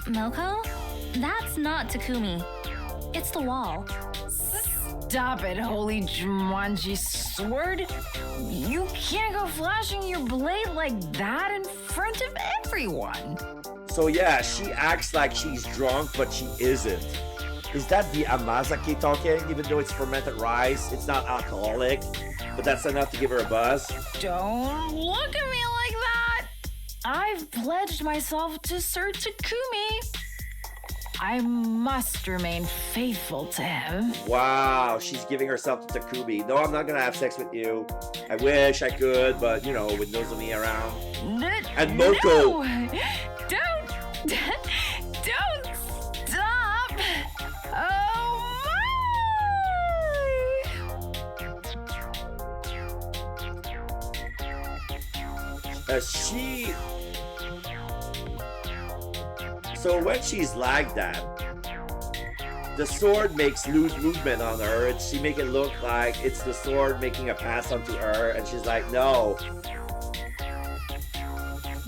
Moko? That's not Takumi. It's the wall. Stop it, holy Jumanji sword. You can't go flashing your blade like that in front of everyone. So yeah, she acts like she's drunk, but she isn't. Is that the Amazake talking? Even though it's fermented rice, it's not alcoholic, but that's enough to give her a buzz. Don't look at me like that. I've pledged myself to Sir Takumi. I must remain faithful to him. Wow, she's giving herself to Takumi. No, I'm not gonna have sex with you. I wish I could, but you know, with Nozomi around. And Moko. No! Don't stop! Oh my! So when she's like that, the sword makes loose movement on her, and she make it look like it's the sword making a pass onto her, and she's like, no.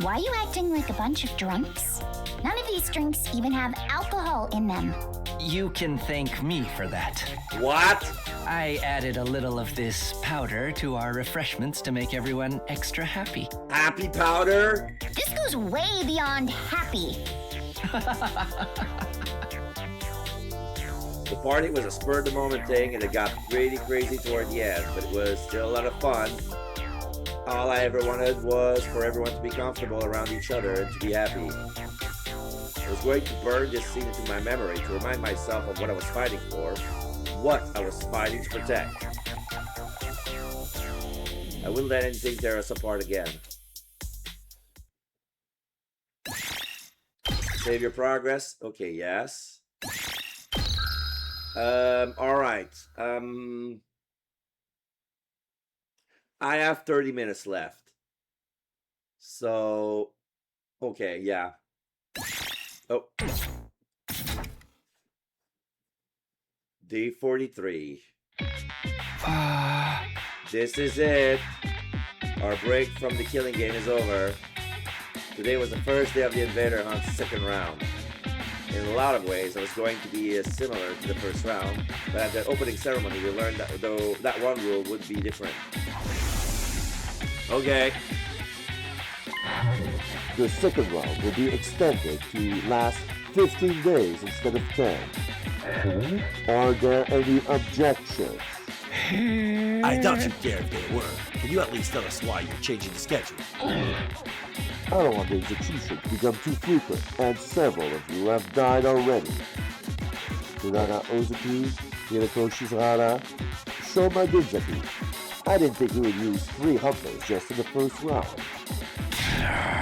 Why are you acting like a bunch of drunks? None of these drinks even have alcohol in them. You can thank me for that. What? I added a little of this powder to our refreshments to make everyone extra happy. Happy powder? This goes way beyond happy. The party was a spur-of-the-moment thing, and it got pretty crazy toward the end, but it was still a lot of fun. All I ever wanted was for everyone to be comfortable around each other and to be happy. I was going to burn this scene into my memory to remind myself of what I was fighting for, what I was fighting to protect. I wouldn't let anything tear us apart again. Save your progress. Okay, yes. Alright. I have 30 minutes left. So, okay, yeah. Oh. Day 43. This is it. Our break from the killing game is over. Today was the first day of the Invader Hunt's second round. In a lot of ways, it was going to be similar to the first round, but at the opening ceremony, we learned that though that one rule would be different. Okay. The second round will be extended to last 15 days instead of 10. Are there any objections? I doubt you dare if there were. Can you at least tell us why you're changing the schedule? I don't want the execution to become too frequent, and several of you have died already. Urara Ozuki, Hiroko Shizahara, Shoma Ginzaki. I didn't think you would use 3 hunters just in the first round.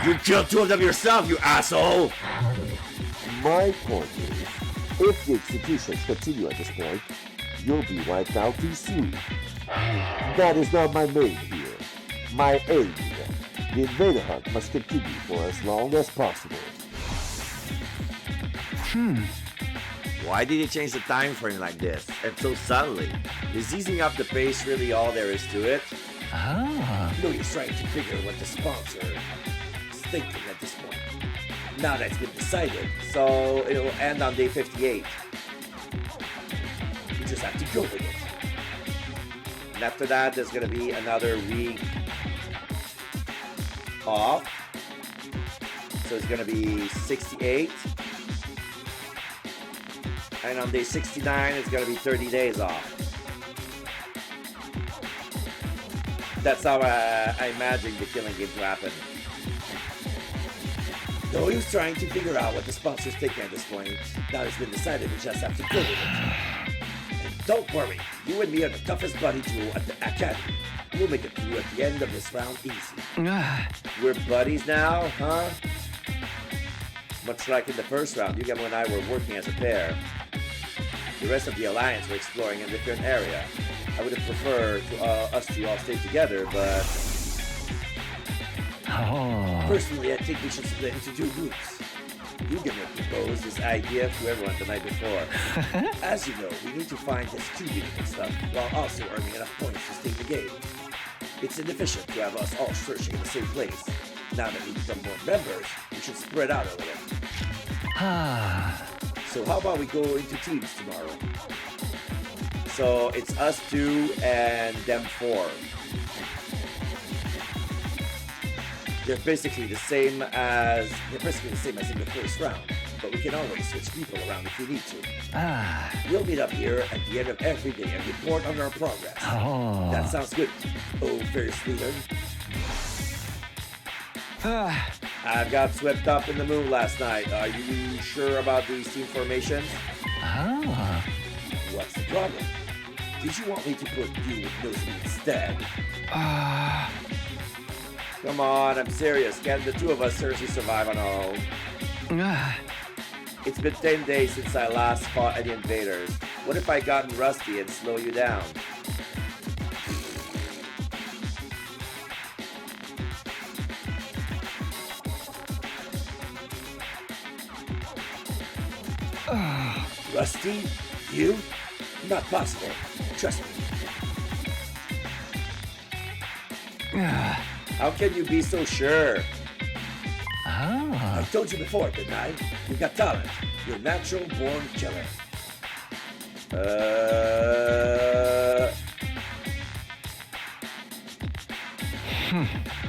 You killed 2 of them yourself, you asshole! My point is, if the executions continue at this point, you'll be wiped out too soon. That is not my main here. My aim. The Invader Hunt must continue for as long as possible. Why did you change the time frame like this, and so suddenly? Is easing up the pace really all there is to it? No use trying to figure what the sponsor is thinking at this point. Now that's been decided. So it'll end on day 58. You just have to go with it. And after that, there's gonna be another week off. So it's gonna be 68. And on day 69, it's gonna be 30 days off. That's how I imagine the killing game to happen. No use trying to figure out what the sponsor's thinking at this point. Now it's been decided, we just have to go with it. And don't worry, you and me are the toughest buddy duo at the Academy. We'll make it through at the end of this round easy. We're buddies now, huh? Much like in the first round, Yugamo and I were working as a pair. The rest of the Alliance were exploring a different area. I would have preferred us to all stay together, but... Personally, I think we should split into 2 groups. Yugamo proposed this idea to everyone the night before. As you know, we need to find this cubing and stuff, while also earning enough points to stay in the game. It's inefficient to have us all searching in the same place. Now that we become more members, we should spread out a little. So how about we go into teams tomorrow? So it's us two and them four. They're basically the same as in the first round, but we can always switch people around if we need to. We'll meet up here at the end of every day and report on our progress. Oh. That sounds good. Oh, first leader. I got swept up in the moon last night. Are you sure about these team formations? What's the problem? Did you want me to put you with Nosebleed instead? Come on, I'm serious. Can the two of us seriously survive on our own? It's been 10 days since I last fought any invaders. What if I gotten rusty and slow you down? Rusty? You? Not possible. Trust me. How can you be so sure? I told you before, didn't I? You got talent. You're a natural born killer.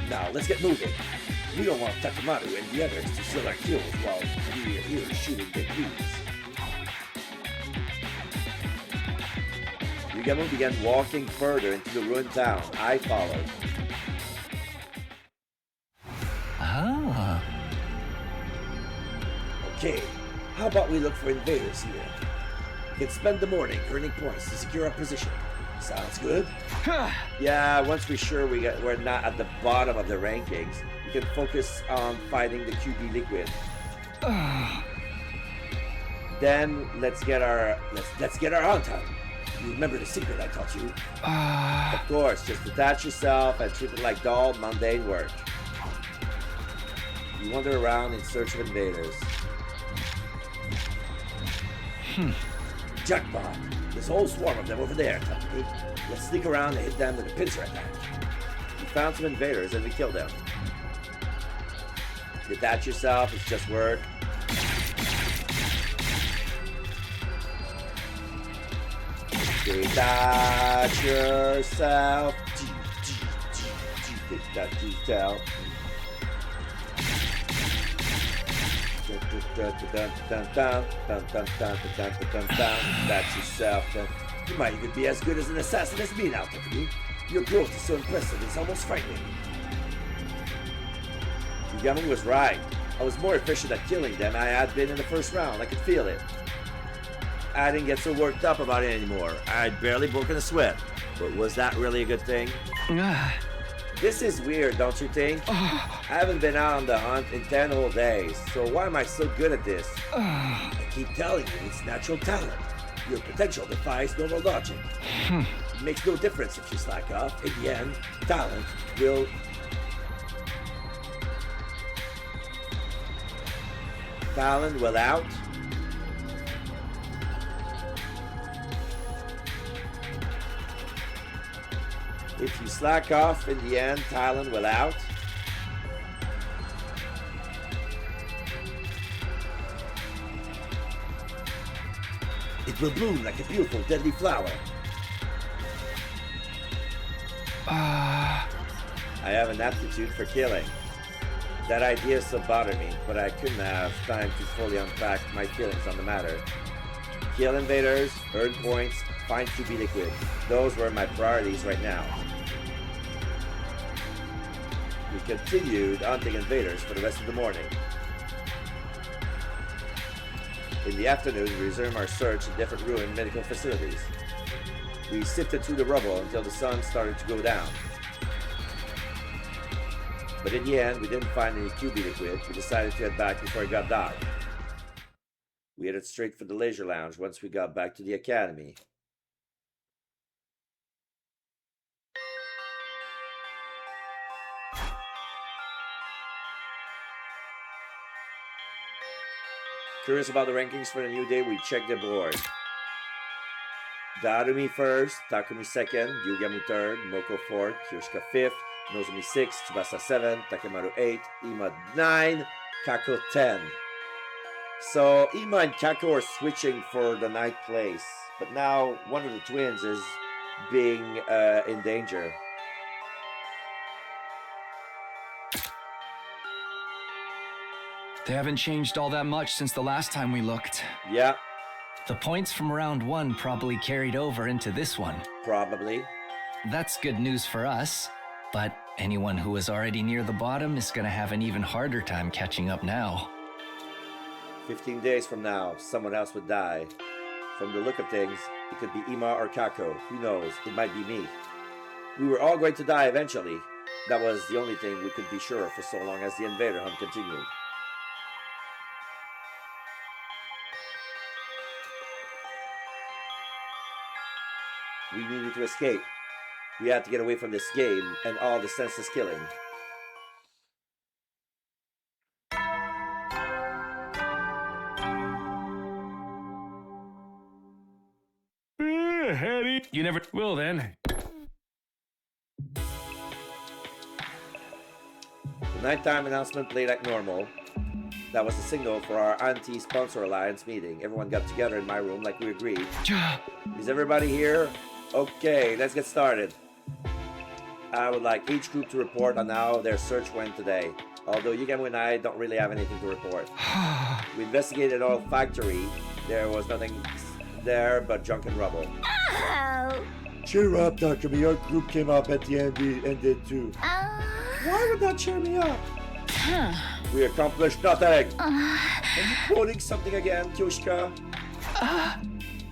Now, let's get moving. We don't want Takemaru and the others to steal our kills while we are here shooting big weeds. Yugamo began walking further into the ruined town. I followed. Okay, how about we look for invaders here? We can spend the morning earning points to secure our position. Sounds good? Yeah, once we're sure we're not at the bottom of the rankings, we can focus on fighting the QB Liquid. Then let's get our hunt out. You remember the secret I taught you? Of course, just detach yourself and treat it like dull, mundane work. You wander around in search of invaders. Jackpot! There's a whole swarm of them over there, Tucky. Let's sneak around and hit them with a pincer attack. We found some invaders and we killed them. Detach yourself, it's just word. Detach yourself. Detach yourself. Detach yourself. You might even be as good as an assassin as me now, Tiffany. Your growth is so impressive, it's almost frightening. Yugamo was right. I was more efficient at killing them than I had been in the first round. I could feel it. I didn't get so worked up about it anymore. I'd barely broken a sweat. But was that really a good thing? This is weird, don't you think? I haven't been out on the hunt in 10 whole days, so why am I so good at this? I keep telling you, it's natural talent. Your potential defies normal logic. It makes no difference if you slack off. In the end, talent will... Talent will out. If you slack off, in the end, talent will out. It will bloom like a beautiful, deadly flower. I have an aptitude for killing. That idea still bothered me, but I couldn't have time to fully unpack my feelings on the matter. Kill invaders, earn points, find QB Liquid. Those were my priorities right now. We continued hunting invaders for the rest of the morning. In the afternoon, we resumed our search in different ruined medical facilities. We sifted through the rubble until the sun started to go down. But in the end, we didn't find any QB Liquid. We decided to head back before it got dark. We headed straight for the leisure lounge once we got back to the academy. Curious about the rankings for the new day, we checked the board. Darumi first, Takumi second, Yugamo third, Moko fourth, Kirishika fifth, Nozomi 6, Tsubasa 7, Takemaru 8, Ima 9, Kako 10. So Ima and Kako are switching for the ninth place. But now one of the twins is being in danger. They haven't changed all that much since the last time we looked. Yeah, The points from round 1 probably carried over into this one. probably. That's good news for us, but anyone who was already near the bottom is gonna have an even harder time catching up now. 15 days from now, someone else would die. From the look of things, it could be Ima or Kako. Who knows? It might be me. We were all going to die eventually. That was the only thing we could be sure of for so long as the invader hunt continued. We needed to escape. We had to get away from this game and all the senseless killing. Eddie, you never will then. The nighttime announcement played like normal. That was the signal for our anti-sponsor alliance meeting. Everyone got together in my room like we agreed. Is everybody here? Okay, let's get started. I would like each group to report on how their search went today. Although Yugamu and I don't really have anything to report. We investigated all factory. There was nothing there but junk and rubble. Oh. Cheer up, Dr. Me. Our group came up at the end and did too. Why would that cheer me up? We accomplished nothing. Are you quoting something again, Kyoshika?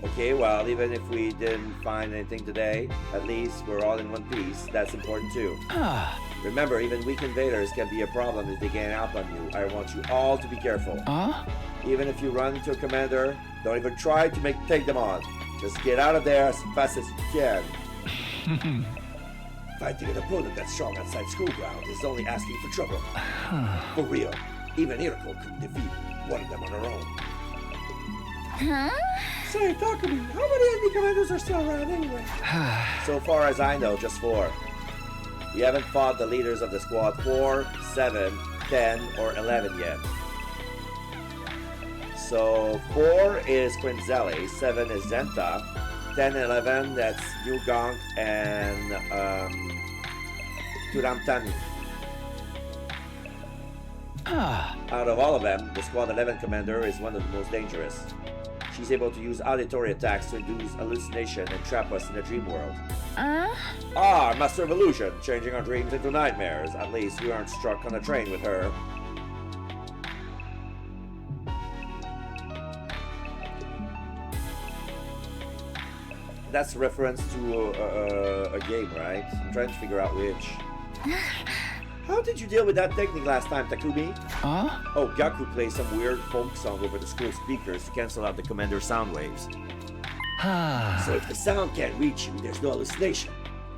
Okay, well, even if we didn't find anything today, at least we're all in one piece. That's important too. Remember, even weak invaders can be a problem if they gain out on you. I want you all to be careful. Even if you run into a commander, don't even try to take them on. Just get out of there as fast as you can. Fighting an opponent that's strong outside school ground is only asking for trouble. For real, even Hiroko couldn't defeat one of them on her own. Say, talk to me. How many enemy commanders are still around anyway? So far as I know, just 4. We haven't fought the leaders of the squad 4, 7, 10, or 11 yet. So 4 is Quinzelli, 7 is Zenta, 10 and 11, that's Yugong and Turamtani. Out of all of them, the Squad 11 commander is one of the most dangerous. She's able to use auditory attacks to induce hallucination and trap us in a dream world. Master of illusion, changing our dreams into nightmares. At least we aren't struck on a train with her. That's a reference to a game, right? I'm trying to figure out which. How did you deal with that technique last time, Takumi? Oh, Gaku plays some weird folk song over the school speakers to cancel out the commander's sound waves. So if the sound can't reach you, there's no hallucination.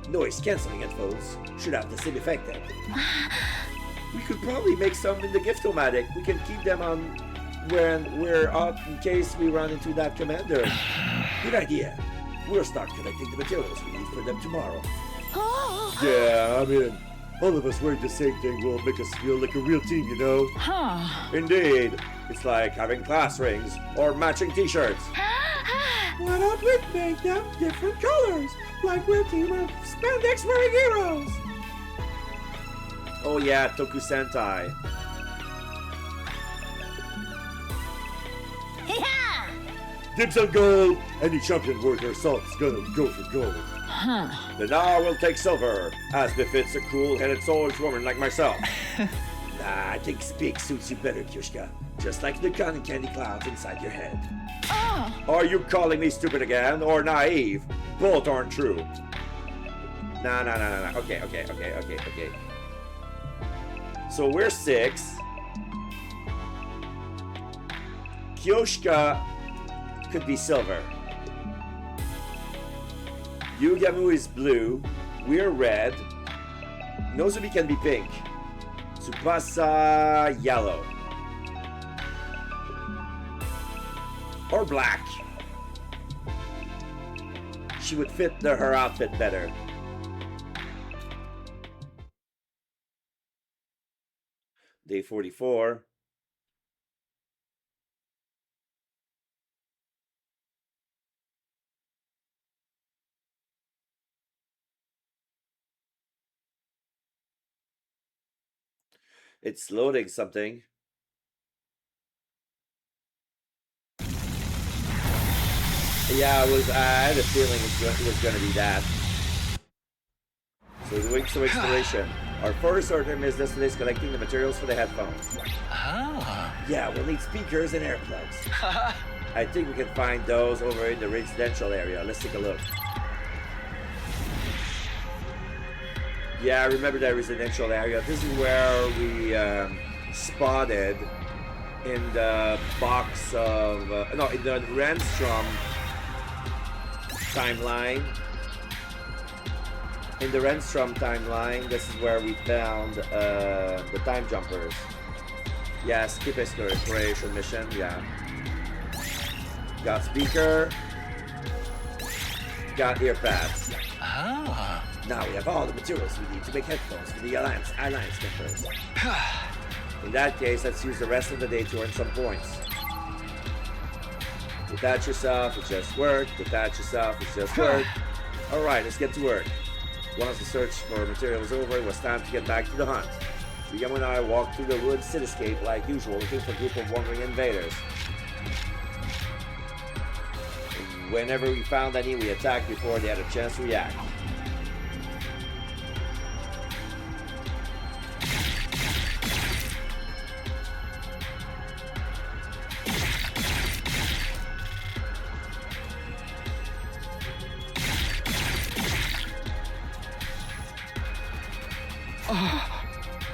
Noise cancelling headphones should have the same effect then. We could probably make some in the Gift-O-Matic. We can keep them on when we're out in case we run into that commander. Good idea. We'll start collecting the materials we need for them tomorrow. Yeah, I mean, all of us wearing the same thing will make us feel like a real team, you know? Indeed. It's like having class rings or matching t-shirts. Why don't we make them different colors? Like we're a team of spandex wearing heroes. Oh yeah, Toku Sentai. Dibs on gold! Any champion worth their salt is gonna go for gold. Then now we'll take silver, as befits a cool-headed swordswoman like myself. Nah, I think speak suits you better, Kyoshika. Just like the cotton candy clouds inside your head. Are you calling me stupid again, or naive? Both aren't true. Nah. Okay. So we're 6. Kyoshika could be silver. Yugamu is blue. We're red. Nozomi can be pink. Tsubasa yellow. Or black. She would fit her outfit better. Day 44. It's loading something. Yeah, I had a feeling it was gonna be that. So doing some exploration. Our first order of business today is collecting the materials for the headphones. Ah. Yeah, we'll need speakers and earplugs. I think we can find those over in the residential area. Let's take a look. Yeah, I remember that residential area. This is where we spotted in the box of... no, in the Renstrom timeline. In the Renstrom timeline, this is where we found the time jumpers. Yeah, skip exploration mission, yeah. Got speaker. Got earpads. Ah. Now we have all the materials we need to make headphones for the Alliance members. In that case, let's use the rest of the day to earn some points. Detach yourself, it's just work. Detach yourself, it's just work. Alright, let's get to work. Once the search for material was over, it was time to get back to the hunt. Yugamo and I walked through the woods cityscape like usual, looking for a group of wandering invaders. And whenever we found any, we attacked before they had a chance to react.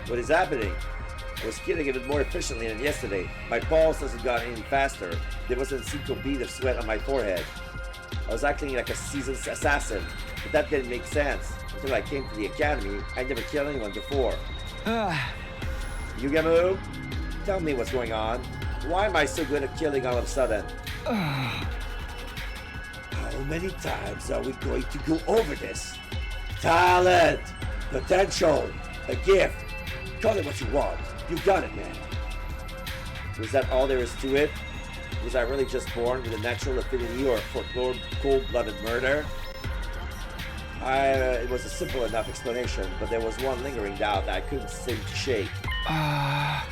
What is happening? I was killing a bit more efficiently than yesterday. My pulse hasn't gotten any faster. There wasn't a single bead of sweat on my forehead. I was acting like a seasoned assassin, but that didn't make sense. Until I came to the academy, I'd never killed anyone before. Yugamo, tell me what's going on. Why am I so good at killing all of a sudden? How many times are we going to go over this? Talent! Potential! A gift! Call it what you want. You got it, man. Was that all there is to it? Was I really just born with a natural affinity or for cold-blooded murder? It was a simple enough explanation, but there was one lingering doubt that I couldn't seem to shake.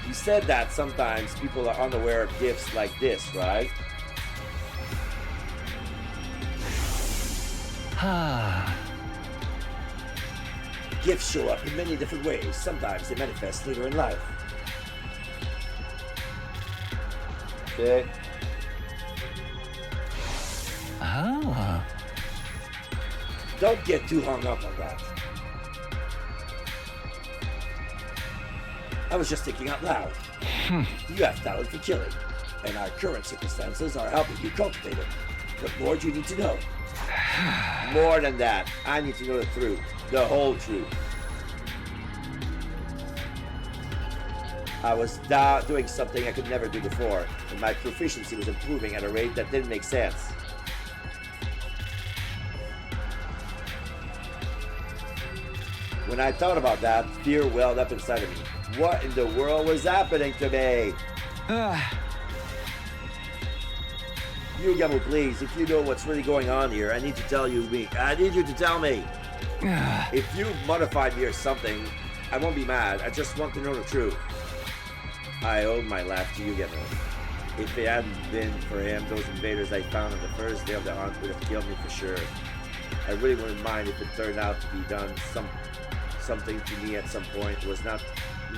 You said that sometimes people are unaware of gifts like this, right? Gifts show up in many different ways. Sometimes they manifest later in life. Okay. Don't get too hung up on that. I was just thinking out loud. You have talent for killing, and our current circumstances are helping you cultivate it. What more do you need to know? More than that, I need to know the truth. The whole truth. I was doing something I could never do before, and my proficiency was improving at a rate that didn't make sense. When I thought about that, fear welled up inside of me. What in the world was happening to me? Yugamo, please, if you know what's really going on here, I need to tell you I need you to tell me. If you've modified me or something, I won't be mad. I just want to know the truth. I owe my life to Yugamo. If it hadn't been for him, those invaders I found on the first day of the hunt would have killed me for sure. I really wouldn't mind if it turned out to be done something to me at some point. It was not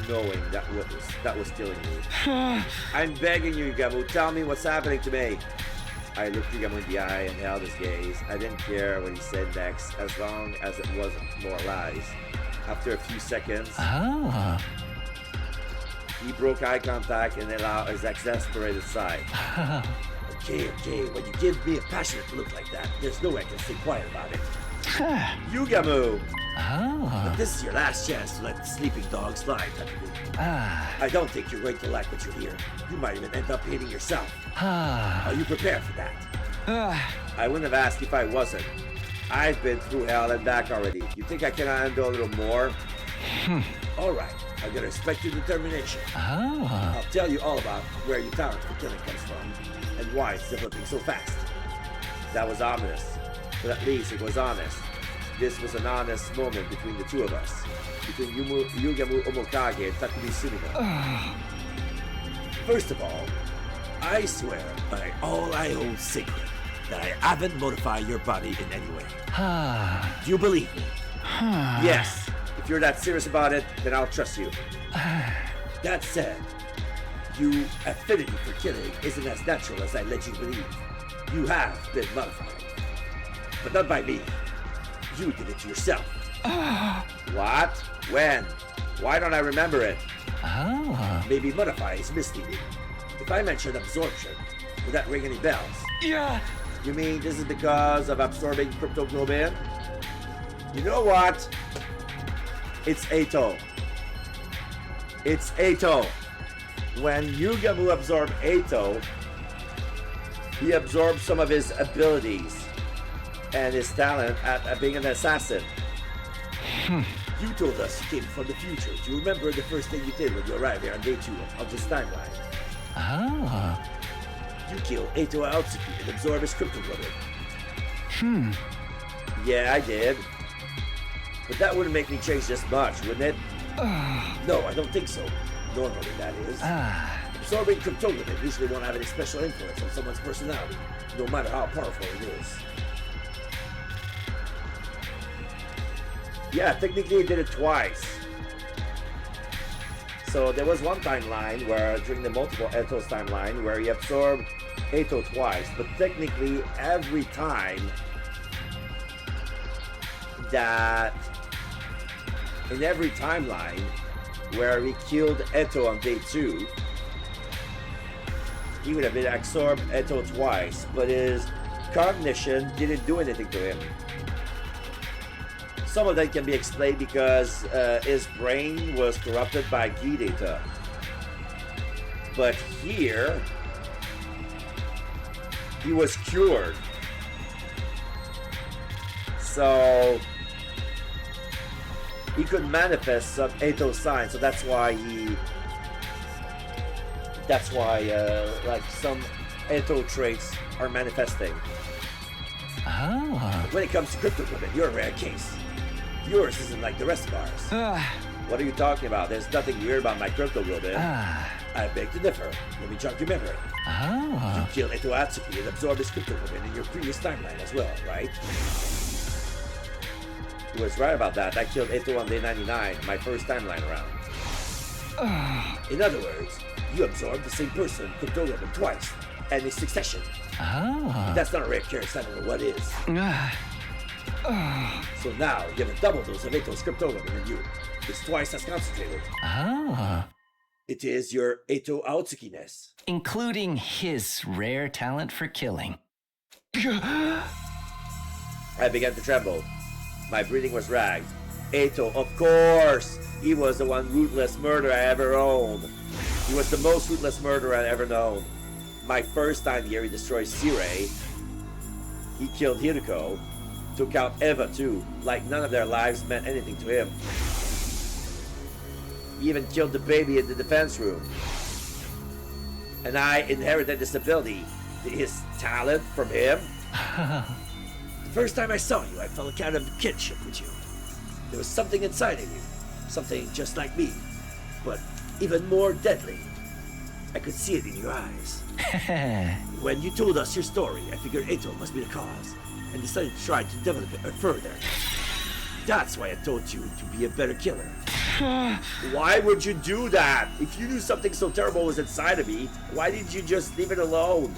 knowing that was killing me. I'm begging you, Yugamo, tell me what's happening to me. I looked Yugamo in the eye and held his gaze. I didn't care what he said next, as long as it wasn't more lies. After a few seconds, he broke eye contact and let out his exasperated sigh. Okay, when you give me a passionate look like that, there's no way I can stay quiet about it. Yugamo! But this is your last chance to let the sleeping dogs lie, Takumi. I don't think you're going to like what you hear. You might even end up hating yourself. Are you prepared for that? I wouldn't have asked if I wasn't. I've been through hell and back already. You think I can handle a little more? Alright, I'm gonna respect your determination. I'll tell you all about where your talent for killing comes from, and why it's developing so fast. That was ominous, but at least it was honest. this was an honest moment between the two of us. Between Yugamu Omokage and Takumi Sumino. First of all, I swear by all I hold sacred that I haven't modified your body in any way. Do you believe me? Yes. If you're that serious about it, then I'll trust you. That said, your affinity for killing isn't as natural as I led you to believe. You have been modified. But not by me. You did it to yourself. What? When? Why don't I remember it? Maybe modify is misleading. If I mention absorption, would that ring any bells? Yeah. You mean this is because of absorbing cryptoglobin? You know what? It's Ato. It's Ato. When Yugamu absorbed Ato, he absorbed some of his abilities and his talent at being an assassin. You told us you came from the future. Do you remember the first thing you did when you arrived here on day 2 of this timeline? You killed Ato Aotsuki and absorbed his cryptoglobin. Yeah, I did. But that wouldn't make me change this much, wouldn't it? No, I don't think so. Normally, that is. Absorbing cryptoglobin usually won't have any special influence on someone's personality, no matter how powerful it is. Yeah, technically he did it twice. So there was one timeline where, during the multiple Eto's timeline, where he absorbed Ato twice, but technically every time that, in every timeline where he killed Eto on day 2, he would have been absorbed Eto twice, but his cognition didn't do anything to him. Some of that can be explained because his brain was corrupted by Gi data. But here, he was cured. So he could manifest some Ato signs, so that's why like some Ato traits are manifesting. When it comes to cryptoglobin, you're a rare case. Yours isn't like the rest of ours. What are you talking about? There's nothing weird about my cryptoglobin. I beg to differ. Let me jog your memory. You killed Ato Aotsuki and absorbed his cryptoglobin in your previous timeline as well, right? He was right about that. I killed Ato on day 99, my first timeline around. In other words, you absorbed the same person, cryptoglobin, twice, and in succession. If that's not a rare case, I don't know what is. So now you have a double dose of Ato's cryptoglobin in you. It's twice as concentrated. It is your Ato Aotsuki-ness. Including his rare talent for killing. I began to tremble. My breathing was ragged. Ato, of course! He was the one ruthless murderer I ever owned. He was the most ruthless murderer I've ever known. My first time here, he destroyed Sirei. He killed Hiriko. Took out Eva too, like none of their lives meant anything to him. He even killed the baby in the defense room. And I inherited this ability, his talent, from him. The first time I saw you, I felt a kind of kinship with you. There was something inside of you, something just like me, but even more deadly. I could see it in your eyes. When you told us your story, I figured Ato must be the cause, and decided to try to develop it further. That's why I told you to be a better killer. Why would you do that? If you knew something so terrible was inside of me, why didn't you just leave it alone?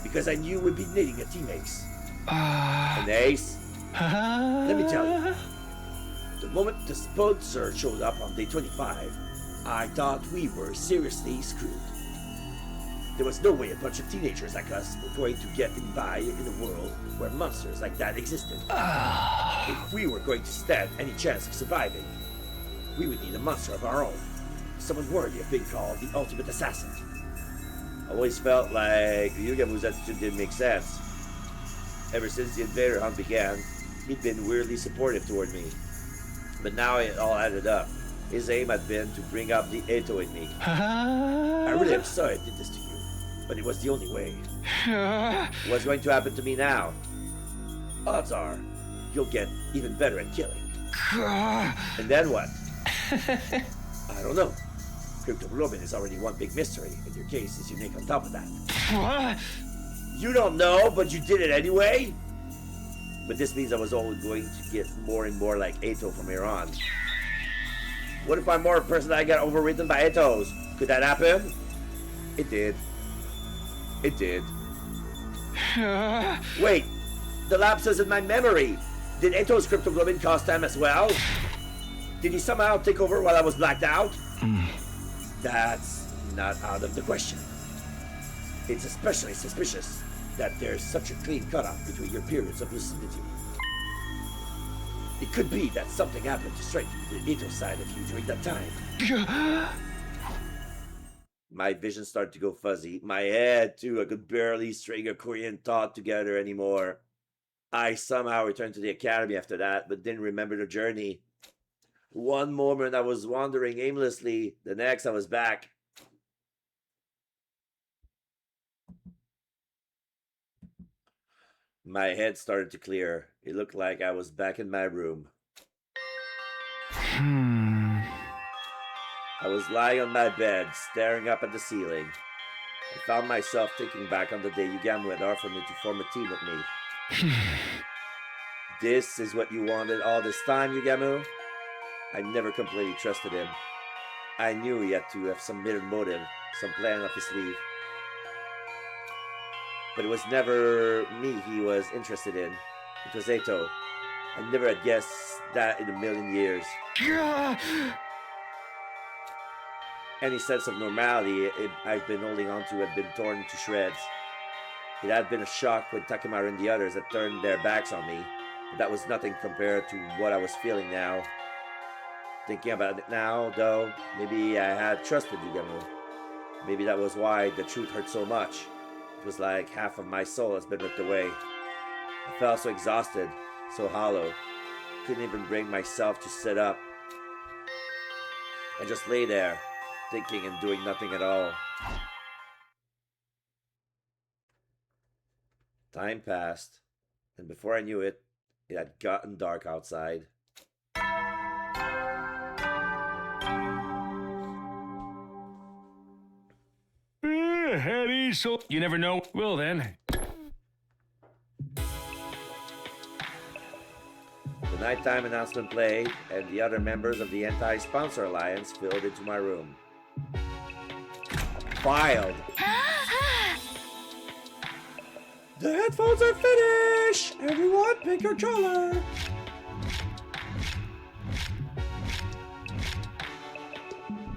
Because I knew we'd be needing a team ace. An ace? Let me tell you. The moment the sponsor showed up on day 25, I thought we were seriously screwed. There was no way a bunch of teenagers like us were going to get by in a world where monsters like that existed. If we were going to stand any chance of surviving, we would need a monster of our own. Someone worthy of being called the ultimate assassin. I always felt like Yugamu's attitude didn't make sense. Ever since the invader hunt began, he'd been weirdly supportive toward me. But now it all added up. His aim had been to bring up the Ato in me. I really am sorry I did this to you, but it was the only way. What's going to happen to me now? Odds are, you'll get even better at killing. And then what? I don't know. Cryptoglobin is already one big mystery, and your case is unique on top of that. What? You don't know, but you did it anyway? But this means I was always going to get more and more like Eto from here on. What if I'm more a person that I got overwritten by Etos? Could that happen? It did. It did. Wait, the lapses in my memory. Did Eto's cryptoglobin cause time as well? Did he somehow take over while I was blacked out? That's not out of the question. It's especially suspicious that there's such a clean cutoff between your periods of lucidity. It could be that something happened to strengthen the Eto side of you during that time. My vision started to go fuzzy. My head, too. I could barely string a Korean thought together anymore. I somehow returned to the academy after that, but didn't remember the journey. One moment I was wandering aimlessly, the next I was back. My head started to clear. It looked like I was back in my room. I was lying on my bed, staring up at the ceiling. I found myself thinking back on the day Yugamu had offered me to form a team with me. This is what you wanted all this time, Yugamu? I never completely trusted him. I knew he had to have some hidden motive, some plan up his sleeve. But it was never me he was interested in. It was Eto. I never had guessed that in a million years. Any sense of normality I've been holding on to had been torn to shreds. It had been a shock when Takemaru and the others had turned their backs on me, but that was nothing compared to what I was feeling now. Thinking about it now, though, maybe I had trusted Yugamu. Maybe that was why the truth hurt so much. It was like half of my soul has been ripped away. I felt so exhausted, so hollow. Couldn't even bring myself to sit up. I just lay there, thinking and doing nothing at all. Time passed, and before I knew it, it had gotten dark outside. Eddie, so you never know. Well then. The nighttime announcement played, and the other members of the Anti-Sponsor Alliance filled into my room. Filed! The headphones are finished! Everyone, pick your color!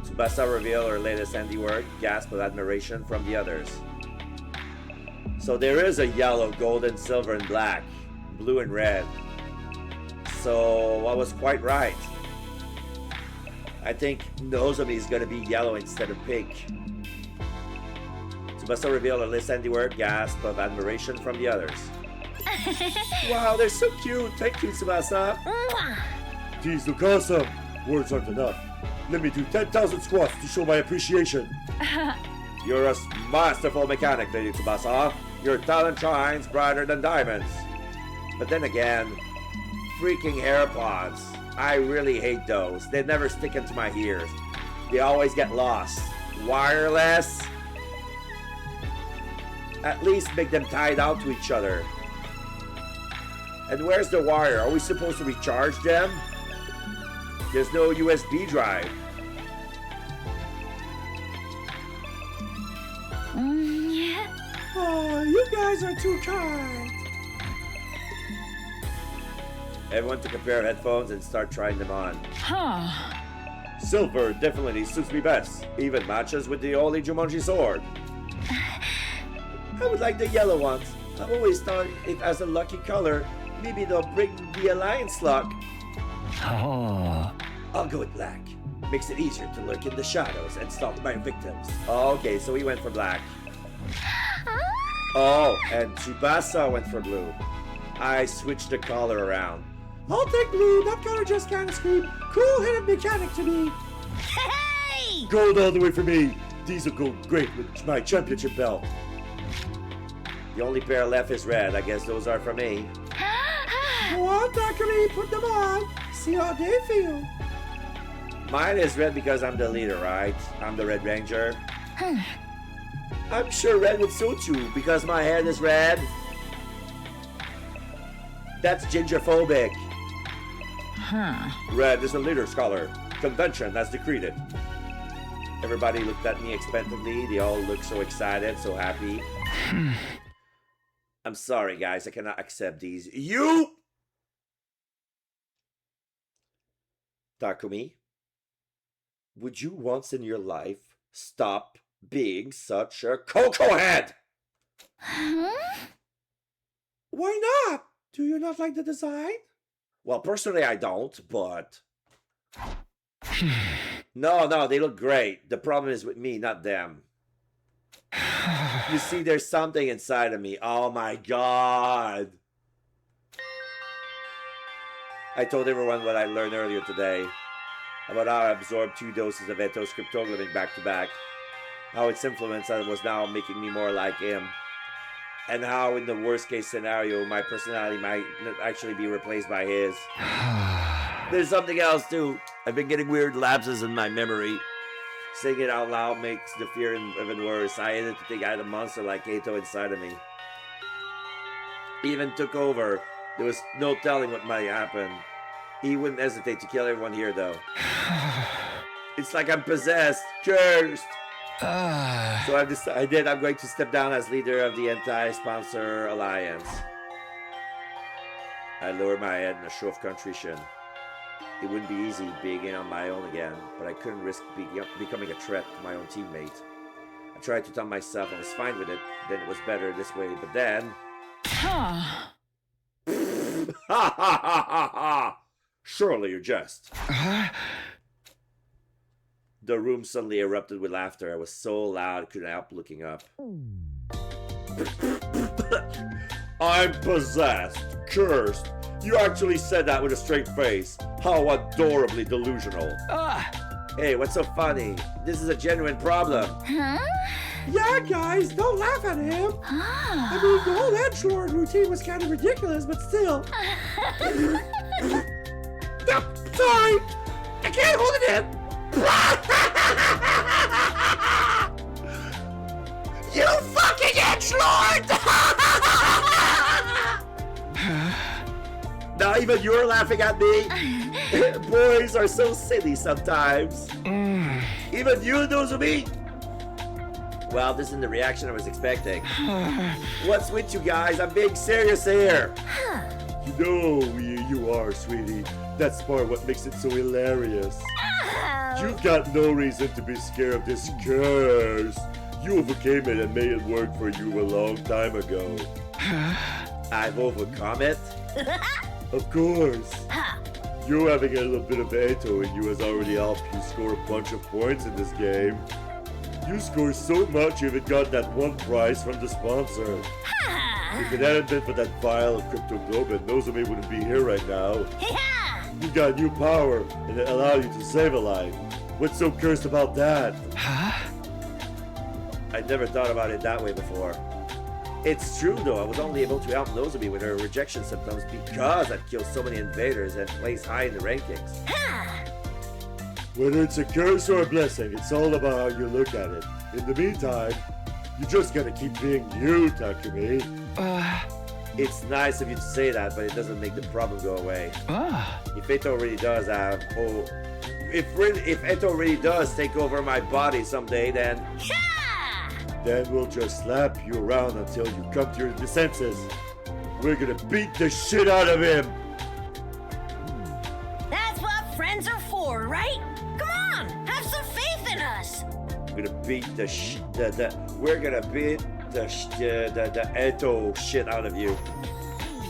Tsubasa revealed her latest handiwork, gasp of admiration from the others. So there is a yellow, golden, silver, and black, blue and red. So I was quite right. I think Nozomi is gonna be yellow instead of pink. Tsubasa revealed her latest handiwork, gasp of admiration from the others. Wow, they're so cute! Thank you, Tsubasa! These look awesome! Words aren't enough. Let me do 10,000 squats to show my appreciation. You're a masterful mechanic, Lady Tsubasa. Your talent shines brighter than diamonds. But then again, freaking AirPods. I really hate those. They never stick into my ears. They always get lost. Wireless? At least make them tied out to each other. And where's the wire? Are we supposed to recharge them? There's no USB drive. Oh, you guys are too kind. Everyone took a pair of headphones and start trying them on. Huh. Silver definitely suits me best. Even matches with the old Jumonji sword. I would like the yellow ones. I've always thought it has a lucky color. Maybe they'll bring the Alliance luck. Oh. I'll go with black. Makes it easier to lurk in the shadows and stalk my victims. Okay, so we went for black. Oh, and Tsubasa went for blue. I switched the color around. I'll take blue. That color just kind of screamed cool-headed mechanic to me. Hey! Gold all the way for me. These will go great with my championship belt. The only pair left is red. I guess those are for me. Go on, Takumi, put them on. See how they feel. Mine is red because I'm the leader, right? I'm the Red Ranger. I'm sure red would suit you because my head is red. That's gingerphobic. Red is a leader's color. Convention has decreed it. Everybody looked at me expectantly. They all looked so excited, so happy. I'm sorry, guys. I cannot accept these. You! Takumi, would you once in your life stop being such a cocoa head? Why not? Do you not like the design? Well, personally, I don't, but... No, they look great. The problem is with me, not them. You see, there's something inside of me. Oh my god. I told everyone what I learned earlier today about how I absorbed 2 doses of Eto's cryptoglobin back to back, how its influence was now making me more like him, and how in the worst case scenario my personality might actually be replaced by his. There's something else too. I've been getting weird lapses in my memory. Saying it out loud makes the fear even worse. I ended to think I had a monster like Eto inside of me. He even took over. There was no telling what might happen. He wouldn't hesitate to kill everyone here though. It's like I'm possessed, cursed. So I've decided I'm going to step down as leader of the anti-sponsor alliance. I lower my head in a show of contrition. It wouldn't be easy being in on my own again, but I couldn't risk becoming a threat to my own teammate. I tried to tell myself I was fine with it, then it was better this way, but then... Ha ha ha ha ha! Surely you jest. The room suddenly erupted with laughter. I was so loud I couldn't help looking up. I'm possessed, cursed. You actually said that with a straight face. How adorably delusional. Hey, what's so funny? This is a genuine problem. Yeah, guys, don't laugh at him. I mean, the whole edgelord routine was kind of ridiculous, but still. Sorry, I can't hold it in. You fucking edgelord! Now even you're laughing at me. Boys are so silly sometimes. Even you knows me. Well, this isn't the reaction I was expecting. What's with you guys? I'm being serious here. You know you are, sweetie. That's part of what makes it so hilarious. You've got no reason to be scared of this curse. You overcame it and made it work for you a long time ago. I've overcome it? Of course. You having a little bit of Eto in you has already helped you score a bunch of points in this game. You scored so much you even got that one prize from the sponsor. If it hadn't been for that vial of cryptoglobin, Nozomi wouldn't be here right now. You got new power, and it allowed you to save a life. What's so cursed about that? I'd never thought about it that way before. It's true though, I was only able to help Nozomi with her rejection symptoms because I'd killed so many invaders and placed high in the rankings. Whether it's a curse or a blessing, it's all about how you look at it. In the meantime, you just gotta keep being you, Takumi. It's nice of you to say that, but it doesn't make the problem go away. If Eto really does if Eto really does take over my body someday, then... Then we'll just slap you around until you come to your senses. We're gonna beat the shit out of him! That's what friends are for, right? Come on, have some faith in us. We're gonna beat we're gonna beat the Eto shit out of you.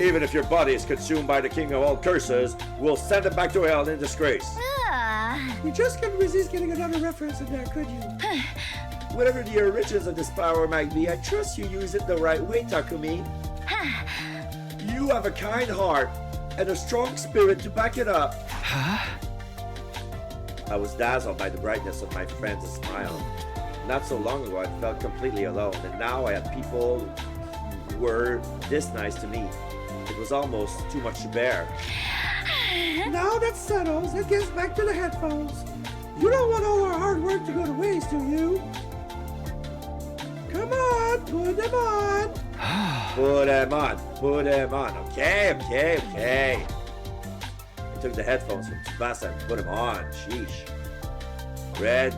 Even if your body is consumed by the king of all curses, we'll send it back to hell in disgrace. You just couldn't resist getting another reference in there, could you? Whatever the origins of this power might be, I trust you use it the right way, Takumi. You have a kind heart and a strong spirit to back it up. I was dazzled by the brightness of my friends' smile. Not so long ago, I felt completely alone, and now I had people who were this nice to me. It was almost too much to bear. Now that settles, it gets back to the headphones. You don't want all our hard work to go to waste, do you? Come on, put them on. Put them on, put them on. Okay. I took the headphones from Tsubasa and put them on. Sheesh. Red,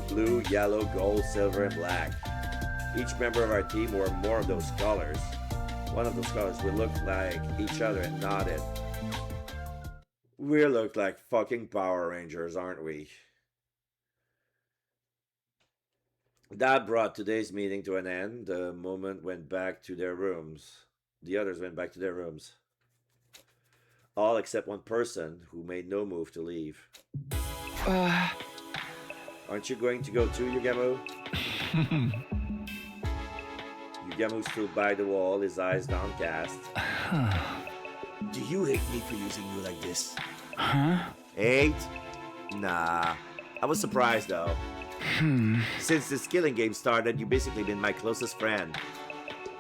blue, yellow, gold, silver, and black. Each member of our team wore more of those colors. One of those colors would look like each other and nodded. We look like fucking Power Rangers, aren't we? That brought today's meeting to an end. The others went back to their rooms. All except one person who made no move to leave. Aren't you going to go too, Yugamu? Yugamu stood by the wall, his eyes downcast. Do you hate me for using you like this? Huh? Hate? Nah. I was surprised though. Since this killing game started, you've basically been my closest friend.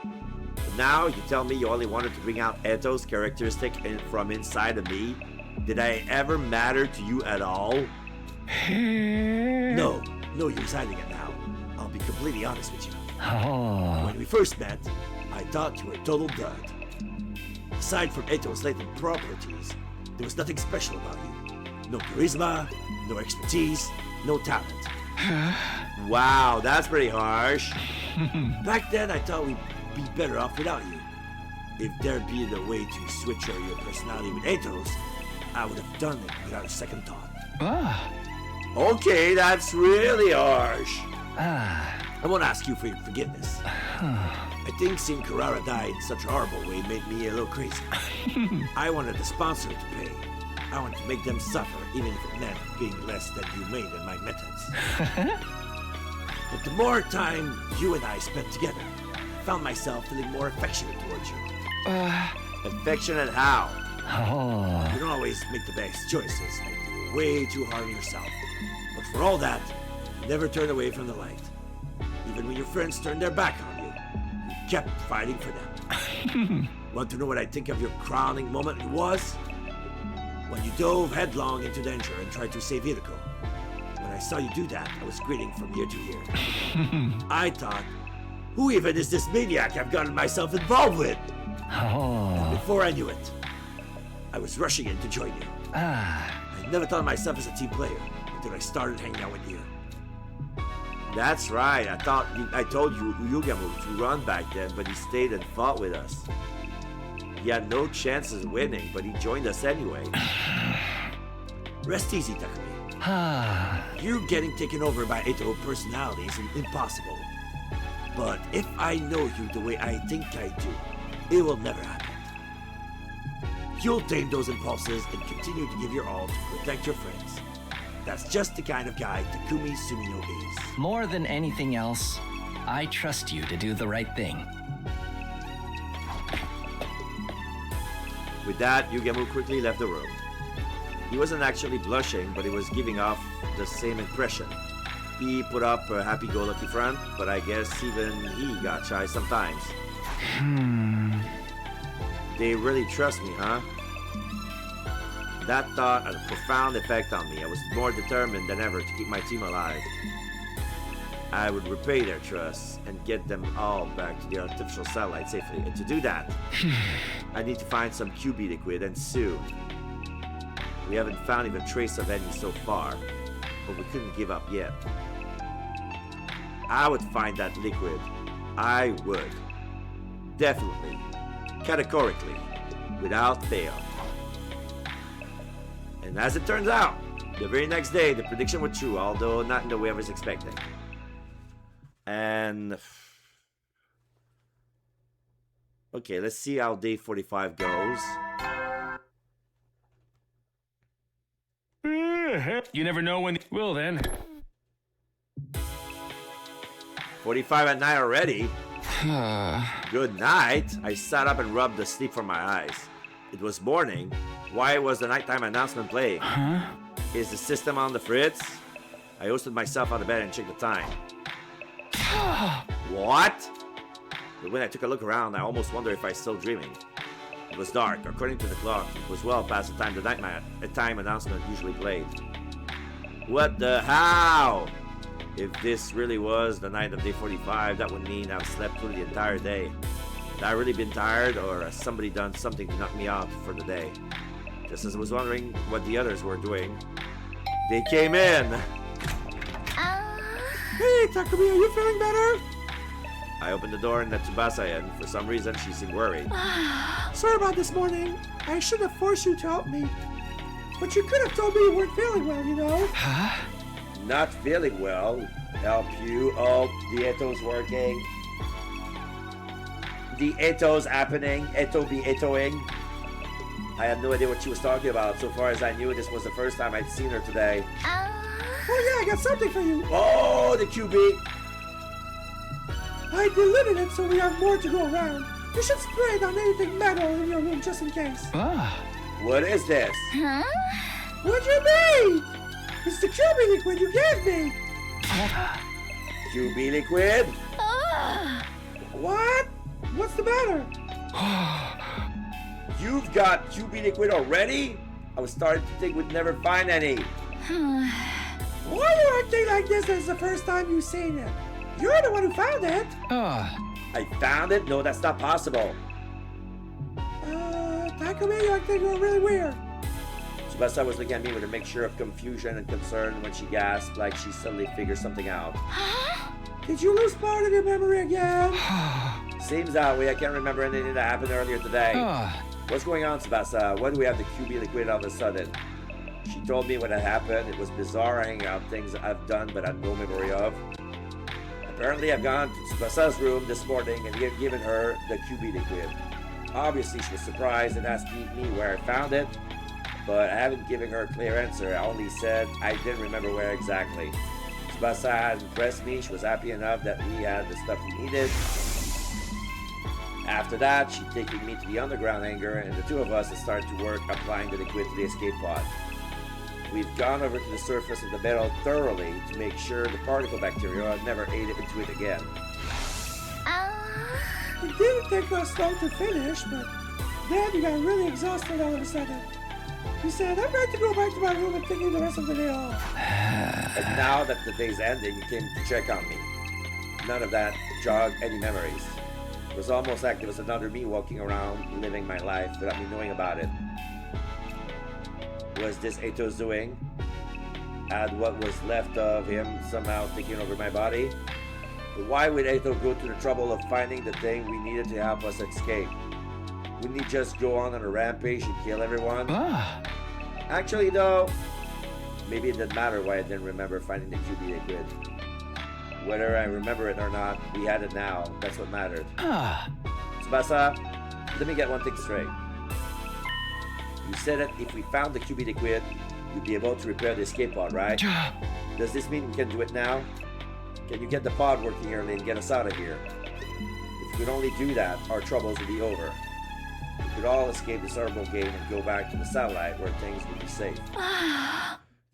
But now you tell me you only wanted to bring out Eto's characteristic from inside of me? Did I ever matter to you at all? No, you're hiding it now. I'll be completely honest with you. Oh. When we first met, I thought you were a total dud. Aside from Eto's latent properties, there was nothing special about you. No charisma, no expertise, no talent. Wow, that's pretty harsh. Back then, I thought we'd be better off without you. If there'd been a way to switch your personality with Eto's, I would have done it without a second thought. Okay, that's really harsh. I won't ask you for your forgiveness. I think seeing Carrara die in such a horrible way made me a little crazy. I wanted the sponsor to pay. I wanted to make them suffer, even if it meant being less than humane in my methods. But the more time you and I spent together, I found myself feeling more affectionate towards you. Affectionate how? You don't always make the best choices, and you're way too hard on yourself. But for all that, you never turned away from the light. Even when your friends turned their back on you, you kept fighting for them. Want to know what I think of your crowning moment was? When you dove headlong into danger and tried to save Hiroko. When I saw you do that, I was grinning from ear to ear. I thought, who even is this maniac I've gotten myself involved with? And before I knew it, I was rushing in to join you. I never thought of myself as a team player until I started hanging out with you. That's right. I told you Yugamu to run back then, but he stayed and fought with us. He had no chances of winning, but he joined us anyway. Rest easy, Takumi. You getting taken over by Eto personality is impossible. But if I know you the way I think I do, it will never happen. You'll tame those impulses and continue to give your all to protect your friends. That's just the kind of guy Takumi Sumino is. More than anything else, I trust you to do the right thing. With that, Yugamu quickly left the room. He wasn't actually blushing, but he was giving off the same impression. He put up a happy-go-lucky front, but I guess even he got shy sometimes. They really trust me, huh? That thought had a profound effect on me. I was more determined than ever to keep my team alive. I would repay their trust and get them all back to the artificial satellite safely. And to do that, I need to find some QB liquid, and soon. We haven't found even a trace of any so far, but we couldn't give up yet. I would find that liquid. I would. Definitely. Categorically. Without fail. And as it turns out, the very next day, the prediction was true, although not in the way I was expecting. And... okay, let's see how day 45 goes. You never know when... Well then. 45 at night already? Good night. I sat up and rubbed the sleep from my eyes. It was morning. Why was the nighttime announcement playing? Is the system on the fritz? I hosted myself out of bed and checked the time. What? But when I took a look around, I almost wondered if I was still dreaming. It was dark. According to the clock, it was well past the time the time announcement usually played. What the how? If this really was the night of day 45, that would mean I've slept through the entire day. Had I really been tired, or has somebody done something to knock me out for the day? Just as I was wondering what the others were doing, they came in. Hey, Takumi, are you feeling better? I opened the door and let Tsubasa in. For some reason, she seemed worried. Sorry about this morning. I should have forced you to help me. But you could have told me you weren't feeling well, you know? Huh? Not feeling well. Help you? Oh, the Eto's working. The Eto's happening. Eto be Etoing. I had no idea what she was talking about. So far as I knew, this was the first time I'd seen her today. Oh yeah, I got something for you. Oh, the QB. I delivered it so we have more to go around. You should spray it on anything metal in your room just in case. What is this? Huh? What do you mean? It's the QB liquid you gave me. QB liquid? What? What's the matter? You've got QB liquid already? I was starting to think we'd never find any. Why are you acting like this is the first time you've seen it? You're the one who found it. I found it? No, that's not possible. Takumi, you're acting really weird. Tsubasa was looking at me with a mixture of confusion and concern when she gasped like she suddenly figured something out. Did you lose part of your memory again? Seems that way. I can't remember anything that happened earlier today. What's going on, Tsubasa? Why do we have the QB liquid all of a sudden? She told me what had happened. It was bizarre hanging out things I've done but had no memory of. Apparently, I've gone to Tsubasa's room this morning and given her the QB liquid. Obviously, she was surprised and asked me where I found it, but I haven't given her a clear answer. I only said I didn't remember where exactly. Tsubasa had impressed me. She was happy enough that we had the stuff we needed. After that, she'd taken me to the underground hangar, and the two of us had started to work applying the liquid to the escape pod. We've gone over to the surface of the metal thoroughly to make sure the particle bacteria had never ate into it again. It didn't take us long to finish, but then you got really exhausted all of a sudden. You said, I'm going to go back to my room and taking the rest of the day off. And now that the day's ending, you came to check on me. None of that jogged any memories. It was almost like there was another me walking around, living my life without me knowing about it. Was this Eto's doing? Had what was left of him somehow taking over my body? But why would Eto go to the trouble of finding the thing we needed to help us escape? Wouldn't he just go on a rampage and kill everyone? Actually, though, maybe it didn't matter why I didn't remember finding the QB liquid. Whether I remember it or not, we had it now. That's what mattered. Tsubasa, let me get one thing straight. You said that if we found the QB liquid, you'd be able to repair the escape pod, right? Does this mean we can do it now? Can you get the pod working early and get us out of here? If we could only do that, our troubles would be over. We could all escape this horrible game and go back to the satellite where things would be safe.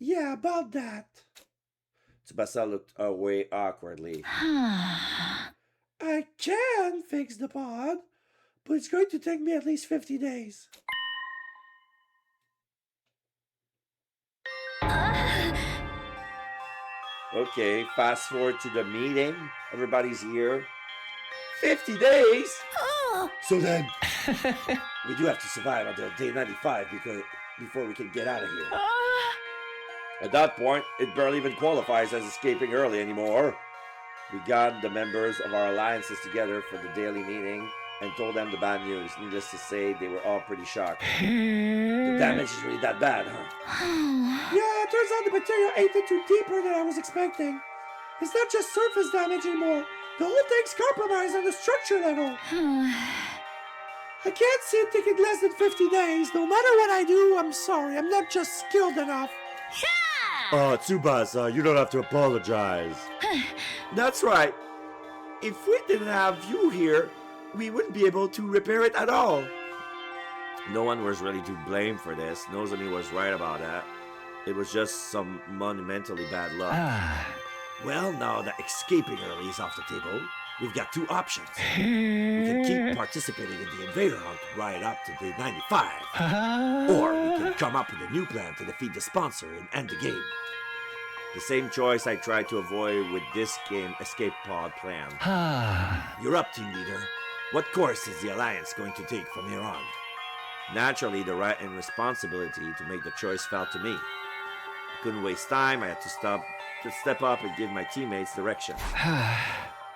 Yeah, about that. Tsubasa looked away awkwardly. I can fix the pod, but it's going to take me at least 50 days. Okay, fast forward to the meeting. Everybody's here. 50 days? So then, we do have to survive until day 95 before we can get out of here. At that point, it barely even qualifies as escaping early anymore. We got the members of our alliances together for the daily meeting and told them the bad news. Needless to say, they were all pretty shocked. The damage is really that bad, huh? Yeah, it turns out the material ate into deeper than I was expecting. It's not just surface damage anymore. The whole thing's compromised on the structure level. I can't see it taking less than 50 days. No matter what I do, I'm sorry. I'm not just skilled enough. Oh, Tsubasa, you don't have to apologize. That's right. If we didn't have you here, we wouldn't be able to repair it at all. No one was really to blame for this. Nozomi was right about that. It was just some monumentally bad luck. Well, now that escaping early is off the table, we've got two options. We can keep participating in the Invader Hunt right up to day 95. Or we can come up with a new plan to defeat the sponsor and end the game. The same choice I tried to avoid with this game escape pod plan. You're up, team leader. What course is the Alliance going to take from here on? Naturally, the right and responsibility to make the choice fell to me. Couldn't waste time. I had to step up and give my teammates direction.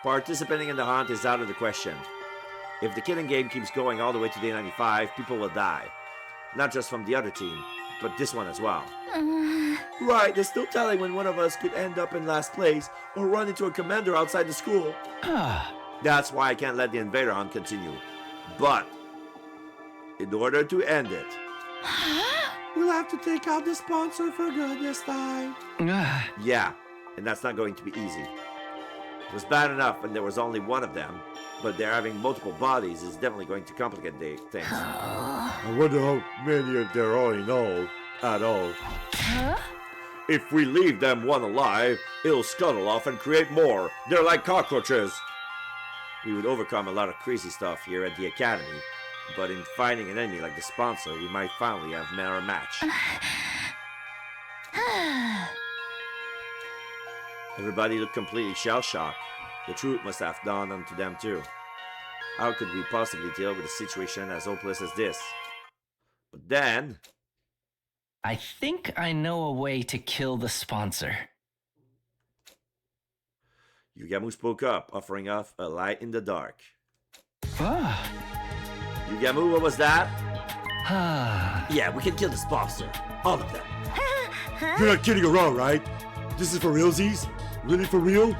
Participating in the hunt is out of the question. If the killing game keeps going all the way to day 95, people will die. Not just from the other team, but this one as well. Right, there's no telling when one of us could end up in last place or run into a commander outside the school. That's why I can't let the Invader Hunt continue. But, in order to end it, We'll have to take out the sponsor for good this time. yeah, and that's not going to be easy. It was bad enough when there was only one of them, but they're having multiple bodies is definitely going to complicate things. I wonder how many of there are in all. At all. If we leave them one alive, it'll scuttle off and create more. They're like cockroaches. We would overcome a lot of crazy stuff here at the Academy, but in fighting an enemy like the sponsor, we might finally have met our match. Everybody looked completely shell-shocked. The truth must have dawned onto them too. How could we possibly deal with a situation as hopeless as this? But then... I think I know a way to kill the sponsor. Yugamu spoke up, offering us a light in the dark. Yugamu, what was that? Yeah, we can kill the sponsor. All of them. You're not kidding around, right? This is for realsies? Really for real?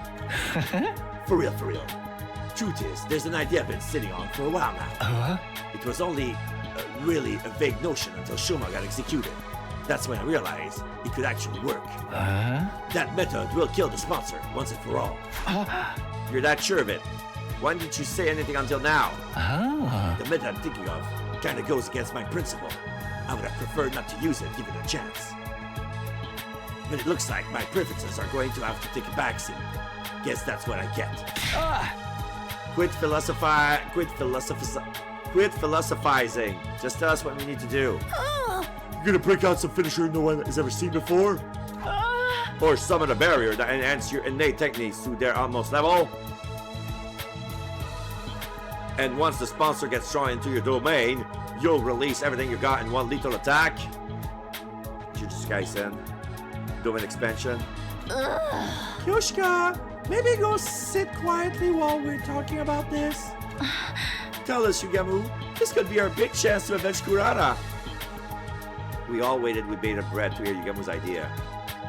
For real, for real. Truth is, there's an idea I've been sitting on for a while now. It was only really a vague notion until Shoma got executed. That's when I realized it could actually work. That method will kill the sponsor once and for all. You're that sure of it? Why didn't you say anything until now? The method I'm thinking of kind of goes against my principle. I would have preferred not to use it given a chance. But it looks like my preferences are going to have to take a backseat. Guess that's what I get. Quit philosophizing. Just tell us what we need to do. You're gonna break out some finisher no one has ever seen before? Or summon a barrier that enhances your innate techniques to their utmost level. And once the sponsor gets thrown into your domain, you'll release everything you got in one lethal attack. Jujutsu Kaisen. Domain expansion. Yoshika, maybe go sit quietly while we're talking about this. Tell us, Yugamu. This could be our big chance to avenge Kurata. We all waited with bated breath to hear Yugamu's idea.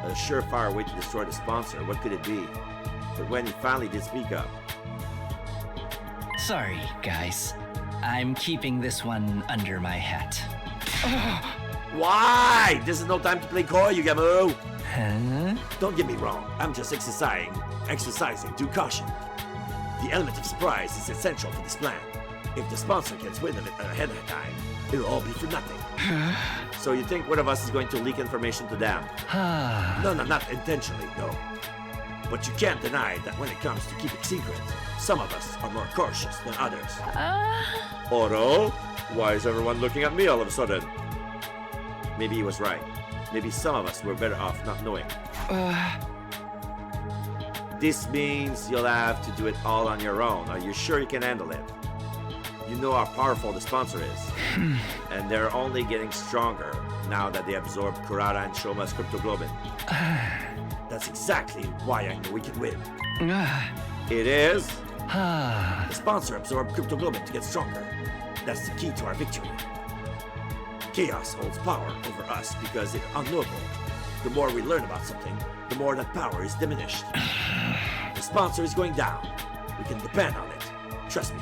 A surefire way to destroy the sponsor. What could it be? But when he finally did speak up. Sorry, guys. I'm keeping this one under my hat. Why? This is no time to play coy, Yugamu. Huh? Don't get me wrong. I'm just exercising due caution. The element of surprise is essential for this plan. If the sponsor gets wind of it ahead of time, it'll all be for nothing. So you think one of us is going to leak information to them? No, not intentionally, no. But you can't deny that when it comes to keeping secrets, some of us are more cautious than others. Oro? Why is everyone looking at me all of a sudden? Maybe he was right. Maybe some of us were better off not knowing. This means you'll have to do it all on your own. Are you sure you can handle it? You know how powerful the sponsor is. And they're only getting stronger now that they absorbed Kurata and Shoma's cryptoglobin. That's exactly why I know we can win. It is? The sponsor absorbed cryptoglobin to get stronger. That's the key to our victory. Chaos holds power over us because it's unknowable. The more we learn about something, the more that power is diminished. The sponsor is going down. We can depend on it. Trust me.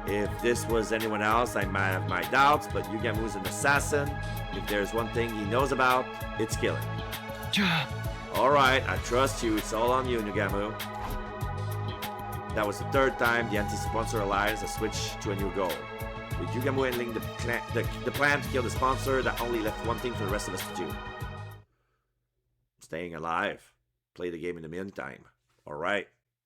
If this was anyone else, I might have my doubts, but Yugamu's an assassin. If there's one thing he knows about, it's killing. Alright, I trust you. It's all on you, Yugamu. That was the third time the anti-sponsor alliance has switched to a new goal. With Yugamu handling the plan to kill the sponsor, that only left one thing for the rest of us to do. Staying alive. Play the game in the meantime. Alright.